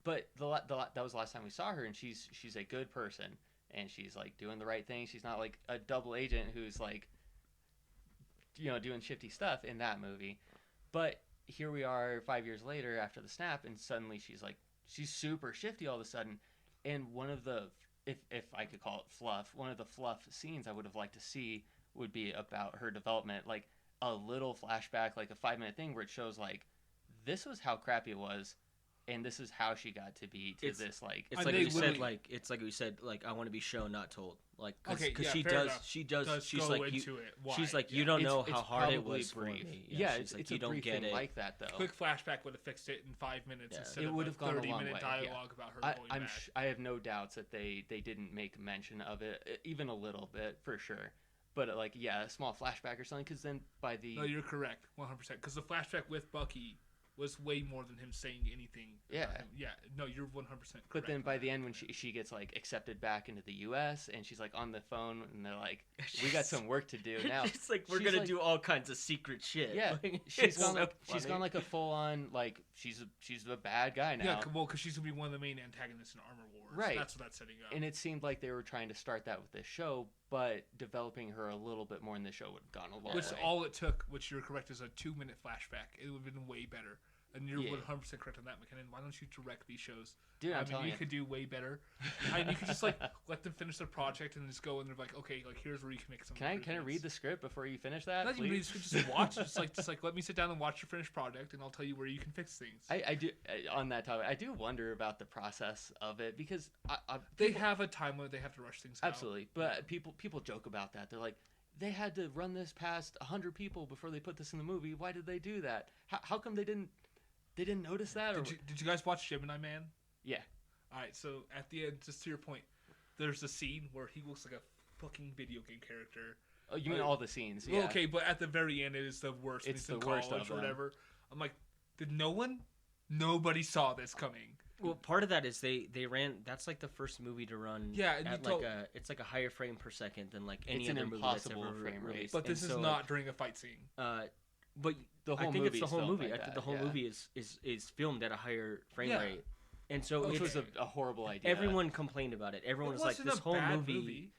But that was the last time we saw her, and she's a good person, and she's like doing the right thing. She's not like a double agent who's like doing shifty stuff in that movie. But here we are 5 years later after the snap, and suddenly she's super shifty all of a sudden. And one of the, if I could call it fluff, one of the fluff scenes I would have liked to see would be about her development, like a little flashback, like a 5-minute thing where it shows like this was how crappy it was, and this is how she got to be to this like. It's like we said like I want to be shown, not told. Like because she does. She's like she's like you don't know how hard it was for me. Yeah, it's like it's you a don't brief get thing it. like that though. Quick flashback would have fixed it in 5 minutes instead it of would have gone a long 30-minute way. dialogue about her going back. I have no doubts that they didn't make mention of it, even a little bit for sure. But like a small flashback or something, because then by the no, you're correct, 100%. Because the flashback with Bucky was way more than him saying anything. Yeah. No, you're 100% correct. But then by the end, when she gets like accepted back into the U.S. and she's like on the phone, and they're like, "We got some work to do now." It's like we're gonna do all kinds of secret shit. Yeah, like, she's gone like a full on like she's a bad guy now. Yeah, well, because she's gonna be one of the main antagonists in Armor Wars. Right. That's what that's setting up. And it seemed like they were trying to start that with this show, but developing her a little bit more in the show would have gone a long way. Which all it took, which you're correct, is a 2-minute flashback. It would have been way better. And you're 100% correct on that, McKinnon. Why don't you direct these shows? Dude, I mean, you could do way better. I mean, you could just like let them finish their project and just go and they're like, okay, like here's where you can make some. Can I read the script before you finish that? Not even read the script, just watch. just like let me sit down and watch your finished project, and I'll tell you where you can fix things. I do on that topic. I do wonder about the process of it because they have a time limit. They have to rush things out. Absolutely, but people joke about that. They're like, they had to run this past 100 people before they put this in the movie. Why did they do that? How come they didn't notice that? Did you guys watch Gemini Man? Yeah. All right, so at the end, just to your point, there's a scene where he looks like a fucking video game character, Oh, you mean all the scenes? Well, Yeah. okay, but at the very end, it is the worst. It's the the worst of or them. whatever. I'm like, did nobody saw this coming? Well, part of that is they ran. That's like the first movie to run. Yeah, and at it's like a higher frame per second than like any It's an other movie that's impossible ever frame rate. released. But this And is so, not during a fight scene. But The whole I think it's the movie's whole filmed movie. like I think that, the whole yeah. movie is filmed at a higher frame Yeah. rate, and so Which it's, was a horrible idea. everyone complained about it. Everyone It was like, wasn't this a whole bad movie.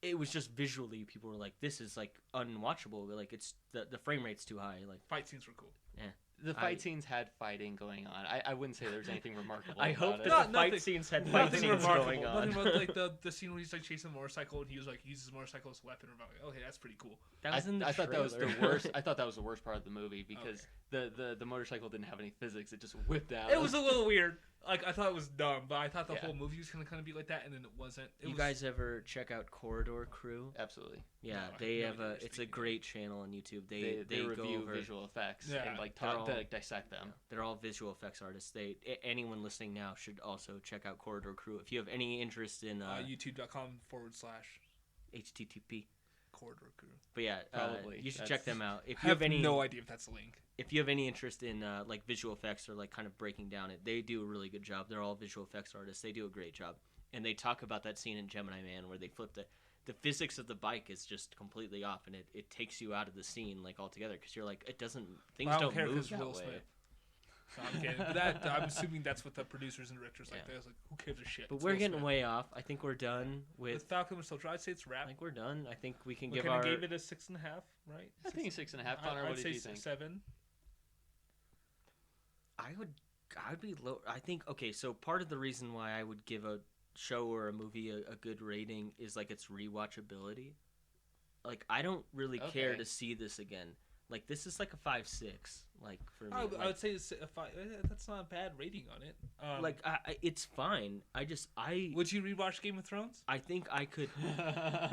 It was just visually, people were like, "This is like unwatchable." Like it's the frame rate's too high. Like Fight scenes were cool. The fight scenes had fighting going on. I wouldn't say there was anything remarkable. I about hope it. that Not- the fight nothing- scenes had fight Nothing scenes remarkable. going on. Nothing about like the scene where he's like chasing a motorcycle and he was like uses his motorcycle as a weapon. Or like, okay, that's pretty cool. That was in the I thought that was the trailer. worst. I thought that was the worst part of the movie because the motorcycle didn't have any physics. It just whipped out. It was a little weird. Like I thought it was dumb, but I thought the Yeah. whole movie was gonna kind of be like that, and then it wasn't. You guys ever check out Corridor Crew? Absolutely. Yeah, No, I they have have no a. idea It's a what you're great channel on YouTube. They They go review over. visual effects Yeah. and like They're all- dissect them. They're all visual effects artists. Anyone listening now should also check out Corridor Crew if you have any interest in YouTube.com/corridor HTTP. crew. But yeah, Probably. you should That's- check them out if I you have any. no idea if that's the link. If you have any interest in like visual effects or like kind of breaking down it, they do a really good job. They're all visual effects artists. They do a great job, and they talk about that scene in Gemini Man where they flip the physics of the bike is just completely off, and it takes you out of the scene like altogether because you're like it doesn't things I don't care 'cause move it's that Will way. Smith. No, I'm kidding. But that I'm assuming that's what the producers and directors like. Yeah. They was like, who gives a shit? But It's we're Will getting Smith. way off. I think we're done With with. Falcon and Soldier, I'd say it's I wrap. think we're done. I think we can We give kind our. of gave it a 6.5, right? I think it's 6.5. Connor, I'd what did say you think? 7. I'd be low. I think okay. So part of the reason why I would give a show or a movie a good rating is like its rewatchability. Like I don't really care Okay. to see this again. Like this is like a 5-6. Like for me, I like, would say it's a 5. That's not a bad rating on it. it's fine. I Would you rewatch Game of Thrones? I think I could.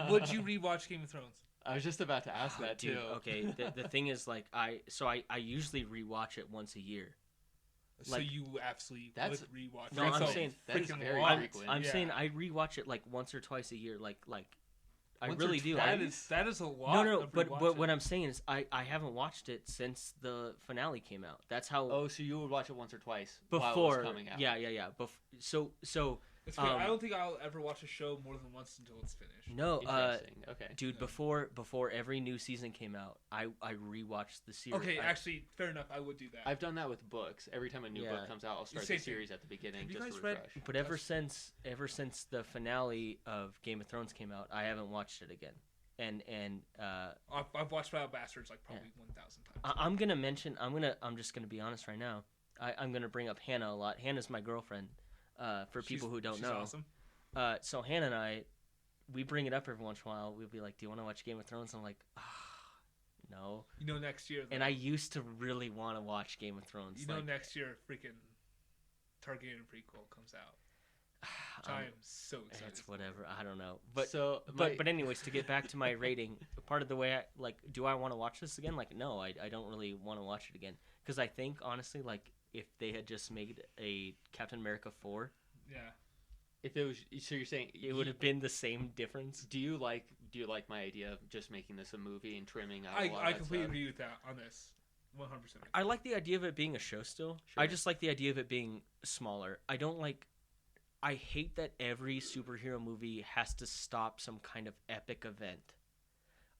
Would you rewatch Game of Thrones? I was just about to ask that Dude, too. okay. The thing is like I usually rewatch it once a year. So Like- you absolutely That's- would rewatch. No, That's I'm a saying- that is freaking very lot. frequent. I'm Yeah. saying I rewatch it like once or twice a year. Like I Once or really do. twice? That is a lot. No, of but rewatching. what I'm saying is I haven't watched it since the finale came out. That's how Oh, so you would watch it once or twice while it before was coming out. Yeah. So It's fair. I um, don't think I'll ever watch a show more than once until it's finished. no, Interesting. Okay. dude, before every new season came out, I rewatched the series. Okay, I- actually, fair enough. I would do that. I've done that with books. Every time a new Yeah. book comes out, I'll start Same the thing. series at the beginning Have you just guys to read- refresh. But ever since the finale of Game of Thrones came out, I haven't watched it again. And I've watched Wild Bastards like probably 1,000 times. I'm gonna mention. I'm just gonna be honest right now. I'm gonna bring up Hannah a lot. Hannah's my girlfriend. For people who don't she's know, awesome. So Hannah and I, we bring it up every once in a while. We'll be like, "Do you want to watch Game of Thrones?" I'm like, no. You know, next year. And I used to really want to watch Game of Thrones. You know, like, next year, freaking Targaryen prequel comes out. Which I am so excited. It's whatever. I don't know. But so, but anyways, to get back to my rating, part of the way do I want to watch this again? Like, no, I don't really want to watch it again because I think honestly, like, if they had just made a Captain America 4, Yeah. if it was, so you're saying it would have been the same difference. Do you like my idea of just making this a movie and trimming out a lot I of that completely stuff? agree with that on this. 100%. I like the idea of it being a show still. Sure. I just like the idea of it being smaller. I hate that every superhero movie has to stop some kind of epic event.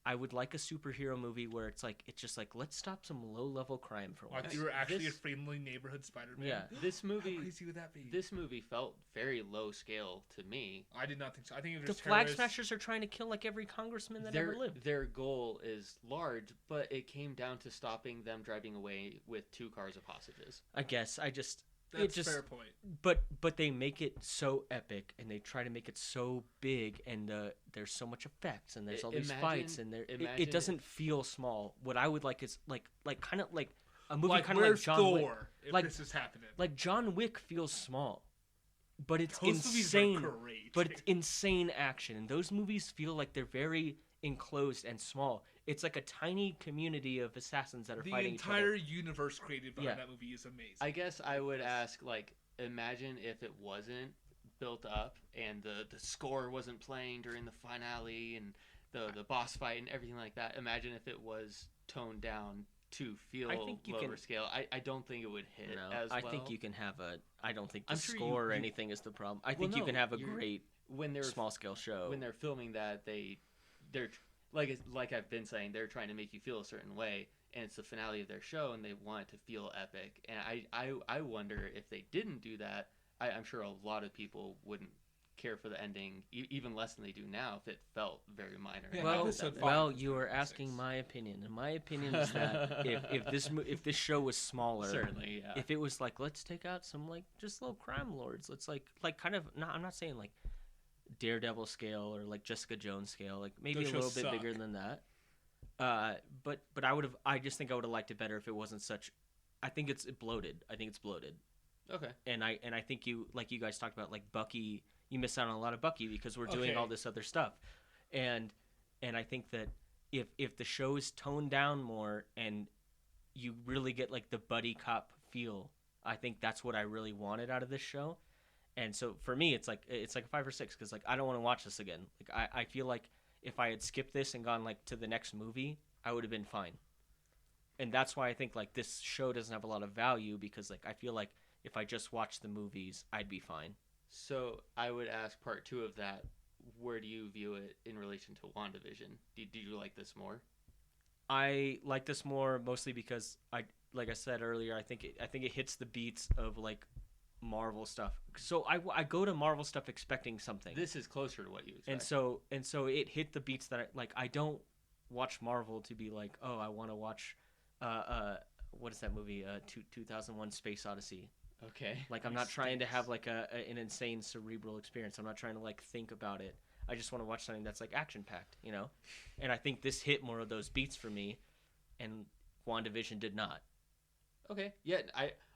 I would like a superhero movie where it's just like let's stop some low-level crime for once. Like you were actually This- a friendly neighborhood Spider-Man. Yeah. This How movie, crazy would that be? this movie felt very low scale to me. I did not think so. I think it The was Flag terrorists. Smashers are trying to kill like every congressman that ever lived. Their goal is large, but it came down to stopping them driving away with 2 cars of hostages. I guess That's just a fair point. but they make it so epic and they try to make it so big and there's so much effects and there's all these fights and it imagine doesn't feel small. What I would like is like kind of like a movie Like, kind of like where's John Wick. Thor if Like- this is happening? Like John Wick feels small, but it's Those movies insane. are great. But it's insane action, and those movies feel like they're very enclosed and small. It's like a tiny community of assassins that are the fighting entire each universe created behind Yeah. that movie is amazing. I guess I would ask, like, imagine if it wasn't built up and the score wasn't playing during the finale and the boss fight and everything like that. Imagine if it was toned down to feel lower scale. I don't think it would hit as well. I think you can have I don't think the I'm sure score or anything is the problem. I think you can have a great small scale show. When they're filming that, they're like I've been saying, they're trying to make you feel a certain way, and it's the finale of their show, and they want it to feel epic. And I wonder if they didn't do that, I'm sure a lot of people wouldn't care for the ending even less than they do now if it felt very minor. Yeah, well, you were asking my opinion, and my opinion is that if this show was smaller, certainly, yeah. If it was like, let's take out some like just little crime lords, let's like kind of I'm not saying like Daredevil scale or like Jessica Jones scale, like maybe a little bit bigger than that. But I just think I would have liked it better if it wasn't such. I think it's bloated. Okay. And I think you guys talked about like Bucky. You miss out on a lot of Bucky because we're doing all this other stuff, and I think that if the show is toned down more and you really get like the buddy cop feel, I think that's what I really wanted out of this show. And so for me, it's like a 5 or 6 because like I don't want to watch this again. Like I feel like if I had skipped this and gone like to the next movie, I would have been fine. And that's why I think like this show doesn't have a lot of value because like I feel like if I just watched the movies, I'd be fine. So I would ask part 2 of that. Where do you view it in relation to WandaVision? Did you like this more? I like this more mostly because like I said earlier, I think it hits the beats of like Marvel stuff. So I go to Marvel stuff expecting something. This is closer to what you expect. And so it hit the beats that I don't watch Marvel to be like, oh, I want to watch what is that movie? 2001 Space Odyssey. Okay. Like I'm not trying to have like an insane cerebral experience. I'm not trying to like think about it. I just want to watch something that's like action packed, you know? And I think this hit more of those beats for me, and WandaVision did not. Okay. Yeah,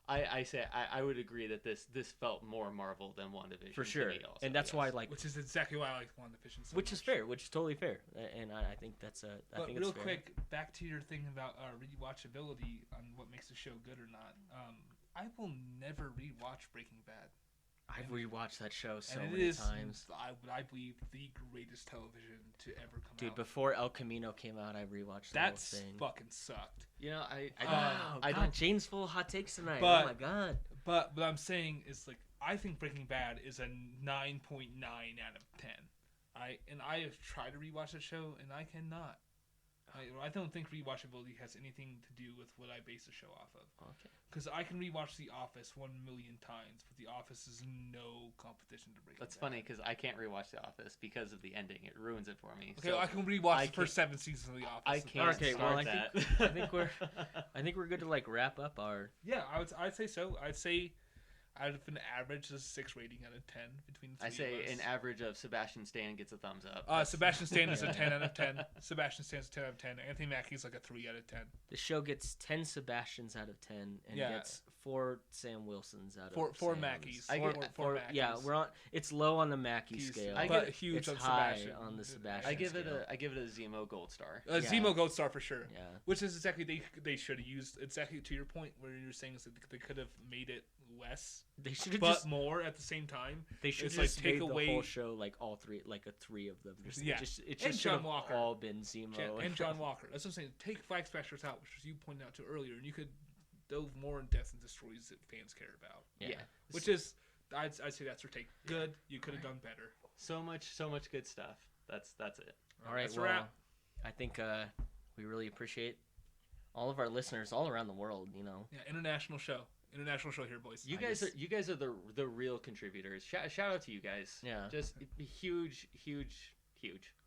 I say I would agree that this felt more Marvel than WandaVision. For sure. Also, and that's why which is exactly why I like WandaVision so which much. is fair, which is totally fair. And I think that's But real quick, back to your thing about rewatchability on what makes the show good or not. I will never rewatch Breaking Bad. I've rewatched that show so many times. I believe the greatest television to ever come out. Dude, before El Camino came out, I rewatched the whole thing. That fucking sucked. You know, I don't. Jane's full hot takes tonight. But, oh my god. But what I'm saying is like I think Breaking Bad is a 9.9 out of 10. I have tried to rewatch the show and I cannot. I don't think rewatchability has anything to do with what I base the show off of. Okay. Because I can rewatch The Office 1,000,000 times, but The Office is no competition to Breaking Bad. That's funny because I can't rewatch The Office because of the ending. It ruins it for me. Okay, so I can rewatch the first 7 seasons of The Office. I can't start that. I think we're good to like wrap up our. Yeah, I'd say so. I'd say out of an average, a 6 rating out of 10 between the three I say of us. an average of Sebastian Stan gets a thumbs up. Sebastian Stan is a 10 out of 10. Sebastian Stan's a 10 out of 10. Anthony Mackie's like a 3 out of 10. The show gets 10 Sebastians out of 10 and gets 4 Sam Wilsons out of 4 Mackies. Four Mackies. Yeah, we're on. It's low on the Mackie scale. But huge it's on high Sebastian. on the Sebastian. I give scale. it a Zemo Gold Star. Zemo Gold Star for sure. Yeah. Which is exactly they should have used exactly to your point where you're saying is that they could have made it less. They should have but just more at the same time. They should it's just like take made away the whole show like all 3, like a 3 of them. It and just John should Walker. have all been Zemo and John Walker. That's what I'm saying. Take Flag Smashers out, which was you pointed out to earlier, and you could delve more in depth into stories that fans care about. Yeah. Which is, I'd say that's your take. Good. You could have done better. So much good stuff. That's it. All right. That's well, a wrap. I think we really appreciate all of our listeners all around the world. You know. Yeah. International show here, boys. You guys are the real contributors. Shout out to you guys. Yeah. Just huge.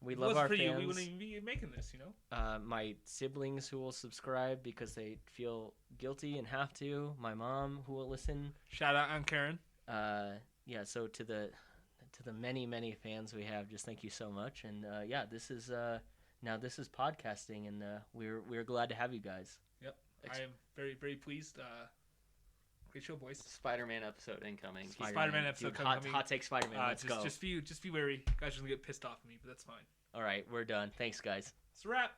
We love our fans. We wouldn't even be making this, you know. My siblings who will subscribe because they feel guilty and have to. My mom who will listen. Shout out on Karen. Yeah. So to the many fans we have, just thank you so much. And this is podcasting, and we're glad to have you guys. Yep. I am very, very pleased. Great show, boys. Spider-Man episode incoming. Spider-Man episode coming. Hot take Spider-Man. Let's go. Just be wary. Guys are gonna get pissed off at me, but that's fine. All right, we're done. Thanks, guys. It's a wrap.